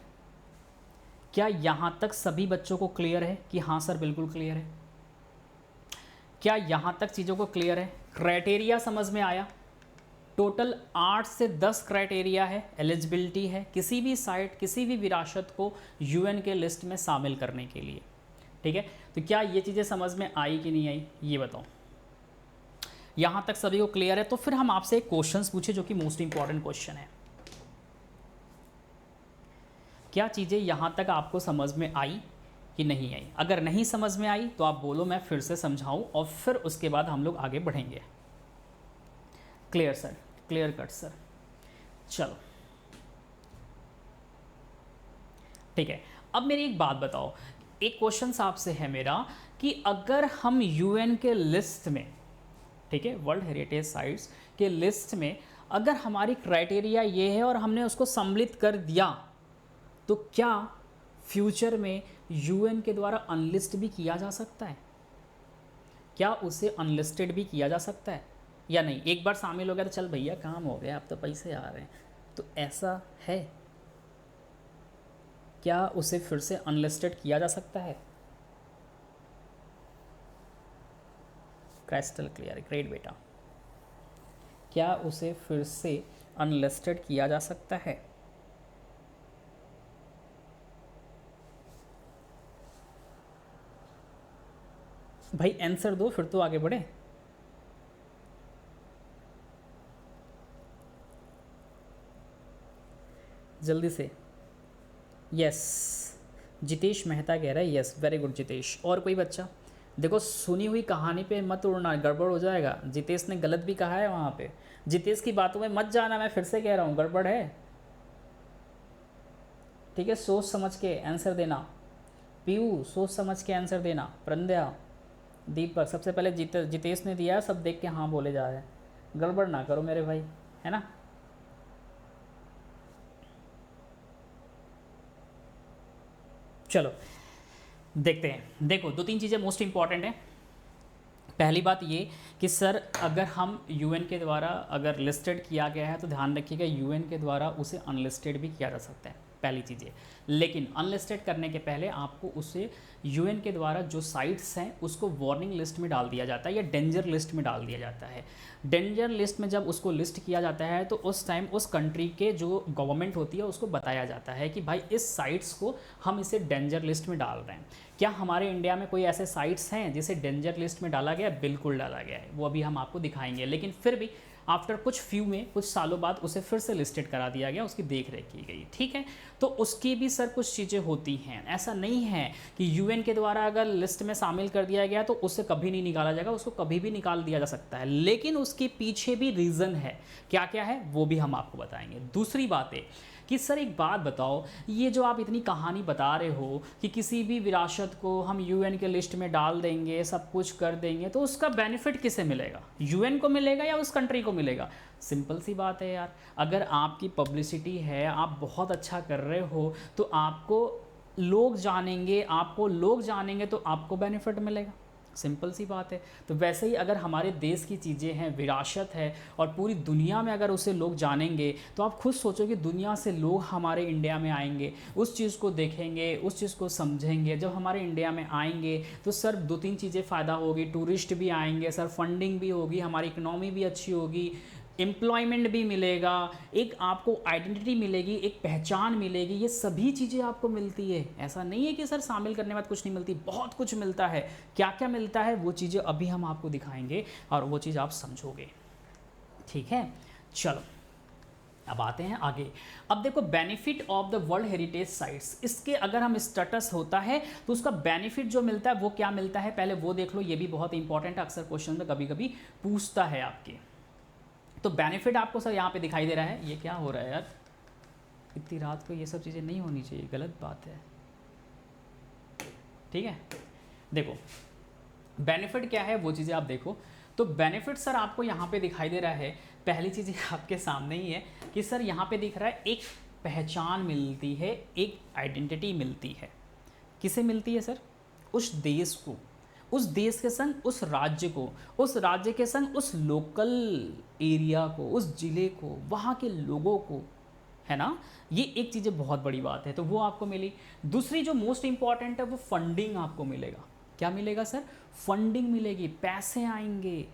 क्या यहाँ तक सभी बच्चों को क्लियर है कि हाँ सर बिल्कुल क्लियर है? क्या यहाँ तक चीज़ों को क्लियर है? क्राइटेरिया समझ में आया? टोटल 8 से 10 क्राइटेरिया है, एलिजिबिलिटी है किसी भी साइट, किसी भी विरासत को यूएन के लिस्ट में शामिल करने के लिए। ठीक है, तो क्या ये चीज़ें समझ में आई कि नहीं आई, ये बताओ। यहाँ तक सभी को क्लियर है? तो फिर हम आपसे एक क्वेश्चन पूछे जो कि मोस्ट इंपॉर्टेंट क्वेश्चन है। क्या चीज़ें यहाँ तक आपको समझ में आई कि नहीं आई? अगर नहीं समझ में आई तो आप बोलो, मैं फिर से समझाऊं और फिर उसके बाद हम लोग आगे बढ़ेंगे। Clear sir? Clear cut sir? चलो ठीक है। अब मेरी एक बात बताओ, एक क्वेश्चन आपसे है मेरा कि अगर हम यूएन के लिस्ट में, ठीक है, वर्ल्ड हेरिटेज साइट्स के लिस्ट में अगर हमारी क्राइटेरिया ये है और हमने उसको सम्मिलित कर दिया, तो क्या फ्यूचर में यूएन के द्वारा अनलिस्ट भी किया जा सकता है? क्या उसे अनलिस्टेड भी किया जा सकता है या नहीं? एक बार शामिल हो गया तो चल भैया काम हो गया, अब तो पैसे आ रहे हैं, तो ऐसा है? क्या उसे फिर से अनलिस्टेड किया जा सकता है? क्रिस्टल क्लियर, ग्रेट बेटा। क्या उसे फिर से अनलिस्टेड किया जा सकता है? भाई आंसर दो फिर तो आगे बढ़े। जल्दी से। यस, जितेश मेहता कह रहा है यस, वेरी गुड जितेश। और कोई बच्चा? देखो सुनी हुई कहानी पे मत उड़ना, गड़बड़ हो जाएगा। जितेश ने गलत भी कहा है वहाँ पे, जितेश की बातों में मत जाना, मैं फिर से कह रहा हूँ गड़बड़ है। ठीक है, सोच समझ के आंसर देना। पीयू सोच समझ के आंसर देना। प्रंद्या, दीपक, सबसे पहले जितेश ने दिया, सब देख के हाँ बोले जा रहे हैं। गड़बड़ ना करो मेरे भाई, है ना। चलो देखते हैं। देखो 2-3 चीज़ें मोस्ट इंपॉर्टेंट हैं। पहली बात ये कि सर अगर हम यूएन के द्वारा अगर लिस्टेड किया गया है तो ध्यान रखिएगा यूएन के द्वारा उसे अनलिस्टेड भी किया जा सकता है, पहली चीज़ ये। लेकिन अनलिस्टेड करने के पहले आपको उसे यूएन के द्वारा जो साइट्स हैं उसको वार्निंग लिस्ट में डाल दिया जाता है या डेंजर लिस्ट में डाल दिया जाता है। डेंजर लिस्ट में जब उसको लिस्ट किया जाता है तो उस टाइम उस कंट्री के जो गवर्नमेंट होती है उसको बताया जाता है कि भाई इस साइट्स को हम इसे डेंजर लिस्ट में डाल रहे हैं। क्या हमारे इंडिया में कोई ऐसे साइट्स हैं जिसे डेंजर लिस्ट में डाला गया? बिल्कुल डाला गया है, वो अभी हम आपको दिखाएंगे। लेकिन फिर भी आफ्टर कुछ सालों बाद उसे फिर से लिस्टेड करा दिया गया, उसकी देख रेख की गई। ठीक है, तो उसकी भी सर कुछ चीज़ें होती हैं। ऐसा नहीं है कि यूएन के द्वारा अगर लिस्ट में शामिल कर दिया गया तो उससे कभी नहीं निकाला जाएगा, उसको कभी भी निकाल दिया जा सकता है। लेकिन उसके पीछे भी रीज़न है, क्या क्या है वो भी हम आपको बताएंगे। दूसरी बात है कि सर एक बात बताओ, ये जो आप इतनी कहानी बता रहे हो कि किसी भी विरासत को हम यूएन के लिस्ट में डाल देंगे, सब कुछ कर देंगे, तो उसका बेनिफिट किसे मिलेगा? यूएन को मिलेगा या उस कंट्री को मिलेगा? सिंपल सी बात है यार, अगर आपकी पब्लिसिटी है, आप बहुत अच्छा कर रहे हो, तो आपको लोग जानेंगे तो आपको बेनिफिट मिलेगा। सिंपल सी बात है। तो वैसे ही अगर हमारे देश की चीज़ें हैं, विरासत है, और पूरी दुनिया में अगर उसे लोग जानेंगे, तो आप खुद सोचो कि दुनिया से लोग हमारे इंडिया में आएंगे, उस चीज़ को देखेंगे, उस चीज़ को समझेंगे। जब हमारे इंडिया में आएंगे तो सर 2-3 चीज़ें फ़ायदा होगी, टूरिस्ट भी आएंगे सर, फंडिंग भी होगी, हमारी इकनॉमी भी अच्छी होगी, एम्प्लॉयमेंट भी मिलेगा, एक आपको आइडेंटिटी मिलेगी, एक पहचान मिलेगी। ये सभी चीज़ें आपको मिलती है। ऐसा नहीं है कि सर शामिल करने के बाद कुछ नहीं मिलती, बहुत कुछ मिलता है। क्या क्या मिलता है वो चीज़ें अभी हम आपको दिखाएंगे और वो चीज़ आप समझोगे। ठीक है, चलो अब आते हैं आगे। अब देखो benefit of the world heritage sites, इसके अगर हम स्टेटस होता है तो उसका बेनिफिट जो मिलता है वो क्या मिलता है, पहले वो देख लो। ये भी बहुत इंपॉर्टेंट है, अक्सर क्वेश्चन में कभी कभी पूछता है आपके। तो बेनिफिट आपको सर यहाँ पे दिखाई दे रहा है। ये क्या हो रहा है यार, इतनी रात को ये सब चीज़ें नहीं होनी चाहिए, गलत बात है। ठीक है, देखो बेनिफिट क्या है वो चीज़ें आप देखो। तो बेनिफिट सर आपको यहाँ पे दिखाई दे रहा है, पहली चीज़ आपके सामने ही है कि सर यहाँ पे दिख रहा है एक पहचान मिलती है, एक आइडेंटिटी मिलती है। किसे मिलती है सर? उस देश को, उस देश के संग उस राज्य को, उस राज्य के संग उस लोकल एरिया को, उस ज़िले को, वहाँ के लोगों को, है ना। ये एक चीज़ें बहुत बड़ी बात है, तो वो आपको मिली। दूसरी जो मोस्ट इंपॉर्टेंट है वो फंडिंग आपको मिलेगा। क्या मिलेगा सर? फंडिंग मिलेगी, पैसे आएंगे।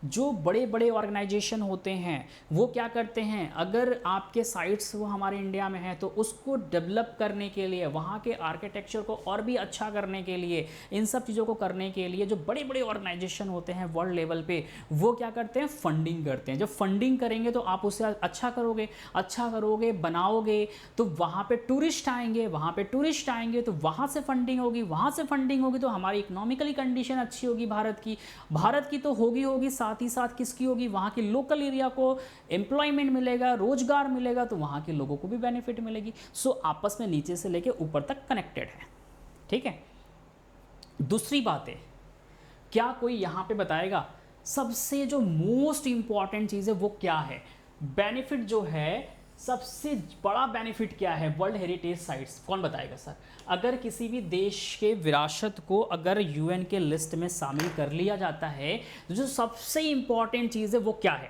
जो बड़े बड़े ऑर्गेनाइजेशन होते हैं वो क्या करते हैं, अगर आपके साइट्स वो हमारे इंडिया में है तो उसको डेवलप करने के लिए, वहाँ के आर्किटेक्चर को और भी अच्छा करने के लिए, इन सब चीज़ों को करने के लिए जो बड़े बड़े ऑर्गेनाइजेशन होते हैं वर्ल्ड लेवल पे, वो क्या करते हैं? फंडिंग करते हैं। जब फंडिंग करेंगे तो आप उससे अच्छा करोगे, बनाओगे, तो वहाँ पे टूरिस्ट आएंगे, तो वहाँ से फंडिंग होगी, तो हमारी इकोनॉमिकली कंडीशन अच्छी होगी भारत की तो होगी, साथ ही साथ किसकी होगी? वहाँ के लोकल एरिया को एम्प्लॉयमेंट मिलेगा, रोजगार मिलेगा, तो वहाँ के लोगों को भी बेनिफिट मिलेगी। सो आपस में नीचे से लेके ऊपर तक कनेक्टेड है। ठीक है, दूसरी बात है, क्या कोई यहाँ पे बताएगा सबसे जो मोस्ट इंपॉर्टेंट चीज़ है वो क्या है? बेनिफिट जो है, सबसे बड़ा बेनिफिट क्या है वर्ल्ड हेरिटेज साइट्स? कौन बताएगा सर? अगर किसी भी देश के विरासत को अगर यूएन के लिस्ट में शामिल कर लिया जाता है तो जो सबसे इंपॉर्टेंट चीज़ है वो क्या है?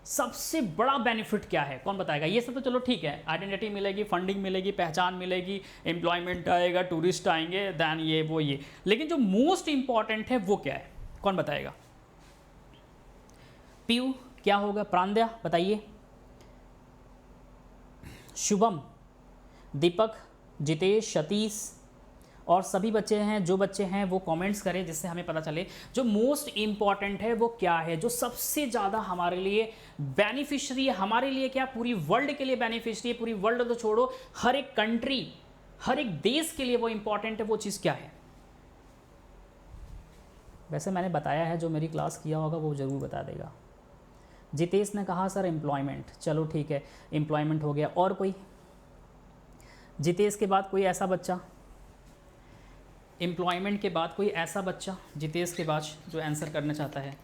सबसे बड़ा बेनिफिट क्या है? कौन बताएगा? ये सब तो चलो ठीक है, आइडेंटिटी मिलेगी, फंडिंग मिलेगी, पहचान मिलेगी, एम्प्लॉयमेंट आएगा, टूरिस्ट आएंगे, दैन ये, लेकिन जो मोस्ट इंपॉर्टेंट है वो क्या है? कौन बताएगा? पीयू क्या होगा? प्रांद्या बताइए। शुभम, दीपक, जितेश, सतीश और सभी बच्चे हैं, जो बच्चे हैं वो कमेंट्स करें जिससे हमें पता चले जो मोस्ट इम्पॉर्टेंट है वो क्या है, जो सबसे ज़्यादा हमारे लिए बेनिफिशियरी है, हमारे लिए क्या पूरी वर्ल्ड के लिए बेनिफिशियरी है, पूरी वर्ल्ड तो छोड़ो, हर एक कंट्री, हर एक देश के लिए वो इम्पॉर्टेंट है, वो चीज़ क्या है? वैसे मैंने बताया है, जो मेरी क्लास किया होगा वो ज़रूर बता देगा। जितेश ने कहा सर एम्प्लॉयमेंट, चलो ठीक है, एम्प्लॉयमेंट हो गया। और कोई? जितेश के बाद कोई ऐसा बच्चा, एम्प्लॉयमेंट के बाद कोई ऐसा बच्चा जितेश के बाद जो आंसर करना चाहता है?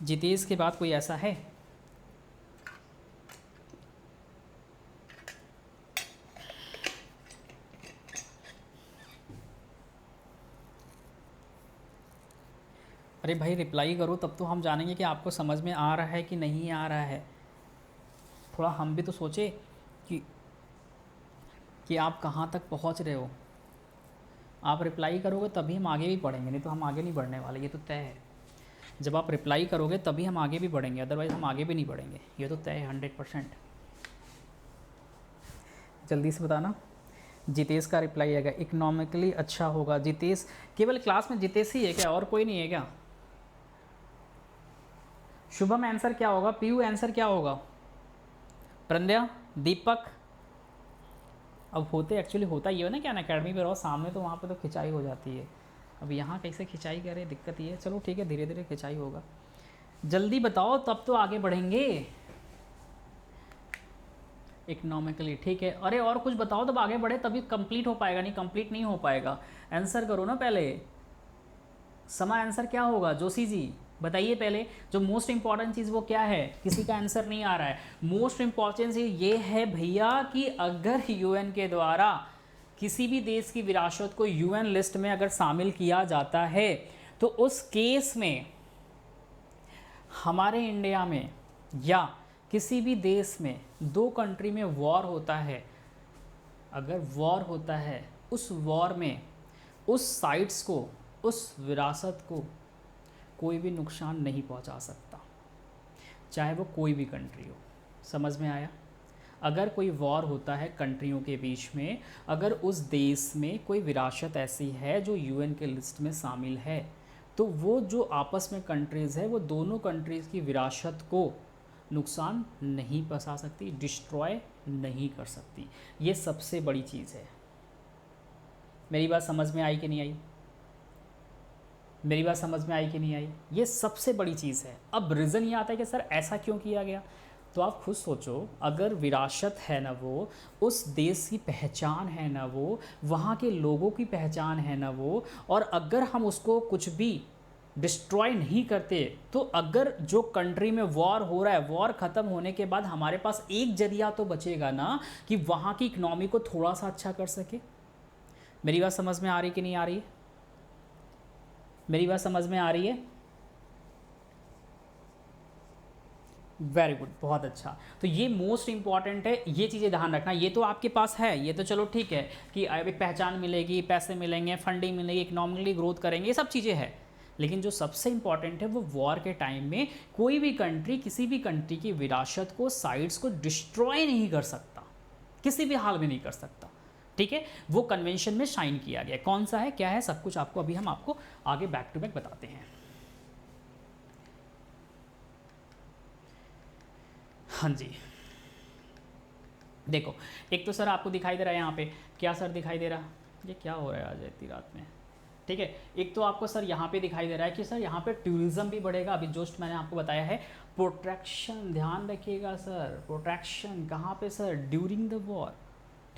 जितेश के बाद कोई ऐसा है? अरे भाई रिप्लाई करो, तब तो हम जानेंगे कि आपको समझ में आ रहा है कि नहीं आ रहा है। थोड़ा हम भी तो सोचे कि आप कहाँ तक पहुँच रहे हो। आप रिप्लाई करोगे तभी हम आगे भी बढ़ेंगे, नहीं तो हम आगे नहीं बढ़ने वाले, ये तो तय है। जब आप रिप्लाई करोगे तभी हम आगे भी बढ़ेंगे, अदरवाइज़ हम आगे भी नहीं बढ़ेंगे, ये तो तय है 100%। जल्दी से बताना। जितेश का रिप्लाई आएगा इकोनॉमिकली अच्छा होगा। जितेश, केवल क्लास में जितेश ही है क्या, और कोई नहीं है क्या? शुभम आंसर क्या होगा? पीयू आंसर क्या होगा? प्रंद्या, दीपक। अब होते एक्चुअली होता ये है ना, क्या ना अकेडमी पे रहो सामने तो वहाँ पे तो खिंचाई हो जाती है। अब यहाँ कैसे खिंचाई करे, दिक्कत ये है। चलो ठीक है, धीरे धीरे खिंचाई होगा। जल्दी बताओ तब तो आगे बढ़ेंगे। इकोनॉमिकली, ठीक है। अरे और कुछ बताओ तब आगे बढ़े, तभी कंप्लीट हो पाएगा, नहीं कंप्लीट नहीं हो पाएगा। आंसर करो ना पहले, समय आंसर क्या होगा जोशी जी बताइए पहले। जो मोस्ट इंपॉर्टेंट चीज़ वो क्या है, किसी का आंसर नहीं आ रहा है। मोस्ट इंपॉर्टेंट चीज़ ये है भैया कि अगर यूएन के द्वारा किसी भी देश की विरासत को यूएन लिस्ट में अगर शामिल किया जाता है तो उस केस में हमारे इंडिया में या किसी भी देश में दो कंट्री में वॉर होता है, अगर वॉर होता है उस वॉर में उस साइट्स को, उस विरासत को कोई भी नुकसान नहीं पहुंचा सकता, चाहे वो कोई भी कंट्री हो। समझ में आया? अगर कोई वॉर होता है कंट्रियों के बीच में, अगर उस देश में कोई विरासत ऐसी है जो यूएन के लिस्ट में शामिल है, तो वो जो आपस में कंट्रीज़ है वो दोनों कंट्रीज़ की विरासत को नुकसान नहीं पहुंचा सकती, डिस्ट्रॉय नहीं कर सकती। ये सबसे बड़ी चीज़ है। मेरी बात समझ में आई कि नहीं आई? मेरी बात समझ में आई कि नहीं आई? ये सबसे बड़ी चीज़ है। अब रीज़न ये आता है कि सर ऐसा क्यों किया गया, तो आप खुद सोचो, अगर विरासत है ना वो, उस देश की पहचान है ना वो, वहाँ के लोगों की पहचान है ना वो, और अगर हम उसको कुछ भी डिस्ट्रॉय नहीं करते, तो अगर जो कंट्री में वॉर हो रहा है, वॉर ख़त्म होने के बाद हमारे पास एक जरिया तो बचेगा ना कि वहाँ की इकनॉमी को थोड़ा सा अच्छा कर सके। मेरी बात समझ में आ रही कि नहीं आ रही है? मेरी बात समझ में आ रही है? वेरी गुड, बहुत अच्छा। तो ये मोस्ट इंपॉर्टेंट है, ये चीज़ें ध्यान रखना। ये तो आपके पास है, ये तो चलो ठीक है कि अभी पहचान मिलेगी, पैसे मिलेंगे, फंडिंग मिलेगी, इकोनॉमिकली ग्रोथ करेंगे, ये सब चीज़ें हैं। लेकिन जो सबसे इंपॉर्टेंट है वो वॉर के टाइम में कोई भी कंट्री किसी भी कंट्री की विरासत को, साइट्स को डिस्ट्रॉय नहीं कर सकता, किसी भी हाल में नहीं कर सकता। ठीक है, वो कन्वेंशन में साइन किया गया। कौन सा है, क्या है, सब कुछ आपको अभी हम आपको आगे बैक टू बैक बताते हैं। हाँ जी, देखो एक तो सर आपको दिखाई दे रहा है यहाँ पे, क्या सर दिखाई दे रहा, ये क्या हो रहा है आज इतनी रात में। ठीक है, एक तो आपको सर यहाँ पे दिखाई दे रहा है कि सर यहाँ पे टूरिज्म भी बढ़ेगा। अभी जस्ट मैंने आपको बताया है प्रोटेक्शन, ध्यान रखिएगा सर, प्रोटेक्शन कहाँ पे सर, ड्यूरिंग द वॉर।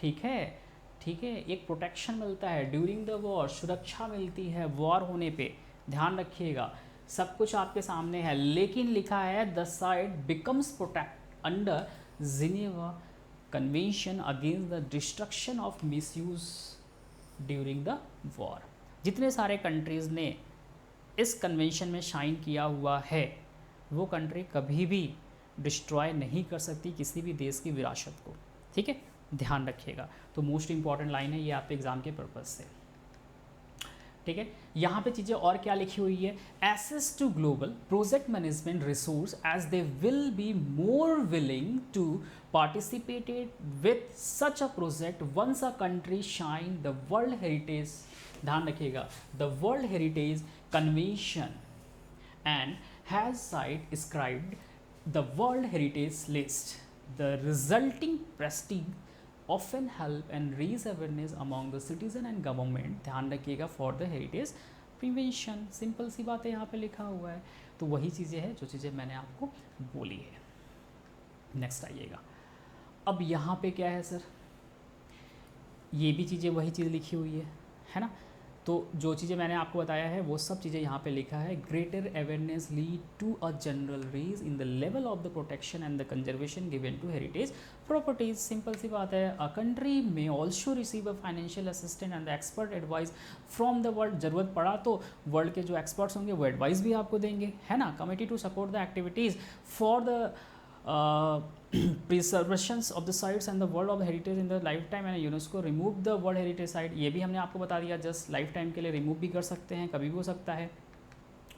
ठीक है, ठीक है, एक प्रोटेक्शन मिलता है ड्यूरिंग द वॉर, सुरक्षा मिलती है वॉर होने पे, ध्यान रखिएगा। सब कुछ आपके सामने है, लेकिन लिखा है the side becomes protect under Geneva convention against the destruction of misuse during the war. जितने सारे कंट्रीज़ ने इस कन्वेंशन में साइन किया हुआ है, वो कंट्री कभी भी डिस्ट्रॉय नहीं कर सकती किसी भी देश की विरासत को। ठीक है, ध्यान रखिएगा। तो मोस्ट इंपॉर्टेंट लाइन है ये आपके एग्जाम के पर्पज से। ठीक है, यहाँ पे चीज़ें और क्या लिखी हुई है, access to global project management resource as they will be more willing to participated with such a project once a country shine the world heritage, ध्यान रखिएगा, the world heritage convention and has site scribed the world heritage list, the resulting prestige often help and raise awareness among the citizen and government, ध्यान रखिएगा, for the heritage prevention। Simple सी बात है, यहाँ पे लिखा हुआ है। तो वही चीज़ें हैं जो चीज़ें मैंने आपको बोली है। नेक्स्ट आइएगा, अब यहाँ पे क्या है सर, ये भी चीज़ें वही चीज़ लिखी हुई है ना। तो जो चीज़ें मैंने आपको बताया है वो सब चीज़ें यहाँ पे लिखा है। Greater awareness lead to a general raise in the level of the protection and the conservation given to heritage properties. Simple सी बात है, अ कंट्री में also receive a financial assistant and expert advice from the world. ज़रूरत पड़ा तो वर्ल्ड के जो एक्सपर्ट्स होंगे वो एडवाइस भी आपको देंगे, है ना। Committee to support the activities for the preservations of the sites and the world of heritage in the lifetime and UNESCO remove the world heritage site। ये भी हमने आपको बता दिया, जस्ट लाइफ टाइम के लिए रिमूव भी कर सकते हैं, कभी भी हो सकता है।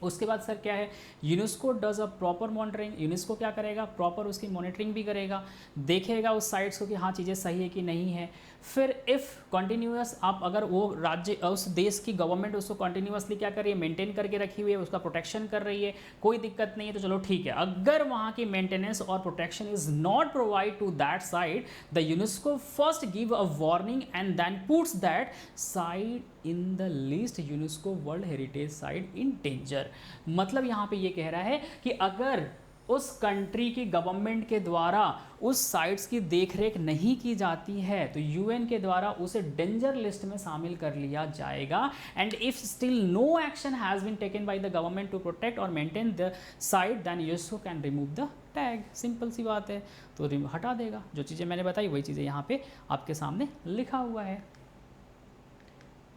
उसके बाद सर क्या है, UNESCO does a proper monitoring. UNESCO क्या करेगा, प्रॉपर उसकी मॉनिटरिंग भी करेगा, देखेगा उस साइट्स को कि हाँ चीज़ें सही है कि नहीं है। फिर इफ़ कंटिन्यूस, आप अगर वो राज्य उस देश की गवर्नमेंट उसको कंटिन्यूसली क्या कर रही है, मेंटेन करके रखी हुई है, उसका प्रोटेक्शन कर रही है, कोई दिक्कत नहीं है, तो चलो ठीक है। अगर वहाँ की मेंटेनेंस और protection is not provide to that site, the UNESCO first give a warning and then puts that site in the list UNESCO world heritage site in danger. मतलब यहाँ पे ये कह रहा है कि अगर उस कंट्री की गवर्नमेंट के द्वारा उस साइट्स की देखरेख नहीं की जाती है तो यूएन के द्वारा उसे डेंजर लिस्ट में शामिल कर लिया जाएगा। And if still no action has been taken by the government to protect और maintain the site then UNESCO can remove the tag. Simple सी बात है, तो हटा देगा। जो चीज़ें मैंने बताई वही चीज़ें यहाँ पे आपके सामने लिखा हुआ है।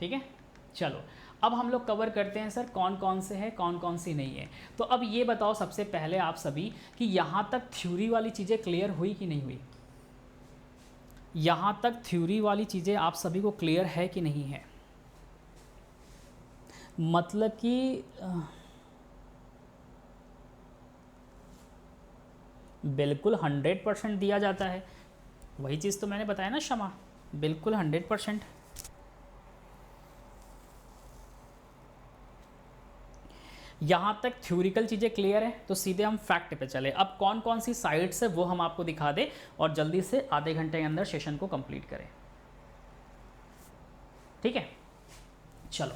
ठीक है, चलो अब हम लोग कवर करते हैं सर कौन कौन से है कौन कौन सी नहीं है। तो अब ये बताओ सबसे पहले आप सभी कि यहाँ तक थ्योरी वाली चीज़ें क्लियर हुई कि नहीं हुई? यहाँ तक थ्योरी वाली चीज़ें आप सभी को क्लियर है कि नहीं है? मतलब कि बिल्कुल 100% दिया जाता है, वही चीज़ तो मैंने बताया ना शमा, बिल्कुल 100%। यहाँ तक थ्योरिकल चीज़ें क्लियर है, तो सीधे हम फैक्ट पे चले। अब कौन कौन सी साइट्स है वो हम आपको दिखा दें और जल्दी से आधे घंटे के अंदर सेशन को कंप्लीट करें। ठीक है, चलो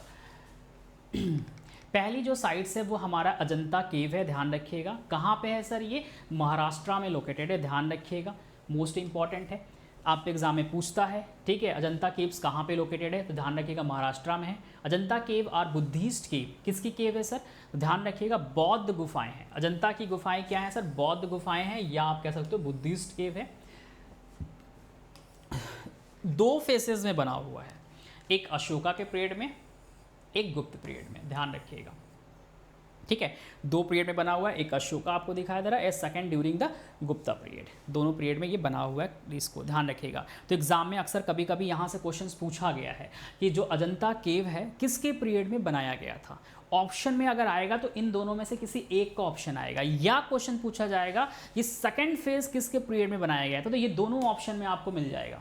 पहली जो साइट्स है वो हमारा अजंता केव है, ध्यान रखिएगा। कहाँ पे है सर? ये महाराष्ट्र में लोकेटेड है, ध्यान रखिएगा, मोस्ट इंपॉर्टेंट है, आप एग्जाम में पूछता है। ठीक है, अजंता केव्स कहाँ पे लोकेटेड है? तो ध्यान रखिएगा महाराष्ट्र में है। अजंता केव और बुद्धिस्ट केव, किसकी केव है सर? तो ध्यान रखिएगा बौद्ध गुफाएं हैं। अजंता की गुफाएं क्या है सर? बौद्ध गुफाएं हैं, या आप कह सकते हो बुद्धिस्ट केव है। 2 फेसेस में बना हुआ है, एक अशोका के पीरियड में, एक गुप्त पीरियड में, ध्यान रखिएगा। ठीक है, 2 पीरियड में बना हुआ है, एक अशोका आपको दिखाया दे रहा है, second during the Gupta period, दोनों पीरियड में ये बना हुआ है, इसको ध्यान रखिएगा। तो एग्जाम में अक्सर कभी कभी यहाँ से क्वेश्चंस पूछा गया है कि जो अजंता केव है किसके पीरियड में बनाया गया था। ऑप्शन में अगर आएगा तो इन दोनों में से किसी एक का ऑप्शन आएगा, या क्वेश्चन पूछा जाएगा कि सेकेंड फेज किसके पीरियड में बनाया गया था, तो ये दोनों ऑप्शन में आपको मिल जाएगा,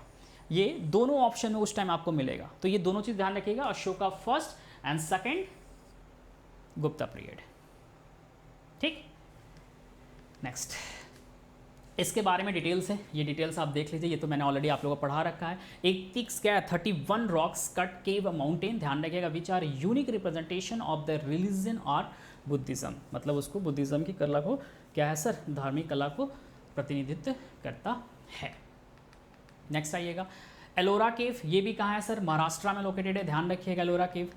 ये दोनों ऑप्शन में उस टाइम आपको मिलेगा। तो ये दोनों चीज़ ध्यान रखिएगा, Ashoka first and second Gupta period. ठीक, नेक्स्ट इसके बारे में डिटेल्स है, ये डिटेल्स आप देख लीजिए, ये तो मैंने ऑलरेडी आप लोगों को पढ़ा रखा है। 31 रॉक्स कट केव माउंटेन, ध्यान रखिएगा, which are unique representation of the religion और बुद्धिज्म, मतलब उसको बुद्धिज्म की कला को क्या है सर? धार्मिक कला को प्रतिनिधित्व करता है। नेक्स्ट आइएगा एलोरा केव, ये भी कहाँ है सर? महाराष्ट्र में लोकेटेड है, ध्यान रखिएगा। एलोरा केव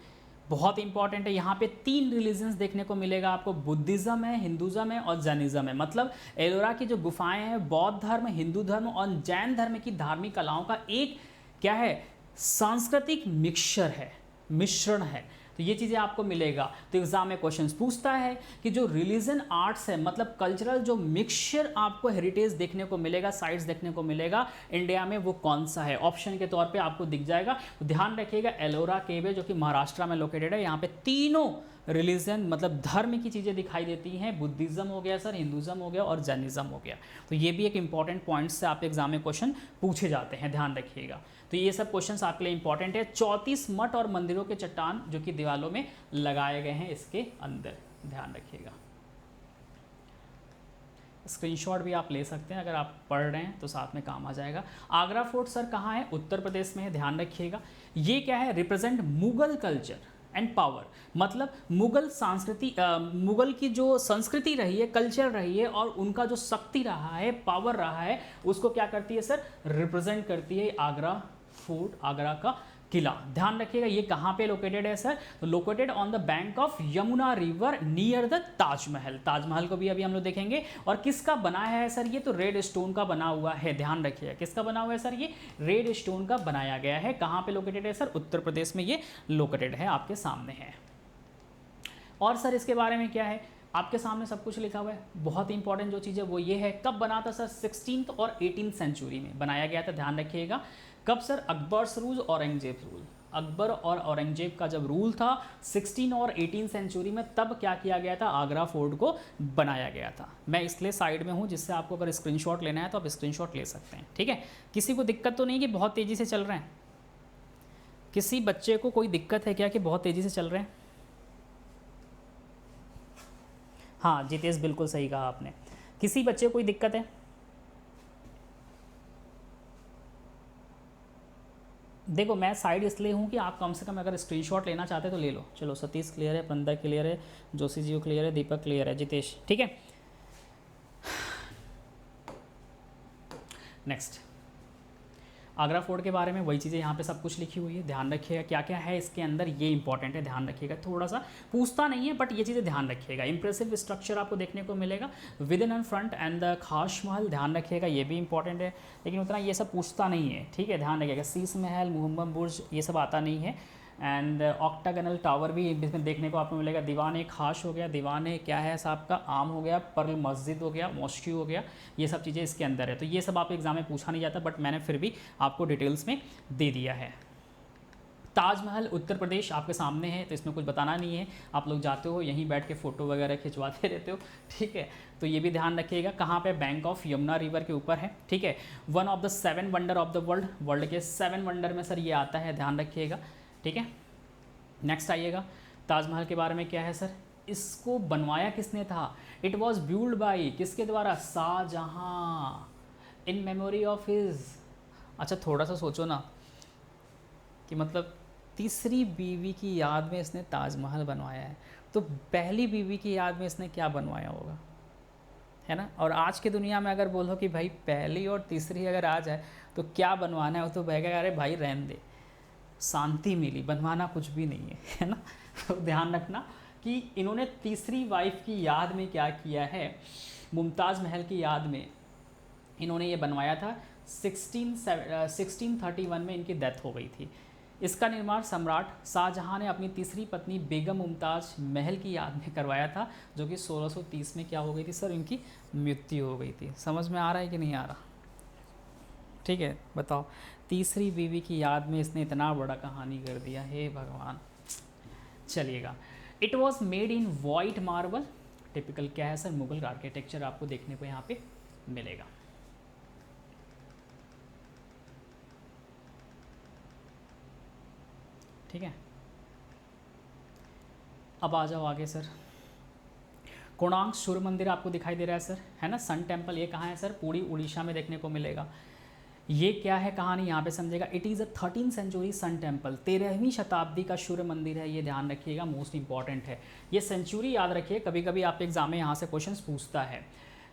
बहुत इंपॉर्टेंट है, यहाँ पे 3 रिलीजन्स देखने को मिलेगा आपको, बुद्धिज्म है, हिंदुज्म है और जैनिज्म है। मतलब एलोरा की जो गुफाएं हैं बौद्ध धर्म, हिंदू धर्म और जैन धर्म की धार्मिक कलाओं का एक क्या है? सांस्कृतिक मिश्रण है। तो ये चीज़ें आपको मिलेगा। तो एग्जाम में क्वेश्चंस पूछता है कि जो रिलीजन आर्ट्स है, मतलब कल्चरल जो मिक्सचर आपको हेरिटेज देखने को मिलेगा, साइट्स देखने को मिलेगा इंडिया में, वो कौन सा है? ऑप्शन के तौर पे आपको दिख जाएगा। तो ध्यान रखिएगा एलोरा केव है जो कि महाराष्ट्र में लोकेटेड है, यहाँ पे तीनों रिलीजन मतलब धर्म की चीज़ें दिखाई देती हैं, बुद्धिज्म हो गया सर, हिंदुज्म हो गया और जैनिज्म हो गया। तो ये भी एक इंपॉर्टेंट पॉइंट से आप एग्जाम में क्वेश्चन पूछे जाते हैं, ध्यान रखिएगा। तो ये सब क्वेश्चंस आपके लिए इंपॉर्टेंट है। 34 मठ और मंदिरों के चट्टान जो कि दीवारों में लगाए गए हैं इसके अंदर, ध्यान रखिएगा। स्क्रीनशॉट भी आप ले सकते हैं, अगर आप पढ़ रहे हैं तो साथ में काम आ जाएगा। आगरा फोर्ट सर कहाँ है? उत्तर प्रदेश में है, ध्यान रखिएगा। ये क्या है? Represent Mughal culture and power, मतलब मुगल संस्कृति, मुगल की जो संस्कृति रही है, कल्चर रही है और उनका जो शक्ति रहा है, पावर रहा है, उसको क्या करती है सर? रिप्रेजेंट करती है आगरा फोर्ट, आगरा का किला। ध्यान रखिएगा ये कहाँ पे लोकेटेड है सर? तो located on the bank of Yamuna river near the Taj Mahal. Taj Mahal को भी अभी हम लोग देखेंगे। और किसका बनाया है सर? ये तो रेड स्टोन का बना हुआ है, ध्यान रखिएगा। किसका बना हुआ है सर? ये रेड स्टोन का बनाया गया है। कहाँ पे लोकेटेड है सर? उत्तर प्रदेश में ये लोकेटेड है, आपके सामने है। और सर इसके बारे में क्या है? आपके सामने सब कुछ लिखा हुआ है। बहुत इंपॉर्टेंट जो चीज़ है वो ये है, कब बना था सर? 16th और 18th सेंचुरी में बनाया गया था, ध्यान रखिएगा। कब sir? Akbar's rule, Aurangzeb rule. Akbar और औरंगजेब का जब रूल था 16 और 18 सेंचुरी में, तब क्या किया गया था? आगरा फोर्ट को बनाया गया था। मैं इसलिए साइड में हूँ जिससे आपको अगर स्क्रीनशॉट लेना है तो आप स्क्रीनशॉट ले सकते हैं, ठीक है। किसी को दिक्कत तो नहीं कि बहुत तेज़ी से चल रहे हैं? किसी बच्चे को कोई दिक्कत है क्या कि बहुत तेज़ी से चल रहे हैं? हाँ जितेश, बिल्कुल सही कहा आपने। किसी बच्चे को कोई दिक्कत है? देखो मैं साइड इसलिए हूँ कि आप कम से कम अगर स्क्रीनशॉट लेना चाहते हैं तो ले लो। चलो सतीश क्लियर है, प्रंदा क्लियर है, जोशी जी क्लियर है, दीपक क्लियर है, जितेश ठीक है। नेक्स्ट, आगरा फोर्ट के बारे में वही चीज़ें यहाँ पे सब कुछ लिखी हुई है, ध्यान रखिएगा क्या क्या है इसके अंदर, ये इंपॉर्टेंट है, ध्यान रखिएगा। थोड़ा सा पूछता नहीं है बट ये चीज़ें ध्यान रखिएगा। इंप्रेसिव स्ट्रक्चर आपको देखने को मिलेगा with in and front end the खास महल, ध्यान रखिएगा, ये भी इंपॉर्टेंट है, लेकिन उतना ये सब पूछता नहीं है, ठीक है, ध्यान रखिएगा। शीश महल, मुहम्मद बुर्ज, ये सब आता नहीं है। एंड ऑक्टागनल टावर भी इसमें देखने को आपको मिलेगा। दीवान खास हो गया, दीवान क्या है साहब का, आम हो गया, पर्ल मस्जिद हो गया, मॉस्क्यू हो गया, ये सब चीज़ें इसके अंदर है। तो ये सब आप एग्जाम में पूछा नहीं जाता, बट मैंने फिर भी आपको डिटेल्स में दे दिया है। ताजमहल उत्तर प्रदेश आपके सामने है, तो इसमें कुछ बताना नहीं है, आप लोग जाते हो यहीं बैठ के फ़ोटो वगैरह खिंचवाते रहते हो, ठीक है, तो ये भी ध्यान रखिएगा। कहाँ पे, बैंक ऑफ यमुना रिवर के ऊपर है, ठीक है। One of the 7 wonder of the world, world के 7 वंडर में सर ये आता है, ध्यान रखिएगा, ठीक है। नेक्स्ट आइएगा, ताजमहल के बारे में क्या है सर, इसको बनवाया किसने था, इट वॉज बिल्ड बाई, किसके द्वारा, Shahjahan, in memory of his. अच्छा थोड़ा सा सोचो ना कि मतलब तीसरी बीवी की याद में इसने ताजमहल बनवाया है, तो पहली बीवी की याद में इसने क्या बनवाया होगा, है ना। और आज की दुनिया में अगर बोलो कि भाई पहली और तीसरी अगर आ जाए तो क्या बनवाना है, वो तो बहेगा अरे भाई रहने दे, शांति मिली, बनवाना कुछ भी नहीं है ना। तो ध्यान रखना कि इन्होंने तीसरी वाइफ की याद में क्या किया है, मुमताज़ महल की याद में इन्होंने ये बनवाया था। 1631 में इनकी डेथ हो गई थी। इसका निर्माण सम्राट शाहजहां ने अपनी तीसरी पत्नी बेगम मुमताज़ महल की याद में करवाया था, जो कि 1630 में क्या हो गई थी सर, इनकी मृत्यु हो गई थी। समझ में आ रहा है कि नहीं आ रहा, ठीक है, बताओ। तीसरी बीवी की याद में इसने इतना बड़ा कहानी कर दिया, हे भगवान। चलिएगा, it was made in white marble, typical क्या है सर, मुगल आर्किटेक्चर आपको देखने को यहाँ पे मिलेगा। ठीक है, अब आ जाओ आगे सर। कोणार्क सूर्य मंदिर आपको दिखाई दे रहा है सर, है ना, सन टेम्पल, ये कहाँ है सर, पूरी उड़ीसा में देखने को मिलेगा। ये क्या है कहानी, यहाँ पे समझेगा। It is a 13th century sun temple, 13वीं शताब्दी का सूर्य मंदिर है, ये ध्यान रखिएगा, मोस्ट इंपॉर्टेंट है। ये सेंचुरी याद रखिए, कभी कभी आप एग्जाम में यहाँ से क्वेश्चंस पूछता है।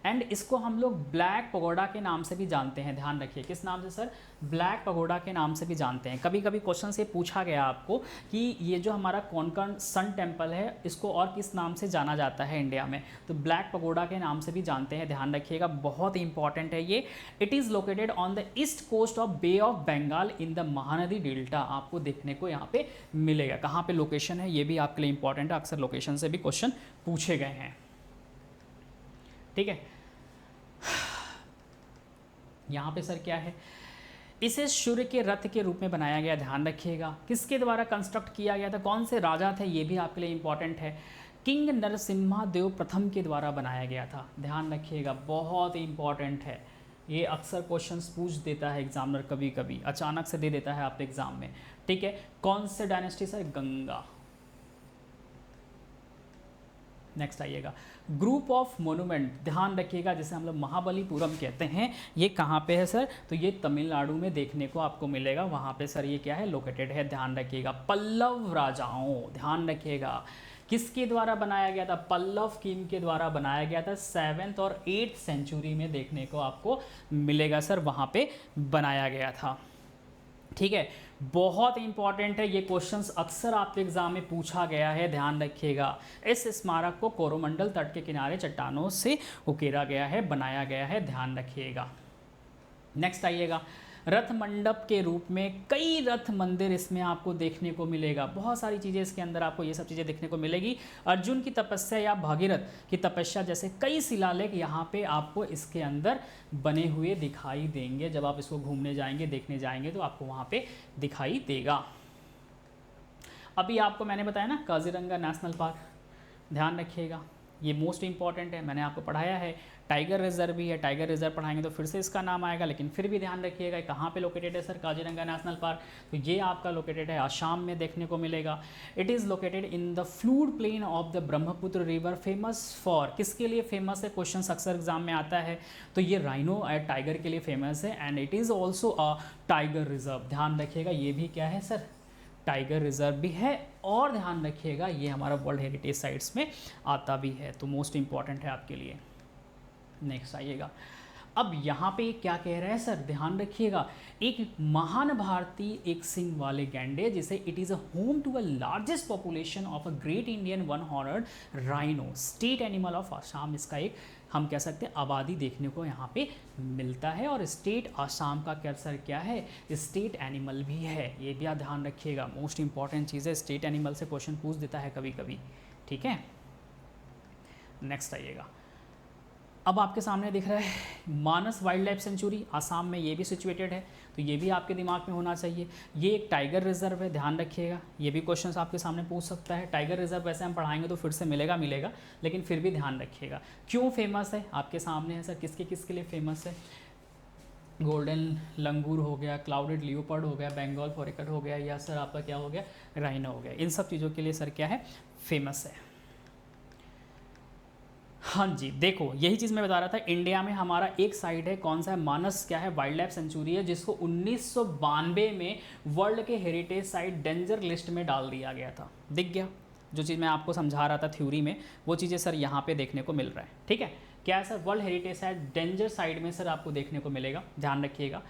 एंड इसको हम लोग ब्लैक पगोडा के नाम से भी जानते हैं, ध्यान रखिए, किस नाम से सर, ब्लैक पगोडा के नाम से भी जानते हैं। कभी कभी क्वेश्चन से पूछा गया आपको कि ये जो हमारा कोंकण सन टेम्पल है इसको और किस नाम से जाना जाता है इंडिया में, तो ब्लैक पगोडा के नाम से भी जानते हैं, ध्यान रखिएगा, बहुत इंपॉर्टेंट है ये। It is located on the east coast of bay of Bengal in the Mahanadi delta, आपको देखने को यहाँ पे मिलेगा। कहाँ पे लोकेशन है ये भी आपके लिए इंपॉर्टेंट है, अक्सर लोकेशन से भी क्वेश्चन पूछे गए हैं, ठीक है। यहाँ पे सर क्या है, इसे सूर्य के रथ के रूप में बनाया गया, ध्यान रखिएगा। किसके द्वारा कंस्ट्रक्ट किया गया था, कौन से राजा थे, ये भी आपके लिए इंपॉर्टेंट है। किंग नरसिम्हा देव प्रथम के द्वारा बनाया गया था, ध्यान रखिएगा, बहुत इंपॉर्टेंट है। ये अक्सर क्वेश्चंस पूछ देता है एग्जामिनर, कभी कभी अचानक से दे देता है आप एग्जाम में, ठीक है। कौन से डायनेस्टी सर, गंगा। नेक्स्ट आइएगा, ग्रुप ऑफ मोनूमेंट, ध्यान रखिएगा, जिसे हम लोग महाबलीपुरम कहते हैं, ये कहाँ पे है सर, तो ये तमिलनाडु में देखने को आपको मिलेगा। वहाँ पे सर ये क्या है, लोकेटेड है, ध्यान रखिएगा। पल्लव राजाओं, ध्यान रखिएगा, किसके द्वारा बनाया गया था, पल्लव किंग के द्वारा बनाया गया था। 7th और 8th सेंचुरी में देखने को आपको मिलेगा सर, वहाँ पे बनाया गया था, ठीक है। बहुत इंपॉर्टेंट है ये क्वेश्चंस, अक्सर आपके एग्जाम में पूछा गया है, ध्यान रखिएगा। इस स्मारक को कोरोमंडल तट के किनारे चट्टानों से उकेरा गया है, बनाया गया है, ध्यान रखिएगा। नेक्स्ट आइएगा, रथ मंडप के रूप में कई रथ मंदिर इसमें आपको देखने को मिलेगा। बहुत सारी चीज़ें इसके अंदर आपको ये सब चीज़ें देखने को मिलेगी। अर्जुन की तपस्या या भागीरथ की तपस्या जैसे कई शिलालेख यहाँ पे आपको इसके अंदर बने हुए दिखाई देंगे। जब आप इसको घूमने जाएंगे, देखने जाएंगे, तो आपको वहाँ पे दिखाई देगा। अभी आपको मैंने बताया ना काजीरंगा नेशनल पार्क, ध्यान रखिएगा, ये मोस्ट इंपॉर्टेंट है, मैंने आपको पढ़ाया है। टाइगर रिजर्व भी है, टाइगर रिजर्व पढ़ाएंगे तो फिर से इसका नाम आएगा, लेकिन फिर भी ध्यान रखिएगा कहाँ पे लोकेटेड है सर, काजीरंगा नेशनल पार्क, तो ये आपका लोकेटेड है असम में देखने को मिलेगा। It is located in the flood plain of the Brahmaputra river, famous for, किसके लिए फेमस है, क्वेश्चन अक्सर एग्जाम में आता है, तो ये राइनो टाइगर के लिए फेमस है। And it is also a tiger reserve, ध्यान रखिएगा, ये भी क्या है सर, टाइगर रिजर्व भी है। और ध्यान रखिएगा ये हमारा वर्ल्ड हेरिटेज साइट्स में आता भी है, तो मोस्ट इंपॉर्टेंट है आपके लिए। नेक्स्ट आइएगा, अब यहाँ पे क्या कह रहा है सर, ध्यान रखिएगा, एक महान भारतीय एक सिंग वाले गैंडे जिसे it is a home to a largest population of a great Indian one horned rhino, state animal of Assam, इसका एक हम कह सकते हैं आबादी देखने को यहाँ पे मिलता है। और स्टेट आसाम का क्या सर क्या है, स्टेट एनिमल भी है, ये भी आप ध्यान रखिएगा, मोस्ट इंपॉर्टेंट चीज़ है, स्टेट एनिमल से क्वेश्चन पूछ देता है कभी कभी, ठीक है। नेक्स्ट आइएगा, अब आपके सामने दिख रहा है मानस वाइल्ड लाइफ सेंचुरी, आसाम में ये भी सिचुएटेड है, तो ये भी आपके दिमाग में होना चाहिए। ये एक टाइगर रिजर्व है, ध्यान रखिएगा, ये भी क्वेश्चंस आपके सामने पूछ सकता है। टाइगर रिजर्व वैसे हम पढ़ाएंगे तो फिर से मिलेगा, लेकिन फिर भी ध्यान रखिएगा। क्यों फेमस है आपके सामने है सर, किसके लिए फेमस है, गोल्डन लंगूर हो गया, क्लाउडेड लियोपर्ड हो गया, बंगाल फॉरेकट हो गया, या सर आपका क्या हो गया, राइनो हो गया, इन सब चीज़ों के लिए सर क्या है, फेमस है। हाँ जी, देखो यही चीज़ मैं बता रहा था, इंडिया में हमारा एक साइड है, कौन सा है, मानस क्या है, वाइल्ड लाइफ सेंचुरी है, जिसको 1992 में वर्ल्ड के हेरिटेज साइट डेंजर लिस्ट में डाल दिया गया था। दिख गया, जो चीज़ मैं आपको समझा रहा था थ्योरी में, वो चीज़ें सर यहाँ पे देखने को मिल रहा है, ठीक है। क्या है sir, world heritage site danger site में सर आपको देखने को मिलेगा, ध्यान रखिएगा।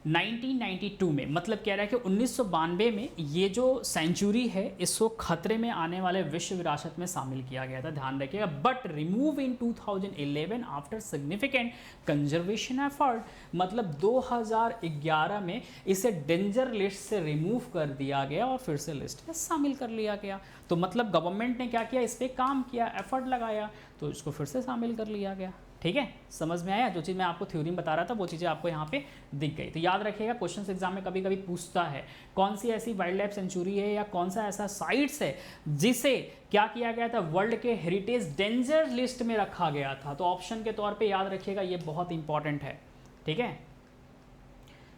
1992 में, मतलब कह रहा है कि 1992 में ये जो सेंचुरी है इसको खतरे में आने वाले विश्व विरासत में शामिल किया गया था, ध्यान रखिएगा। But remove in 2011 after significant conservation effort, मतलब 2011 में इसे डेंजर लिस्ट से रिमूव कर दिया गया और फिर से लिस्ट में शामिल कर लिया गया। तो मतलब गवर्नमेंट ने क्या किया, इस पर काम किया, एफर्ट लगाया, तो इसको फिर से शामिल कर लिया गया, ठीक है। समझ में आया, जो चीज़ मैं आपको थ्योरी में बता रहा था वो चीज़ें आपको यहाँ पे दिख गई। तो याद रखिएगा, क्वेश्चन एग्जाम में कभी कभी पूछता है कौन सी ऐसी वाइल्ड लाइफ सेंचुरी है या कौन सा ऐसा साइट्स है जिसे क्या किया गया था, वर्ल्ड के हेरिटेज डेंजर लिस्ट में रखा गया था। तो ऑप्शन के तौर पे याद रखिएगा, ये बहुत इंपॉर्टेंट है, ठीक है।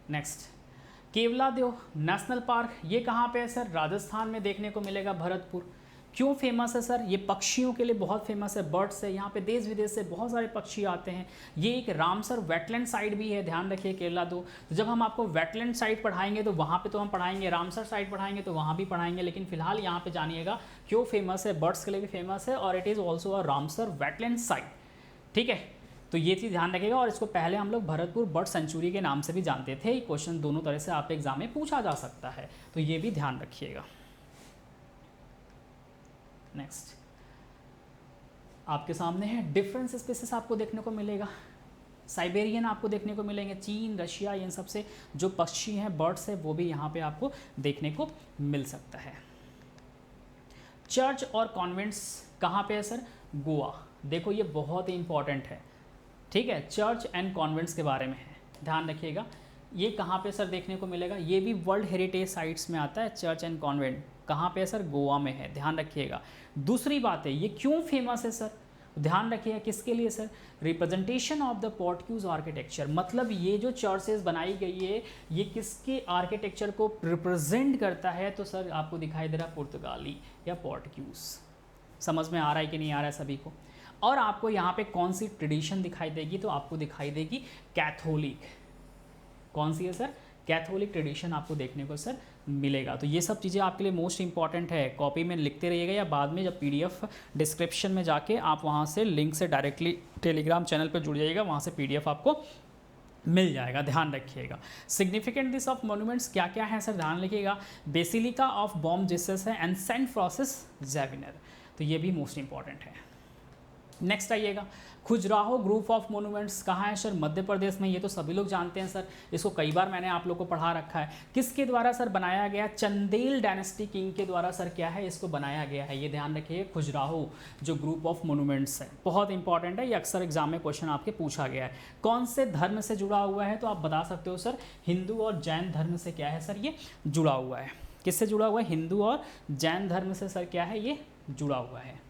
नेक्स्ट, केवलादेव नेशनल पार्क, ये कहाँ पे है सर, राजस्थान में देखने को मिलेगा, भरतपुर। क्यों फेमस है सर, ये पक्षियों के लिए बहुत फेमस है, बर्ड्स है, यहाँ पे देश विदेश से बहुत सारे पक्षी आते हैं। ये एक रामसर वेटलैंड साइट भी है, ध्यान रखिए, केवलादेव। तो जब हम आपको वेटलैंड साइट पढ़ाएंगे तो वहाँ पे तो हम पढ़ाएंगे, रामसर साइट पढ़ाएंगे तो वहाँ भी पढ़ाएंगे, लेकिन फिलहाल यहाँ पे जानिएगा क्यों फेमस है, बर्ड्स के लिए भी फेमस है और it is also a Ramsar wetland site, ठीक है। तो ये चीज़ ध्यान रखिएगा, और इसको पहले हम लोग भरतपुर बर्ड सेंचुरी के नाम से भी जानते थे। क्वेश्चन दोनों तरह से आप एग्जाम में पूछा जा सकता है, तो ये भी ध्यान रखिएगा। नेक्स्ट आपके सामने है डिफरेंस स्पीसीज, आपको देखने को मिलेगा, साइबेरियन आपको देखने को मिलेंगे, चीन, रशिया, इन सब से जो पक्षी हैं, बर्ड्स है, वो भी यहाँ पे आपको देखने को मिल सकता है। चर्च और कॉन्वेंट्स कहाँ पे है सर, गोवा। देखो ये बहुत ही इंपॉर्टेंट है, ठीक है, चर्च एंड कॉन्वेंट्स के बारे में है, ध्यान रखिएगा। ये कहाँ पे सर देखने को मिलेगा, ये भी वर्ल्ड हेरिटेज साइट्स में आता है, चर्च एंड कॉन्वेंट कहाँ पे है सर, गोवा में है, ध्यान रखिएगा। दूसरी बात है, ये क्यों फेमस है सर, ध्यान रखिएगा, किसके लिए sir, representation of the Portuguese architecture, मतलब ये जो चर्चेज बनाई गई है ये किसके आर्किटेक्चर को रिप्रेजेंट करता है, तो सर आपको दिखाई दे रहा है पुर्तगाली या पोर्टुगीज। समझ में आ रहा है कि नहीं आ रहा है सभी को। और आपको यहाँ पे कौन सी ट्रेडिशन दिखाई देगी, तो आपको दिखाई देगी कैथोलिक। कौन सी है सर, कैथोलिक ट्रेडिशन आपको देखने को सर मिलेगा। तो ये सब चीज़ें आपके लिए मोस्ट इंपॉर्टेंट है, कॉपी में लिखते रहिएगा या बाद में जब पीडीएफ डिस्क्रिप्शन में जाके आप वहाँ से लिंक से डायरेक्टली टेलीग्राम चैनल पर जुड़ जाइएगा, वहाँ से पीडीएफ आपको मिल जाएगा, ध्यान रखिएगा। सिग्निफिकेंट दिस ऑफ मोन्यूमेंट्स क्या क्या है सर, ध्यान रखिएगा, बेसिलिका ऑफ बॉम जीसस है एंड सेंट फ्रांसिस ज़ेवियर, तो ये भी मोस्ट इंपॉर्टेंट है। नेक्स्ट आइएगा, खुजराहो ग्रुप ऑफ मोन्यूमेंट्स कहाँ है सर, मध्य प्रदेश में, ये तो सभी लोग जानते हैं सर, इसको कई बार मैंने आप लोग को पढ़ा रखा है। किसके द्वारा सर बनाया गया, चंदेल डायनेस्टी किंग के द्वारा सर क्या है, इसको बनाया गया है, ये ध्यान रखिए। खुजराहो जो ग्रुप ऑफ मोन्यूमेंट्स है बहुत इंपॉर्टेंट है, ये अक्सर एग्जाम में क्वेश्चन आपके पूछा गया है। कौन से धर्म से जुड़ा हुआ है, तो आप बता सकते हो सर हिंदू और जैन धर्म से क्या है सर ये जुड़ा हुआ है। किससे जुड़ा हुआ है, हिंदू और जैन धर्म से सर क्या है ये जुड़ा हुआ है।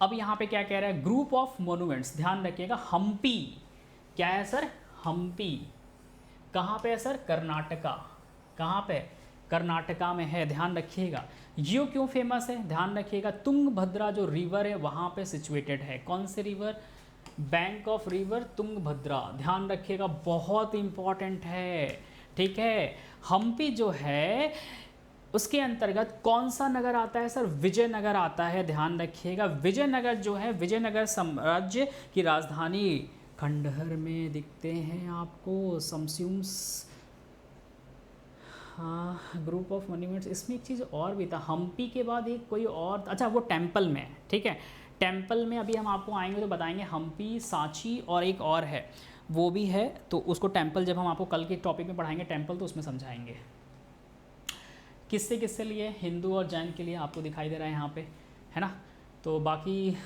अब यहाँ पे क्या कह रहा है, ग्रुप ऑफ मोन्यूमेंट्स, ध्यान रखिएगा, हम्पी क्या है सर, हम्पी कहाँ पे है सर, कर्नाटका, कहाँ पे, कर्नाटका में है, ध्यान रखिएगा। ये क्यों फेमस है, ध्यान रखिएगा, तुंगभद्रा जो रिवर है वहाँ पे सिचुएटेड है। कौन से river, bank of river Tungabhadra, ध्यान रखिएगा, बहुत इंपॉर्टेंट है, ठीक है। हम्पी जो है उसके अंतर्गत कौन सा नगर आता है सर, विजयनगर आता है, ध्यान रखिएगा। विजयनगर जो है, विजयनगर साम्राज्य की राजधानी खंडहर में दिखते हैं आपको समस्यूम्स। हाँ, ग्रुप ऑफ मॉन्यूमेंट्स, इसमें एक चीज़ और भी था, हम्पी के बाद एक कोई और, अच्छा वो टेम्पल में है, ठीक है। टेम्पल में अभी हम आपको आएंगे तो बताएंगे, हम्पी, सांची और एक और है वो भी है, तो उसको टेम्पल जब हम आपको कल के टॉपिक में पढ़ाएंगे टेम्पल तो उसमें समझाएंगे। किससे किससे लिए, हिंदू और जैन के लिए आपको दिखाई दे रहा है यहाँ पे, है ना। तो बाकी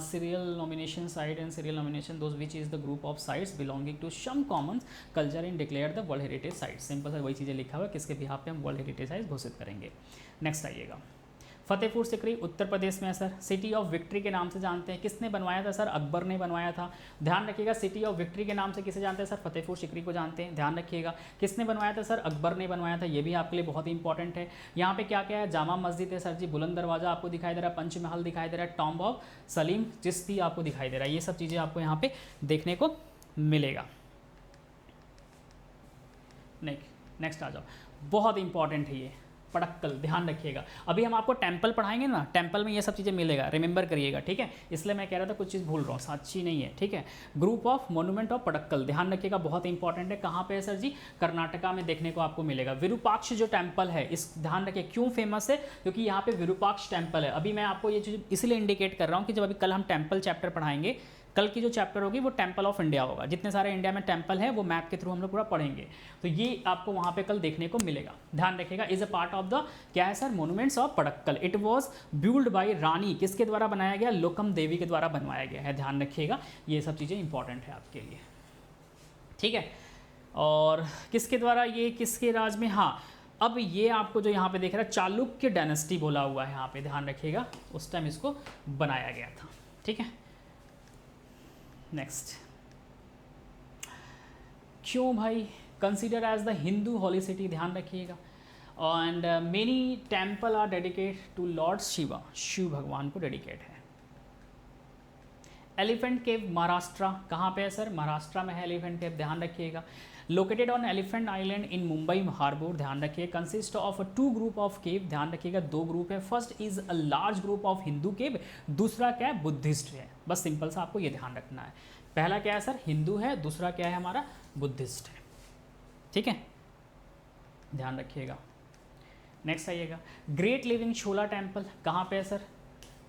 serial nomination site and serial nomination those which is the group of sites belonging to some common culture in declare the world heritage site. Simple सा वही चीज़ें लिखा हुआ है किसके बिहाफ पे हम वर्ल्ड हेरिटेज साइट घोषित करेंगे। नेक्स्ट आइएगा, फतेहपुर सिकरी उत्तर प्रदेश में है सर। सिटी ऑफ विक्ट्री के नाम से जानते हैं, किसने बनवाया था सर, अकबर ने बनवाया था। ध्यान रखिएगा, सिटी ऑफ विक्ट्री के नाम से किसे जानते हैं सर, फतेहपुर सिकरी को जानते हैं, ध्यान रखिएगा। किसने बनवाया था सर, अकबर ने बनवाया था, ये भी आपके लिए बहुत ही इंपॉर्टेंट है। यहाँ पे क्या क्या है, जामा मस्जिद है सर जी, बुलंद दरवाजा आपको दिखाई दे रहा है, पंचमहल दिखाई दे रहा है, टॉम्ब ऑफ सलीम चिश्ती आपको दिखाई दे रहा है, ये सब चीज़ें आपको यहाँ पे देखने को मिलेगा। नेक्स्ट आ जाओ, बहुत इंपॉर्टेंट है ये पड़क्कल, ध्यान रखिएगा। अभी हम आपको टेम्पल पढ़ाएंगे ना, टेम्पल में ये सब चीज़ें मिलेगा, रिमेंबर करिएगा, ठीक है। इसलिए मैं कह रहा था कुछ चीज़ भूल रहा हूँ, साची नहीं है, ठीक है। ग्रुप ऑफ मोन्यूमेंट ऑफ पड़क्कल, ध्यान रखिएगा, बहुत इंपॉर्टेंट है। कहाँ पे है सर जी, कर्नाटका में देखने को आपको मिलेगा। विरूपाक्ष जो टेम्पल है, इस ध्यान रखिए क्यों फेमस है, क्योंकि यहाँ पे विरूपाक्ष टेम्पल है। अभी मैं आपको ये चीज़ इसलिए इंडिकेट कर रहा हूँ कि जब अभी कल हम टेम्पल चैप्टर पढ़ाएंगे, कल की जो चैप्टर होगी वो टेम्पल ऑफ इंडिया होगा, जितने सारे इंडिया में टेम्पल है वो मैप के थ्रू हम लोग पूरा पढ़ेंगे, तो ये आपको वहाँ पे कल देखने को मिलेगा, ध्यान रखिएगा। Is a part of the क्या है sir, monuments of Pattadakal. It was build by Rani, किसके द्वारा बनाया गया, लोकम देवी के द्वारा बनवाया गया है, ध्यान रखिएगा। ये सब चीज़ें इंपॉर्टेंट है आपके लिए, ठीक है। और किसके द्वारा, ये किसके राज में, हाँ अब ये आपको जो यहाँ पे देख रहा है चालुक्य डायनेस्टी बोला हुआ है यहाँ पे, ध्यान रखिएगा, उस टाइम इसको बनाया गया था, ठीक है। नेक्स्ट, क्यों भाई consider as the Hindu holy city, ध्यान रखिएगा। And many temple are dedicate to lord Shiva, Shiv भगवान को डेडिकेट है। एलिफेंट केव महाराष्ट्र, कहाँ पे है सर, महाराष्ट्र में है एलिफेंट केव, ध्यान रखिएगा। Located on elephant island in Mumbai harbour, ध्यान रखिए। Consist of 2 group of cave, ध्यान रखिएगा 2 ग्रुप है। First is a large group of Hindu cave, दूसरा क्या है, बुद्धिस्ट है। बस सिंपल सा आपको ये ध्यान रखना है, पहला क्या है सर, हिंदू है, दूसरा क्या है हमारा, बुद्धिस्ट है, ठीक है, ध्यान रखिएगा। नेक्स्ट आइएगा, ग्रेट लिविंग छोला टेम्पल, कहाँ पे है सर,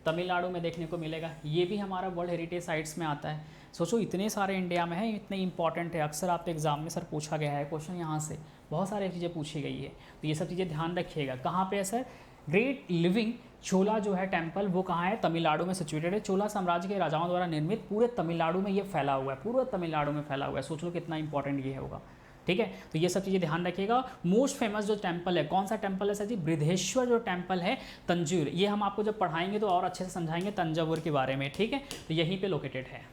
तमिलनाडु में देखने को मिलेगा। ये भी हमारा वर्ल्ड हेरिटेज साइट्स में आता है। सोचो इतने सारे इंडिया में है, इतने इंपॉर्टेंट है, अक्सर आपके एग्जाम में सर पूछा गया है क्वेश्चन, यहाँ से बहुत सारी चीज़ें पूछी गई है, तो ये सब चीज़ें ध्यान रखिएगा। कहाँ पे है सर, ग्रेट लिविंग छोला जो है टेम्पल, वो कहाँ है, तमिलनाडु में सिचुएटेड है। चोला साम्राज्य के राजाओं द्वारा निर्मित, पूरे तमिलनाडु में ये फैला हुआ है, पूरा तमिलनाडु में फैला हुआ है। सोच लो कितना इंपॉर्टेंट ये होगा, ठीक है। तो ये सब चीज़ें ध्यान रखिएगा। मोस्ट फेमस जो टेम्पल है, कौन सा टेम्पल है सर जी, बृहदेश्वर जो टेम्पल है तंजौर, ये हम आपको जब पढ़ाएंगे तो और अच्छे से समझाएंगे तंजावुर के बारे में, ठीक है। तो यहीं पे लोकेटेड है।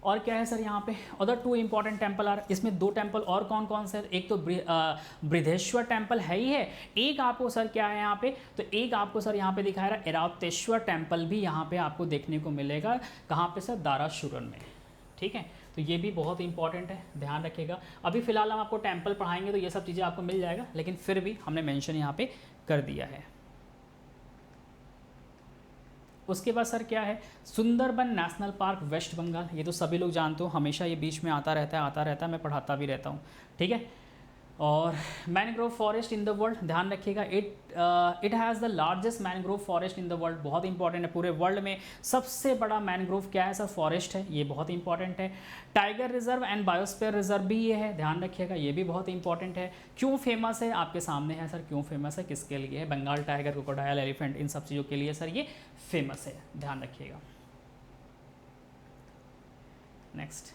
और क्या है सर यहाँ पे, अदर 2 इंपॉर्टेंट टेम्पल आर, इसमें 2 टेम्पल और कौन कौन से, एक तो बृहदेश्वर टेम्पल है ही है, एक आपको सर क्या है यहाँ पे, तो एक आपको सर यहाँ पे दिखाया रहा ऐरावतेश्वर टेम्पल भी यहाँ पे आपको देखने को मिलेगा। कहाँ पे सर, दारासुरन में, ठीक है। तो ये भी बहुत इंपॉर्टेंट है, ध्यान रखिएगा। अभी फिलहाल हम आपको टेम्पल पढ़ाएंगे तो ये सब चीज़ें आपको मिल जाएगा, लेकिन फिर भी हमने मेंशन यहाँ पे कर दिया है। उसके बाद सर क्या है, Sundarban national park west Bengal, ये तो सभी लोग जानते हो, हमेशा ये बीच में आता रहता है, मैं पढ़ाता भी रहता हूँ, ठीक है। और mangrove forest in the world, ध्यान रखिएगा, it has the largest mangrove forest in the world, बहुत इंपॉर्टेंट है। पूरे वर्ल्ड में सबसे बड़ा मैनग्रोव क्या है सर, फॉरेस्ट है, ये बहुत इंपॉर्टेंट है। Tiger reserve and biosphere reserve भी ये है, ध्यान रखिएगा, ये भी बहुत इंपॉर्टेंट है। क्यों फेमस है, आपके सामने है सर, क्यों फेमस है, किसके लिए है, बंगाल टाइगर, क्रोकोडाइल, एलिफेंट, इन सब चीज़ों के लिए सर ये फेमस है, ध्यान रखिएगा। नेक्स्ट,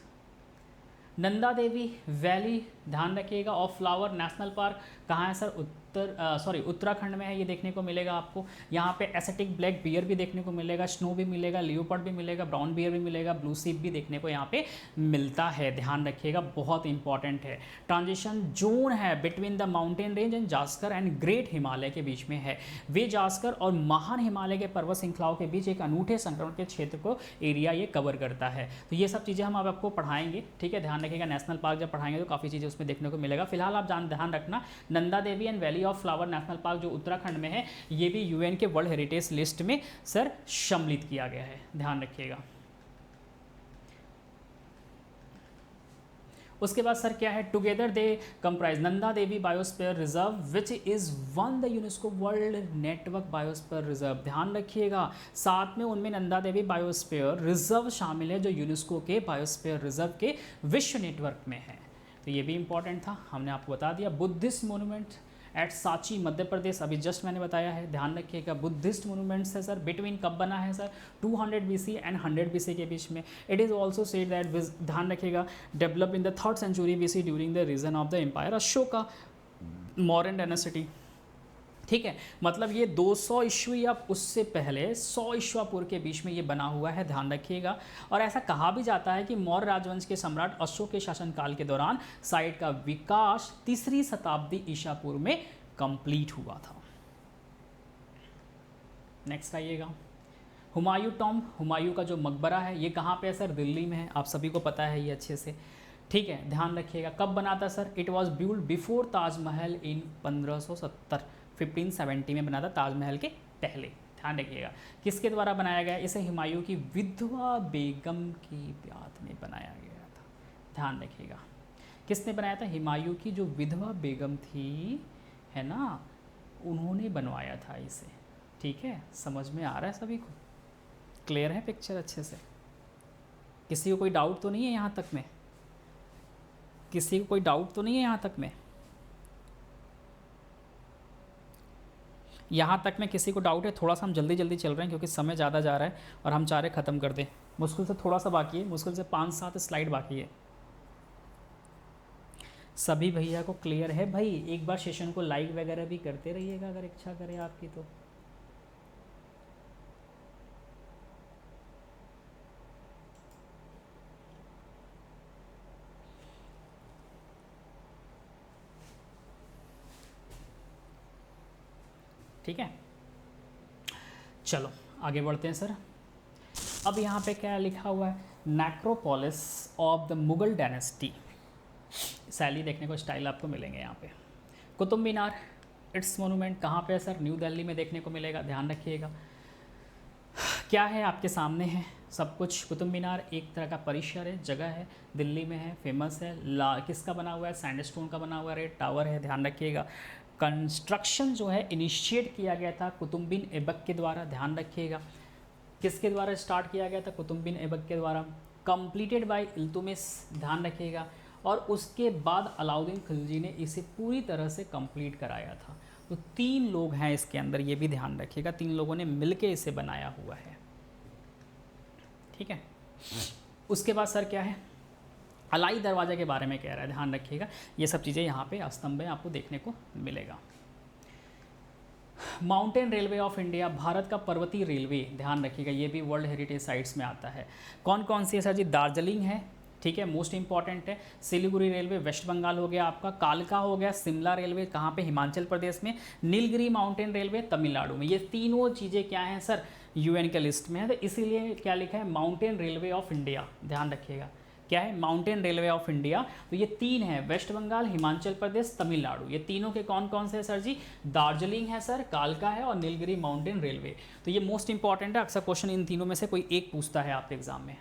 नंदा देवी वैली, ध्यान रखिएगा, ऑफ फ्लावर नेशनल पार्क, कहाँ है सर, उत्तराखंड में है, ये देखने को मिलेगा आपको। यहाँ पे एसेटिक ब्लैक बियर भी देखने को मिलेगा, स्नो भी मिलेगा, लियोपर्ड भी मिलेगा, ब्राउन बियर भी मिलेगा, ब्लू सीप भी देखने को यहाँ पे मिलता है, ध्यान रखिएगा, बहुत इंपॉर्टेंट है। ट्रांजिशन जोन है between the mountain range and Zanskar and great Himalaya के बीच में है। वे जास्कर और महान हिमालय के पर्वत श्रृंखलाओं के बीच एक अनूठे संक्रमण के क्षेत्र को एरिया ये कवर करता है। तो ये सब चीज़ें हम अब आपको पढ़ाएंगे, ठीक है, ध्यान रखिएगा। नेशनल पार्क जब पढ़ाएंगे तो काफ़ी चीज़ें उसमें देखने को मिलेगा। फिलहाल आप ध्यान रखना, Nanda Devi and valley of flower national park जो उत्तराखंड में है, ये भी यूएन के वर्ल्ड हेरिटेज लिस्ट में सर सम्मिलित किया गया है, ध्यान रखिएगा। उसके बाद सर क्या है, together they comprise Nanda Devi biosphere reserve which is one the UNESCO world network biosphere reserve. ध्यान रखिएगा, साथ में उनमें नंदा देवी बायोस्फीयर रिजर्व शामिल है जो यूनेस्को के बायोस्फीयर रिजर्व के विश्व नेटवर्क में है। तो ये भी इंपॉर्टेंट था, हमने आपको बता दिया। Buddhist monument eight Sanchi Madhya Pradesh, अभी जस्ट मैंने बताया है, ध्यान रखिएगा। बुद्धिस्ट मोनूमेंट्स है सर, बिटवीन कब बना है सर, 200 BC एंड 100 BC के बीच में। It is also said that, ध्यान रखिएगा, develop in the 3rd century BC during the region of the empire Ashoka, Mauryan dynasty. ठीक है, मतलब ये 200 ईस्वी या उससे पहले 100 ईस्वा पूर्व के बीच में ये बना हुआ है, ध्यान रखिएगा। और ऐसा कहा भी जाता है कि मौर्य राजवंश के सम्राट अशोक के शासनकाल के दौरान साइट का विकास 3री शताब्दी ईसा पूर्व में कंप्लीट हुआ था। नेक्स्ट आइएगा, हुमायूं टॉम्ब, हुमायूं का जो मकबरा है ये कहाँ पे है सर, दिल्ली में है, आप सभी को पता है ये अच्छे से। ठीक है, ध्यान रखिएगा। कब बना था sir, it was build before Taj Mahal in 1570, 1570 में बना था, ताजमहल के पहले। ध्यान रखिएगा, किसके द्वारा बनाया गया, इसे हुमायूं की विधवा बेगम की याद में बनाया गया था। ध्यान रखिएगा, किसने बनाया था, हुमायूं की जो विधवा बेगम थी, है ना, उन्होंने बनवाया था इसे। ठीक है, समझ में आ रहा है सभी को, क्लियर है पिक्चर अच्छे से, किसी को कोई डाउट तो नहीं है यहाँ तक में, किसी को कोई डाउट तो नहीं है यहाँ तक में, यहाँ तक में किसी को डाउट है? थोड़ा सा हम जल्दी जल्दी चल रहे हैं क्योंकि समय ज़्यादा जा रहा है और हम चाह रहे ख़त्म कर दें। मुश्किल से थोड़ा सा बाकी है, मुश्किल से 5-7 स्लाइड बाकी है। सभी भैया को क्लियर है भाई? एक बार सेशन को लाइक वगैरह भी करते रहिएगा अगर इच्छा करे आपकी तो। ठीक है, चलो आगे बढ़ते हैं सर। अब यहाँ पे क्या लिखा हुआ है, necropolis of the Mughal dynasty. शैली देखने को, स्टाइल आपको मिलेंगे यहाँ पे। कुतुब मीनार, इट्स मोनूमेंट कहाँ पे है सर, न्यू दिल्ली में देखने को मिलेगा, ध्यान रखिएगा। क्या है आपके सामने है सब कुछ। कुतुब मीनार एक तरह का परिसर है, जगह है, दिल्ली में है, फेमस है। किसका बना हुआ है, सैंडस्टोन का बना हुआ है, रेड टावर है, ध्यान रखिएगा। कंस्ट्रक्शन जो है इनिशिएट किया गया था कुतुब बिन ऐबक के द्वारा, ध्यान रखिएगा। किसके द्वारा स्टार्ट किया गया था, कुतुब बिन ऐबक के द्वारा। कंप्लीटेड बाय इल्तुतमिश, ध्यान रखिएगा। और उसके बाद अलाउद्दीन खिलजी ने इसे पूरी तरह से कंप्लीट कराया था। तो 3 लोग हैं इसके अंदर, ये भी ध्यान रखिएगा, 3 लोगों ने मिलके इसे बनाया हुआ है। ठीक है, उसके बाद सर क्या है, अलाई दरवाज़ा के बारे में कह रहा है, ध्यान रखिएगा। ये सब चीज़ें यहाँ पे स्तंभ में आपको देखने को मिलेगा। Mountain railway of India, Bharat का पर्वतीय रेलवे, ध्यान रखिएगा, ये भी वर्ल्ड हेरिटेज साइट्स में आता है। कौन कौन सी है सर जी, दार्जिलिंग है, ठीक है, मोस्ट इंपॉर्टेंट है। सिलीगुड़ी रेलवे वेस्ट बंगाल हो गया आपका, कालका हो गया, शिमला रेलवे कहाँ पे, हिमाचल प्रदेश में, नीलगिरी माउंटेन रेलवे तमिलनाडु में। ये तीनों चीज़ें क्या हैं सर, यूएन के लिस्ट में है, तो इसीलिए क्या लिखा है, माउंटेन रेलवे ऑफ इंडिया, ध्यान रखिएगा। क्या है, माउंटेन रेलवे ऑफ इंडिया। तो ये 3 है, वेस्ट बंगाल, हिमाचल प्रदेश, तमिलनाडु। ये तीनों के कौन कौन से हैं सर जी, दार्जिलिंग है सर, कालका है और नीलगिरी माउंटेन रेलवे। तो ये मोस्ट इंपॉर्टेंट है, अक्सर क्वेश्चन इन तीनों में से कोई एक पूछता है आपके एग्जाम में।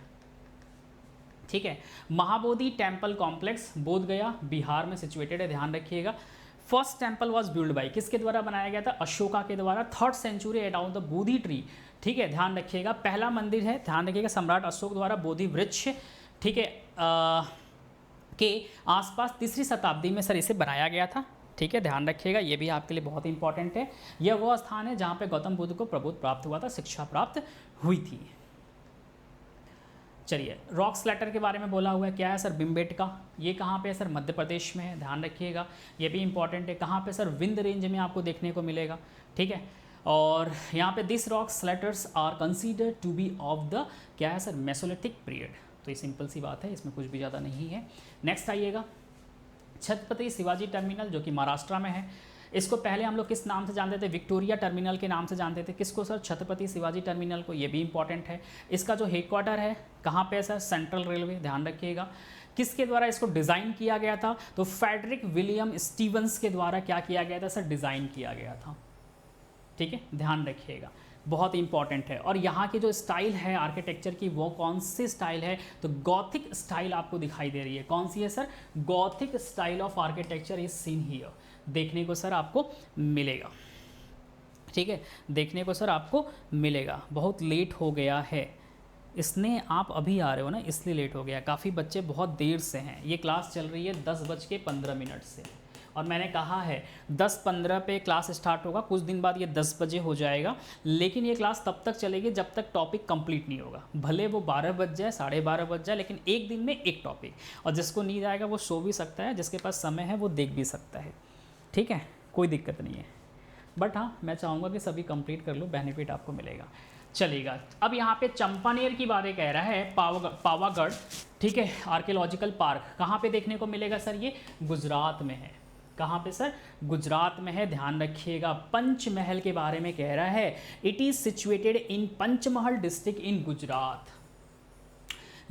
ठीक है, महाबोधि टेम्पल कॉम्प्लेक्स, बोध गया, बिहार में सिचुएटेड है, ध्यान रखिएगा। First temple was build by, किसके द्वारा बनाया गया था, अशोका के द्वारा। 3rd century around the Bodhi tree, ठीक है, ध्यान रखिएगा। पहला मंदिर है, ध्यान रखिएगा, सम्राट अशोक द्वारा बोधि वृक्ष, ठीक है, के आसपास 3री शताब्दी में सर इसे बनाया गया था। ठीक है, ध्यान रखिएगा, ये भी आपके लिए बहुत इंपॉर्टेंट है। यह वो स्थान है जहाँ पे गौतम बुद्ध को प्रबोध प्राप्त हुआ था, शिक्षा प्राप्त हुई थी। चलिए, रॉक स्लैटर के बारे में बोला हुआ है, क्या है सर, भिमबेटका, ये कहाँ पे है सर, मध्य प्रदेश में है, ध्यान रखिएगा, ये भी इंपॉर्टेंट है। कहाँ पे सर, विंध्य रेंज में आपको देखने को मिलेगा। ठीक है, और यहाँ पे this rock shelters are considered to be of the, क्या है सर, मेसोलिथिक पीरियड। तो ये सिंपल सी बात है, इसमें कुछ भी ज़्यादा नहीं है। नेक्स्ट आइएगा, छत्रपति शिवाजी टर्मिनल जो कि महाराष्ट्र में है। इसको पहले हम लोग किस नाम से जानते थे, विक्टोरिया टर्मिनल के नाम से जानते थे। किसको सर, छत्रपति शिवाजी टर्मिनल को, ये भी इंपॉर्टेंट है। इसका जो हेडक्वार्टर है कहाँ पे है सर, सेंट्रल रेलवे, ध्यान रखिएगा। किसके द्वारा इसको डिज़ाइन किया गया था, तो फ्रेडरिक विलियम स्टीवंस के द्वारा क्या किया गया था सर, डिज़ाइन किया गया था। ठीक है, ध्यान रखिएगा। बहुत इंपॉर्टेंट है। और यहाँ की जो स्टाइल है आर्किटेक्चर की वो कौन सी स्टाइल है, तो गॉथिक स्टाइल आपको दिखाई दे रही है। कौन सी है sir, Gothic style of architecture is seen here, देखने को सर आपको मिलेगा। ठीक है, देखने को सर आपको मिलेगा। बहुत लेट हो गया है, इसने आप अभी आ रहे हो ना इसलिए लेट हो गया। काफ़ी बच्चे बहुत देर से हैं, ये क्लास चल रही है 10:15 से, और मैंने कहा है 10:15 पे क्लास स्टार्ट होगा, कुछ दिन बाद ये 10 बजे हो जाएगा, लेकिन ये क्लास तब तक चलेगी जब तक टॉपिक कंप्लीट नहीं होगा। भले वो 12 बज जाए, 12:30 बज जाए, लेकिन एक दिन में एक टॉपिक, और जिसको नींद आएगा वो सो भी सकता है, जिसके पास समय है वो देख भी सकता है। ठीक है, कोई दिक्कत नहीं है, बट हाँ मैं चाहूँगा कि सभी कंप्लीट कर लो, बेनिफिट आपको मिलेगा। चलेगा, अब यहाँ पे चंपानेर की बातें कह रहा है, पावागढ़। ठीक है, आर्कियोलॉजिकल पार्क कहाँ पे देखने को मिलेगा सर, ये गुजरात में है। कहाँ पे सर, गुजरात में है, ध्यान रखिएगा। पंचमहल के बारे में कह रहा है, it is situated in Panchmahal district in Gujarat.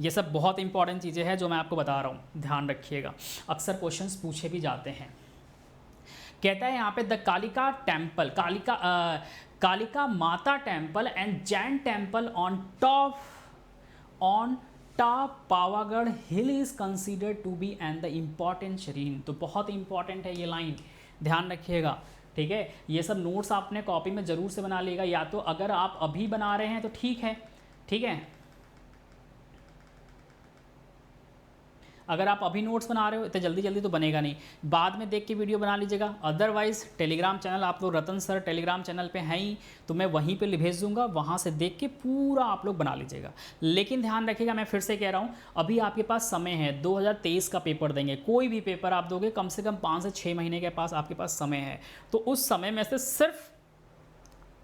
ये सब बहुत इंपॉर्टेंट चीज़ें हैं जो मैं आपको बता रहा हूँ, ध्यान रखिएगा, अक्सर क्वेश्चंस पूछे भी जाते हैं। कहता है यहाँ पे the Kalika temple, Kalika Mata temple and Jain temple on top Pavagadh hill is considered to be and the important shrine. तो बहुत इंपॉर्टेंट है ये लाइन, ध्यान रखिएगा। ठीक है, ये सब नोट्स आपने कॉपी में ज़रूर से बना लेगा, या तो अगर आप अभी बना रहे हैं तो ठीक है, ठीक है, अगर आप अभी नोट्स बना रहे हो तो जल्दी जल्दी तो बनेगा नहीं, बाद में देख के वीडियो बना लीजिएगा। अदरवाइज़ टेलीग्राम चैनल, आप लोग रतन सर टेलीग्राम चैनल पे हैं ही, तो मैं वहीं पे भेज दूंगा, वहाँ से देख के पूरा आप लोग बना लीजिएगा। लेकिन ध्यान रखिएगा, मैं फिर से कह रहा हूँ, अभी आपके पास समय है, 2023 का पेपर देंगे, कोई भी पेपर आप दोगे कम से कम 5 से 6 महीने के पास आपके पास समय है, तो उस समय में से सिर्फ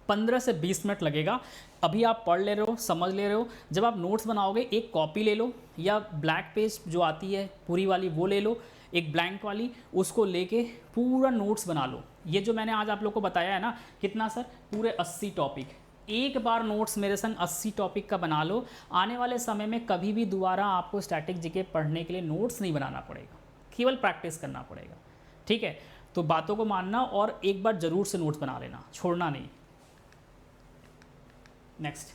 15 से 20 मिनट लगेगा। अभी आप पढ़ ले रहे हो, समझ ले रहे हो, जब आप नोट्स बनाओगे एक कॉपी ले लो, या ब्लैक पेज जो आती है पूरी वाली वो ले लो, एक ब्लैंक वाली, उसको लेके पूरा नोट्स बना लो। ये जो मैंने आज आप लोग को बताया है ना, कितना सर, पूरे 80 टॉपिक, एक बार नोट्स मेरे संग 80 टॉपिक का बना लो। आने वाले समय में कभी भी दोबारा आपको स्टैटिक जीके पढ़ने के लिए नोट्स नहीं बनाना पड़ेगा, केवल प्रैक्टिस करना पड़ेगा। ठीक है, तो बातों को मानना और एक बार ज़रूर से नोट्स बना लेना, छोड़ना नहीं। Next,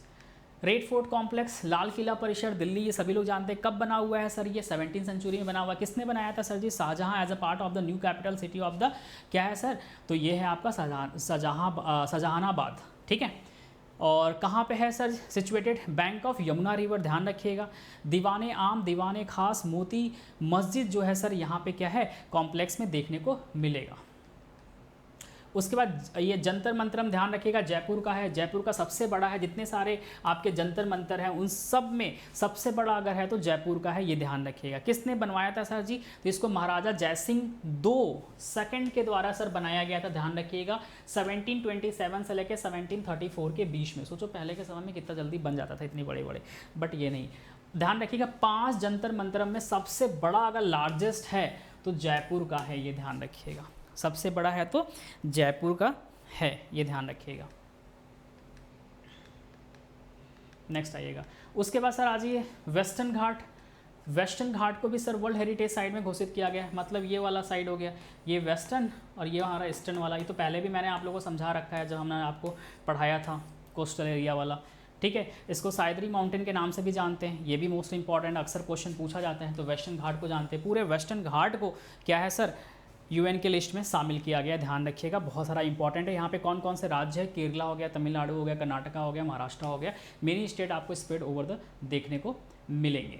red fort complex, Lal Qila परिसर दिल्ली, ये सभी लोग जानते हैं। कब बना हुआ है सर, ये 17वीं सेंचुरी में बना हुआ। किसने बनाया था sir ji, Shahjahan, as a part of the new capital city of the, क्या है सर, तो ये है आपका शाहजहानाबाद। ठीक है, और कहाँ पे है sir situated, bank of Yamuna river, ध्यान रखिएगा। दीवाने आम, दीवाने खास, मोती मस्जिद जो है सर यहाँ पे क्या है, कॉम्प्लेक्स में देखने को मिलेगा। उसके बाद ये जंतर मंतरम, ध्यान रखिएगा, जयपुर का है, जयपुर का सबसे बड़ा है। जितने सारे आपके जंतर मंतर हैं उन सब में सबसे बड़ा अगर है तो जयपुर का है, ये ध्यान रखिएगा। किसने बनवाया था सर जी, तो इसको महाराजा जयसिंह II के द्वारा सर बनाया गया था, ध्यान रखिएगा। 1727 से लेकर 1734 के बीच में। सोचो पहले के समय में कितना जल्दी बन जाता था, इतने बड़े बड़े, बट ये नहीं। ध्यान रखिएगा, 5 जंतर मंतरम में सबसे बड़ा अगर लार्जेस्ट है तो जयपुर का है, ये ध्यान रखिएगा। सबसे बड़ा है तो जयपुर का है, ये ध्यान रखिएगा। नेक्स्ट आइएगा, उसके बाद सर आ जाइए वेस्टर्न घाट। वेस्टर्न घाट को भी सर वर्ल्ड हेरिटेज साइट में घोषित किया गया है, मतलब ये वाला साइड हो गया, ये वेस्टर्न और ये हमारा ईस्टर्न वाला। ये तो पहले भी मैंने आप लोगों को समझा रखा है जब हमने आपको पढ़ाया था कोस्टल एरिया वाला। ठीक है, इसको साइदरी माउंटेन के नाम से भी जानते हैं, ये भी मोस्ट इंपॉर्टेंट, अक्सर क्वेश्चन पूछा जाता है। तो वेस्टर्न घाट को जानते हैं। पूरे वेस्टर्न घाट को क्या है सर, यूएन के लिस्ट में शामिल किया गया, ध्यान रखिएगा, बहुत सारा इंपॉर्टेंट है। यहाँ पे कौन कौन से राज्य है, केरला हो गया, तमिलनाडु हो गया, कर्नाटका हो गया, महाराष्ट्र हो गया, मेनी स्टेट आपको स्प्रेड ओवर द देखने को मिलेंगे।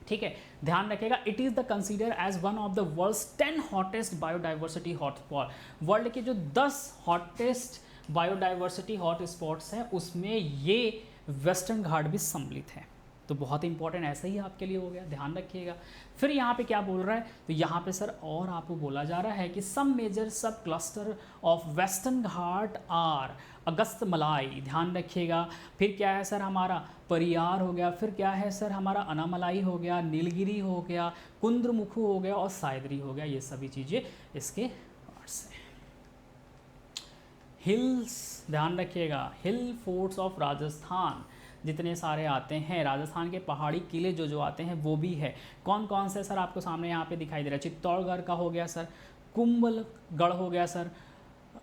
ठीक है, ध्यान रखिएगा, it is the consider as one of the world's 10 hottest biodiversity hotspot. World के जो 10 हॉटेस्ट बायोडाइवर्सिटी हॉट स्पॉट्स हैं उसमें ये वेस्टर्न घाट भी सम्मिलित है। तो बहुत इंपॉर्टेंट ऐसा ही आपके लिए हो गया, ध्यान रखिएगा। फिर यहाँ पे क्या बोल रहा है, तो यहाँ पे सर और आपको बोला जा रहा है कि some major sub cluster of western Ghat are Agastya Malai, ध्यान रखिएगा। फिर क्या है सर हमारा परियार हो गया, फिर क्या है सर हमारा अनामलाई हो गया, नीलगिरी हो गया, कुंद्रमुखु हो गया और सायदरी हो गया, ये सभी चीज़ें इसके पार्ट्स हैं। हिल्स, ध्यान रखिएगा, हिल फोर्ट्स ऑफ राजस्थान जितने सारे आते हैं, राजस्थान के पहाड़ी किले जो आते हैं वो भी है। कौन कौन से सर आपको सामने यहाँ पे दिखाई दे रहा है, चित्तौड़गढ़ का हो गया सर, कुंभलगढ़ हो गया सर,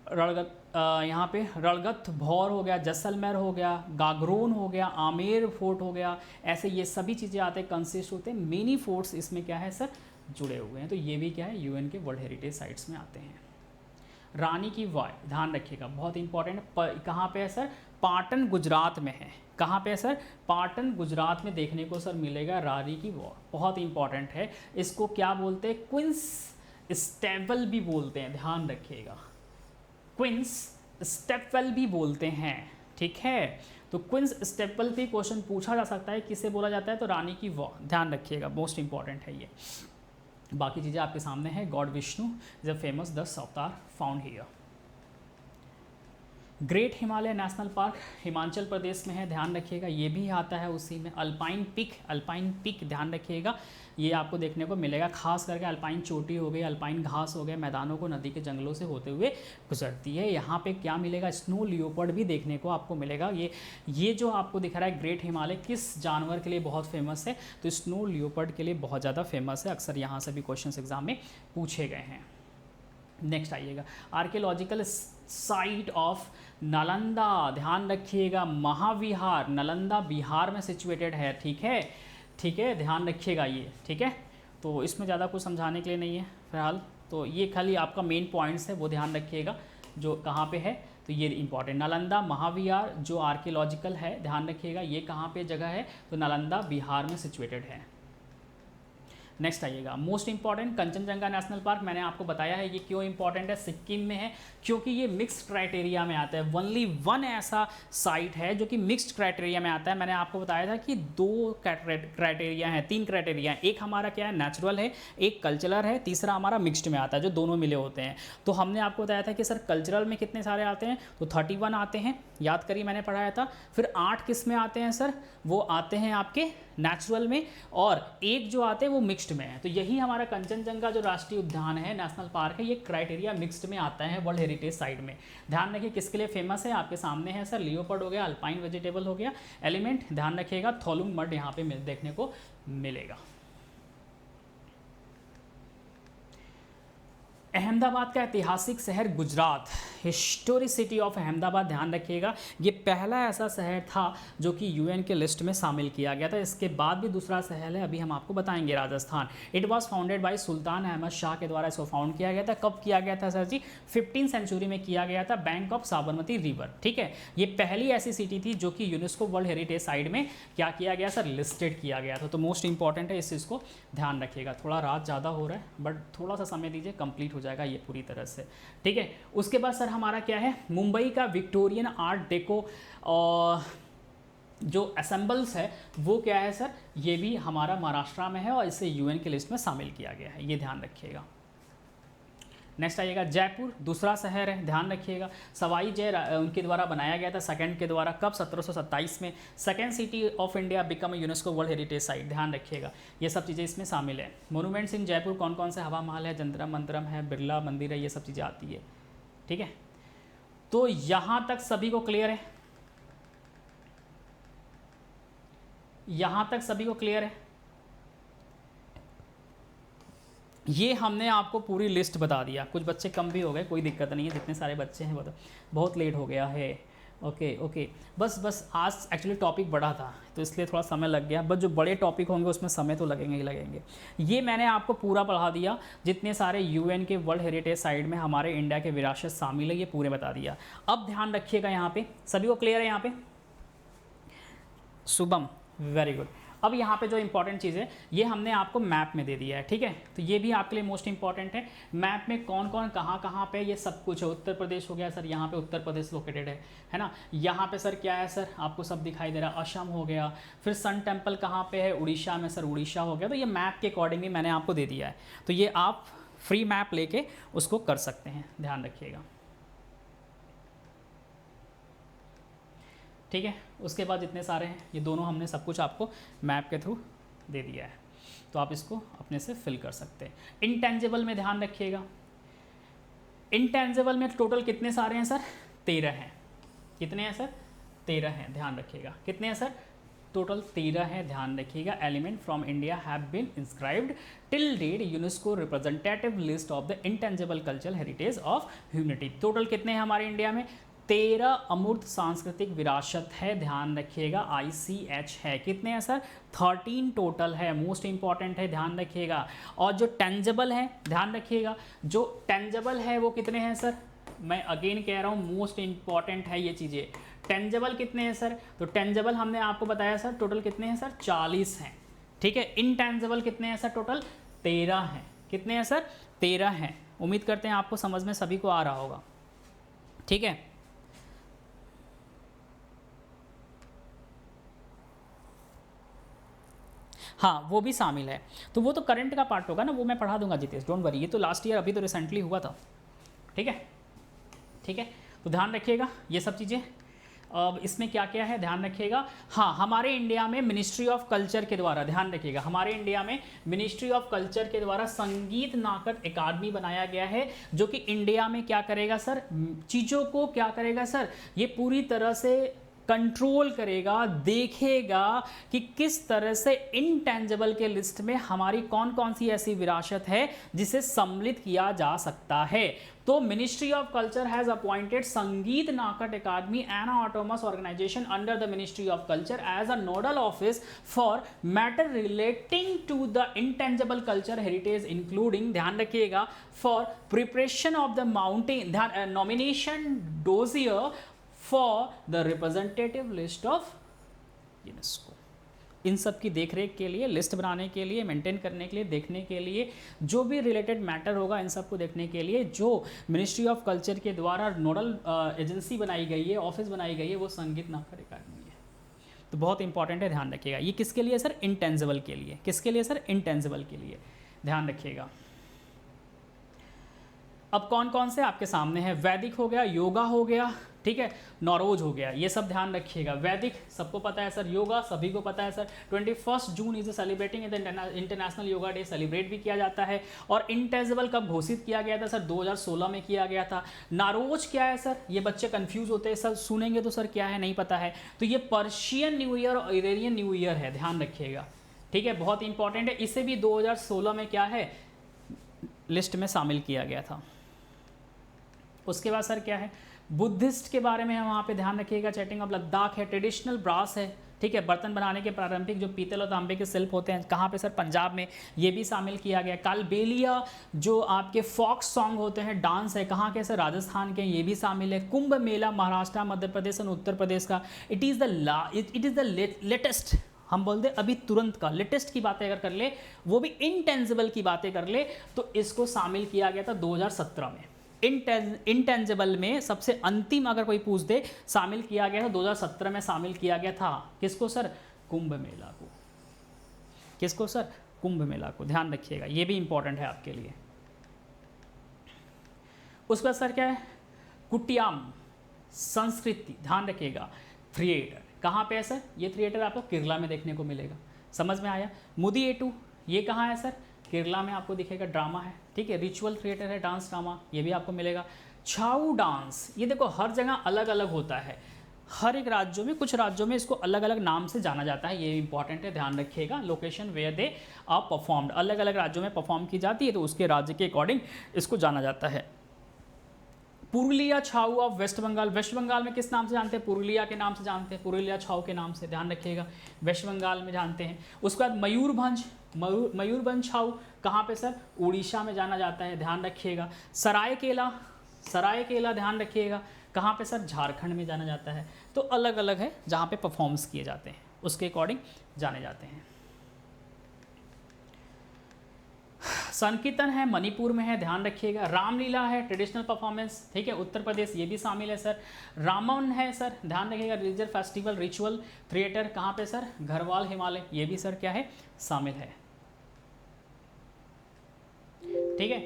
रणगत यहाँ पे रणगत भौर हो गया, जैसलमेर हो गया, गागरोन हो गया, आमेर फोर्ट हो गया, ऐसे ये सभी चीज़ें आते हैं, कंसिस्ट होते हैं। मिनी फोर्ट्स इसमें क्या है सर, जुड़े हुए हैं। तो ये भी क्या है, यूएन के वर्ल्ड हेरिटेज साइट्स में आते हैं। रानी की वाव, ध्यान रखिएगा, बहुत इंपॉर्टेंट है। कहाँ पे है सर, पाटन गुजरात में है। कहाँ पे है सर, पाटन गुजरात में देखने को सर मिलेगा रानी की वाव, बहुत इंपॉर्टेंट है। इसको क्या बोलते हैं, क्वींस स्टेपवेल भी बोलते हैं, ध्यान रखिएगा, क्वींस स्टेपवेल भी बोलते हैं, ठीक है। तो क्वींस स्टेपवेल पे क्वेश्चन पूछा जा सकता है, किसे बोला जाता है, तो रानी की वाव, ध्यान रखिएगा, मोस्ट इंपॉर्टेंट है ये। बाकी चीज़ें आपके सामने है। God Vishnu is a famous 10 avatar found here. Great Himalaya national park Himachal Pradesh में है, ध्यान रखिएगा, ये भी आता है उसी में। अल्पाइन पिक ध्यान रखिएगा, ये आपको देखने को मिलेगा, खास करके अल्पाइन चोटी हो गई, अल्पाइन घास हो गए, मैदानों को नदी के जंगलों से होते हुए गुजरती है। यहाँ पे क्या मिलेगा, स्नो लियोपर्ड भी देखने को आपको मिलेगा। ये जो आपको दिख रहा है ग्रेट हिमालय किस जानवर के लिए बहुत फेमस है, तो स्नो लियोपर्ड के लिए बहुत ज़्यादा फेमस है। अक्सर यहाँ से भी क्वेश्चन एग्जाम में पूछे गए हैं। नेक्स्ट आइएगा, आर्कियोलॉजिकल साइट ऑफ नालंदा, ध्यान रखिएगा, महाविहार नालंदा बिहार में सिचुएटेड है, ठीक है, ठीक है, ध्यान रखिएगा ये, ठीक है। तो इसमें ज़्यादा कुछ समझाने के लिए नहीं है फिलहाल, तो ये खाली आपका मेन पॉइंट्स है, वो ध्यान रखिएगा जो कहाँ पे है। तो ये इंपॉर्टेंट, नालंदा महाविहार जो आर्कियोलॉजिकल है, ध्यान रखिएगा, ये कहाँ पे जगह है, तो नालंदा बिहार में सिचुएटेड है। नेक्स्ट आइएगा, most important Kanchenjunga national park, मैंने आपको बताया है ये क्यों इंपॉर्टेंट है, सिक्किम में है, क्योंकि ये मिक्स्ड क्राइटेरिया में आता है। ओनली वन ऐसा साइट है जो कि मिक्स्ड क्राइटेरिया में आता है। मैंने आपको बताया था कि 2 क्राइटेरिया हैं, 3 क्राइटेरिया हैं, एक हमारा क्या है, नेचुरल है, एक कल्चरल है, तीसरा हमारा मिक्स्ड में आता है, जो दोनों मिले होते हैं। तो हमने आपको बताया था कि सर कल्चरल में कितने सारे आते हैं, तो 31 आते हैं, याद करिए मैंने पढ़ाया था। फिर 8 किस में आते हैं सर, वो आते हैं आपके नेचुरल में, और एक जो आते हैं वो मिक्स्ड में है। तो यही हमारा कंचनजंगा जो राष्ट्रीय उद्यान है, नेशनल पार्क है, ये क्राइटेरिया मिक्स्ड में आता है वर्ल्ड हेरिटेज साइट में। ध्यान रखिए किसके लिए फेमस है, आपके सामने है सर, लियोपर्ड हो गया, अल्पाइन वेजिटेबल हो गया, एलिमेंट, ध्यान रखिएगा, थोलुंग मड यहाँ पे देखने को मिलेगा। अहमदाबाद का ऐतिहासिक शहर Gujarat, historic city of Ahmedabad, ध्यान रखिएगा, ये पहला ऐसा शहर था जो कि यूएन के लिस्ट में शामिल किया गया था। इसके बाद भी दूसरा शहर है, अभी हम आपको बताएंगे, Rajasthan. It was founded by Sultan Ahmad Shah के द्वारा इसको फाउंड किया गया था। कब किया गया था सर जी, 15वीं सेंचुरी में किया गया था, बैंक ऑफ साबरमती रिवर, ठीक है। ये पहली ऐसी सिटी थी जो कि यूनेस्को वर्ल्ड हेरिटेज साइट में क्या किया गया सर, लिस्टेड किया गया था। तो मोस्ट इंपॉर्टेंट है, इस चीज़ को ध्यान रखिएगा। थोड़ा रात ज़्यादा हो रहा है, बट थोड़ा सा समय दीजिए, कंप्लीट हो जाएगा ये पूरी तरह से, ठीक है। उसके बाद सर हमारा क्या है, मुंबई का विक्टोरियन आर्ट डेको जो असेंबल्स है वो क्या है सर, ये भी हमारा महाराष्ट्र में है और इसे यूएन के लिस्ट में शामिल किया गया है, ये ध्यान रखिएगा। नेक्स्ट आइएगा, जयपुर दूसरा शहर है, ध्यान रखिएगा, सवाई जय उनके द्वारा बनाया गया था, सेकंड के द्वारा, कब, 1727 में। Second city of India become UNESCO world heritage site, ध्यान रखिएगा, ये सब चीज़ें इसमें शामिल है। मोनूमेंट्स इन जयपुर कौन कौन से, हवा महल है, जंतरा मंतरम है, बिरला मंदिर है, ये सब चीज़ें आती है, ठीक है। तो यहाँ तक सभी को क्लियर है, यहाँ तक सभी को क्लियर है। ये हमने आपको पूरी लिस्ट बता दिया, कुछ बच्चे कम भी हो गए, कोई दिक्कत नहीं है, जितने सारे बच्चे हैं बहुत लेट हो गया है, ओके। बस आज एक्चुअली टॉपिक बड़ा था तो इसलिए थोड़ा समय लग गया, बस जो बड़े टॉपिक होंगे उसमें समय तो लगेंगे ही लगेंगे। ये मैंने आपको पूरा पढ़ा दिया, जितने सारे यूएन के वर्ल्ड हेरिटेज साइट में हमारे इंडिया के विरासत शामिल है, ये पूरे बता दिया। अब ध्यान रखिएगा, यहाँ पे सभी को क्लियर है, यहाँ पे शुभम, वेरी गुड। अब यहाँ पे जो इंपॉर्टेंट चीज़ है ये हमने आपको मैप में दे दिया है, ठीक है। तो ये भी आपके लिए मोस्ट इंपॉर्टेंट है, मैप में कौन कौन कहाँ पे ये सब कुछ है। उत्तर प्रदेश हो गया सर, यहाँ पे उत्तर प्रदेश लोकेटेड है ना। यहाँ पे सर क्या है सर, आपको सब दिखाई दे रहा है, असम हो गया। फिर सन टेम्पल कहाँ पे है, उड़ीसा में सर, उड़ीसा हो गया। तो ये मैप के अकॉर्डिंगली मैंने आपको दे दिया है, तो ये आप फ्री मैप लेके उसको कर सकते हैं, ध्यान रखिएगा, ठीक है। उसके बाद जितने सारे हैं ये दोनों हमने सब कुछ आपको मैप के थ्रू दे दिया है, तो आप इसको अपने से फिल कर सकते हैं। इंटेंजिबल में ध्यान रखिएगा, इंटेंजिबल में टोटल कितने सारे हैं सर, 13 हैं। कितने हैं सर, 13 हैं, ध्यान रखिएगा। कितने हैं सर, टोटल 13 है, ध्यान रखिएगा। Element from India have been inscribed till date UNESCO representative list of the intangible cultural heritage of humanity. Total कितने हैं हमारे इंडिया में? 13 अमूर्त सांस्कृतिक विरासत है, ध्यान रखिएगा। ICH है, कितने हैं सर? 13 टोटल है, मोस्ट इंपॉर्टेंट है, ध्यान रखिएगा। और जो टेंजेबल है, ध्यान रखिएगा, जो टेंजेबल है वो कितने हैं सर? मैं अगेन कह रहा हूँ मोस्ट इंपॉर्टेंट है ये चीज़ें। टेंजेबल कितने हैं सर? तो टेंजेबल हमने आपको बताया सर टोटल कितने हैं सर? 40 हैं, ठीक है। इनटेंजेबल कितने हैं सर? टोटल 13 हैं। कितने हैं सर? 13 हैं। उम्मीद करते हैं आपको समझ में सभी को आ रहा होगा, ठीक है। हाँ वो भी शामिल है, तो वो तो करंट का पार्ट होगा ना, वो मैं पढ़ा दूंगा जितेश, डोंट वरी। ये तो लास्ट ईयर अभी तो रिसेंटली हुआ था, ठीक है, ठीक है। तो ध्यान रखिएगा ये सब चीज़ें। अब इसमें क्या क्या है ध्यान रखिएगा। हाँ, हमारे इंडिया में मिनिस्ट्री ऑफ कल्चर के द्वारा, ध्यान रखिएगा, हमारे इंडिया में मिनिस्ट्री ऑफ कल्चर के द्वारा संगीत नाटक अकादमी बनाया गया है, जो कि इंडिया में क्या करेगा सर? चीज़ों को क्या करेगा सर? ये पूरी तरह से कंट्रोल करेगा, देखेगा कि किस तरह से इनटेंजिबल के लिस्ट में हमारी कौन कौन सी ऐसी विरासत है जिसे सम्मिलित किया जा सकता है। तो ministry of culture has appointed Sangeet Natak Akademi an autonomous organisation under the ministry of culture as a nodal office for matter relating to the intangible culture heritage including, ध्यान रखिएगा, for preparation of the mountain nomination dossier for the representative list of UNESCO. इन सब की देखरेख के लिए, लिस्ट बनाने के लिए, मेंटेन करने के लिए, देखने के लिए, जो भी रिलेटेड मैटर होगा इन सब को देखने के लिए जो मिनिस्ट्री ऑफ कल्चर के द्वारा नोडल एजेंसी बनाई गई है, ऑफिस बनाई गई है, वो संगीत नाटक अकादमी है। तो बहुत इंपॉर्टेंट है, ध्यान रखिएगा। ये किसके लिए सर? इंटेंजिबल के लिए। किसके लिए सर? इंटेंजिबल के लिए, ध्यान रखिएगा। अब कौन कौन से आपके सामने हैं? वैदिक हो गया, योगा हो गया, ठीक है, नौरोज हो गया, ये सब ध्यान रखिएगा। वैदिक सबको पता है सर, योगा सभी को पता है sir. 21 June is celebrating international yoga day, celebrate भी किया जाता है। और इंटेंजिबल कब घोषित किया गया था सर? 2016 में किया गया था। नारोज क्या है सर? ये बच्चे कंफ्यूज होते हैं सर, सुनेंगे तो सर क्या है नहीं पता है, तो ये पर्शियन न्यू ईयर और इरेनियन न्यू ईयर है, ध्यान रखिएगा, ठीक है, बहुत इंपॉर्टेंट है। इसे भी 2016 में क्या है लिस्ट में शामिल किया गया था। उसके बाद सर क्या है? बुद्धिस्ट के बारे में है, वहाँ पे ध्यान रखिएगा। चैटिंग ऑफ लद्दाख है, ट्रेडिशनल ब्रास है, ठीक है, बर्तन बनाने के प्रारंभिक जो पीतल और तांबे के शिल्प होते हैं, कहाँ पे सर? पंजाब में, ये भी शामिल किया गया। कालबेलिया जो आपके फोक सॉन्ग होते हैं, डांस है, कहाँ के सर? राजस्थान के, ये भी शामिल है। कुंभ मेला महाराष्ट्र, मध्य प्रदेश और उत्तर प्रदेश का। इट इज़ द लेटेस्ट, हम बोलते अभी तुरंत का, लेटेस्ट की बातें अगर कर ले, वो भी इंटेंजिबल की बातें कर ले, तो इसको शामिल किया गया था 2017 में। इंटेंजिबल में सबसे अंतिम अगर कोई पूछ दे, शामिल किया गया था 2017 में, शामिल किया गया था किसको सर? कुंभ मेला को। किसको सर? कुंभ मेला को, ध्यान रखिएगा, ये भी इंपॉर्टेंट है आपके लिए। उसके बाद सर क्या है? कुटियाम संस्कृति, ध्यान रखिएगा, थिएटर कहाँ पे है सर? ये थिएटर आपको केरला में देखने को मिलेगा, समझ में आया? मुदिएटू ये कहाँ है सर? केरला में आपको दिखेगा, ड्रामा है, ठीक है, रिचुअल थिएटर है, डांस ड्रामा, ये भी आपको मिलेगा। छाऊ डांस, ये देखो हर जगह अलग अलग होता है, हर एक राज्यों में, कुछ राज्यों में इसको अलग अलग नाम से जाना जाता है, ये इंपॉर्टेंट है, ध्यान रखिएगा। Location where they are performed, अलग अलग राज्यों में परफॉर्म की जाती है, तो उसके राज्य के अकॉर्डिंग इसको जाना जाता है। Purulia Chhau of west Bengal, west Bengal में किस नाम से जानते हैं? पुरुलिया के नाम से जानते हैं, पुरुलिया छाऊ के नाम से, ध्यान रखिएगा, वेस्ट बंगाल में जानते हैं। उसके बाद मयूरभंज, मयूरभंज छाऊ कहाँ पे सर? उड़ीसा में जाना जाता है, ध्यान रखिएगा। सरायकेला, सरायकेला ध्यान रखिएगा, कहाँ पे सर? झारखंड में जाना जाता है। तो अलग अलग है जहाँ पे परफॉर्म्स किए जाते हैं, उसके अकॉर्डिंग जाने जाते हैं। संकीर्तन है, मणिपुर में है, ध्यान रखिएगा। रामलीला है, ट्रेडिशनल परफॉर्मेंस, ठीक है, उत्तर प्रदेश, ये भी शामिल है सर। रामन है सर, ध्यान रखिएगा, रिलीजियस फेस्टिवल, रिचुअल थिएटर, कहाँ पे सर? घरवाल हिमालय, ये भी सर क्या है? शामिल है, ठीक है।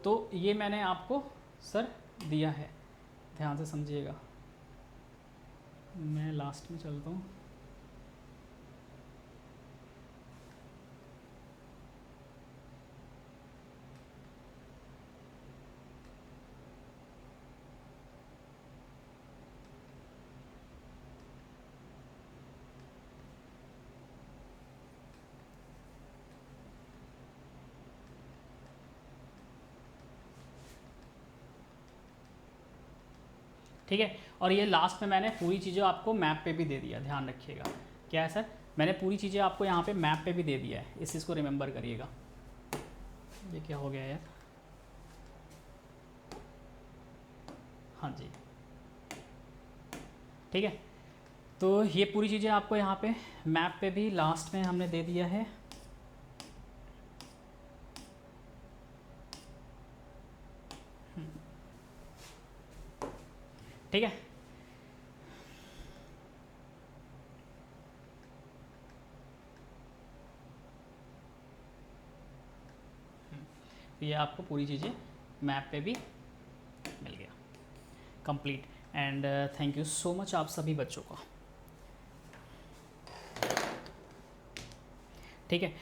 तो ये मैंने आपको सर दिया है, ध्यान से समझिएगा। मैं लास्ट में चलता हूँ। ठीक है। और ये लास्ट में मैंने पूरी चीज़ें आपको मैप पे भी दे दिया, ध्यान रखिएगा। क्या है सर? मैंने पूरी चीज़ें आपको यहाँ पे मैप पे भी दे दिया है, इस चीज़ को रिमेंबर करिएगा। ये क्या हो गया यार? हाँ जी, ठीक है। तो ये पूरी चीज़ें आपको यहाँ पे मैप पे भी लास्ट में हमने दे दिया है। ठीक है, ये आपको पूरी चीज़ें मैप पे भी मिल गया complete. And thank you so much आप सभी बच्चों का। ठीक है,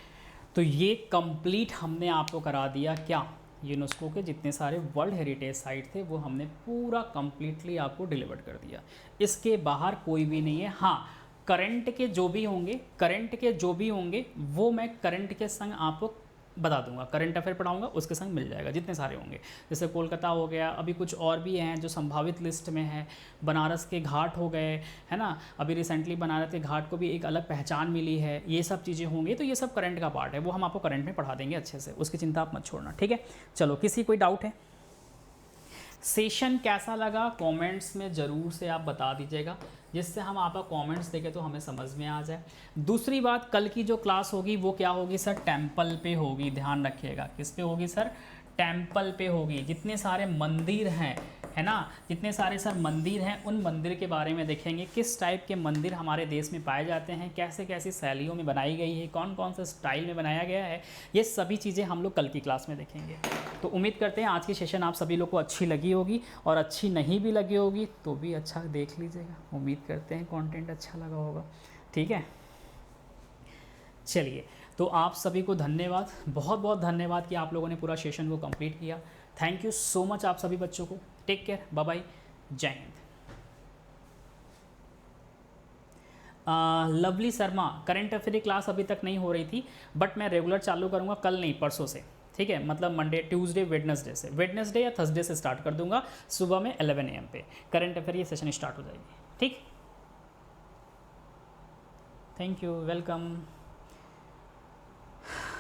तो ये कंप्लीट हमने आपको करा दिया क्या, यूनेस्को के जितने सारे वर्ल्ड हेरिटेज साइट थे वो हमने पूरा कंप्लीटली आपको डिलीवर कर दिया। इसके बाहर कोई भी नहीं है। हाँ, करंट के जो भी होंगे वो मैं करंट के संग आपको बता दूंगा, करंट अफेयर पढ़ाऊंगा उसके संग मिल जाएगा जितने सारे होंगे। जैसे कोलकाता हो गया, अभी कुछ और भी हैं जो संभावित लिस्ट में है, बनारस के घाट हो गए, है ना, अभी रिसेंटली बनारस के घाट को भी एक अलग पहचान मिली है, ये सब चीज़ें होंगी। तो ये सब करंट का पार्ट है, वो हम आपको करंट में पढ़ा देंगे अच्छे से, उसकी चिंता आप मत छोड़ना। ठीक है, चलो, किसी कोई डाउट है? सेशन कैसा लगा कमेंट्स में ज़रूर से आप बता दीजिएगा, जिससे हम आपका कमेंट्स देखें तो हमें समझ में आ जाए। दूसरी बात, कल की जो क्लास होगी वो क्या होगी सर? टेम्पल पे होगी, ध्यान रखिएगा। किस पे होगी सर? टेम्पल पे होगी। जितने सारे मंदिर हैं, है ना, जितने सारे सर मंदिर हैं, उन मंदिर के बारे में देखेंगे, किस टाइप के मंदिर हमारे देश में पाए जाते हैं, कैसे कैसी शैलियों में बनाई गई है, कौन कौन से स्टाइल में बनाया गया है, ये सभी चीज़ें हम लोग कल की क्लास में देखेंगे। तो उम्मीद करते हैं आज की सेशन आप सभी लोग को अच्छी लगी होगी, और अच्छी नहीं भी लगी होगी तो भी अच्छा देख लीजिएगा। उम्मीद करते हैं कंटेंट अच्छा लगा होगा। ठीक है, चलिए, तो आप सभी को धन्यवाद, बहुत बहुत धन्यवाद कि आप लोगों ने पूरा सेशन को कंप्लीट किया। थैंक यू सो मच आप सभी बच्चों को। टेक केयर, बाय बाय, जय Hind. Lovely Sharma, current affair की क्लास अभी तक नहीं हो रही थी, बट मैं रेगुलर चालू करूँगा, कल नहीं परसों से। ठीक है, मतलब मंडे, ट्यूसडे, वेडनेसडे या थर्सडे से स्टार्ट कर दूंगा सुबह में 11 AM पे करंट अफेयर ये सेशन स्टार्ट हो जाएगी। ठीक, थैंक यू, वेलकम।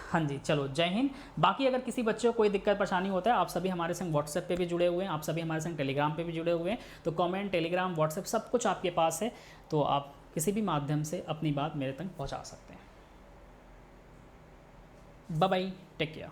हाँ जी, चलो, जय हिंद। बाकी अगर किसी बच्चे को कोई दिक्कत परेशानी होता है, आप सभी हमारे संग व्हाट्सएप पे भी जुड़े हुए हैं, आप सभी हमारे संग टेलीग्राम पे भी जुड़े हुए हैं, तो कमेंट, टेलीग्राम, व्हाट्सएप सब कुछ आपके पास है, तो आप किसी भी माध्यम से अपनी बात मेरे तक पहुंचा सकते हैं। Bye bye, take care.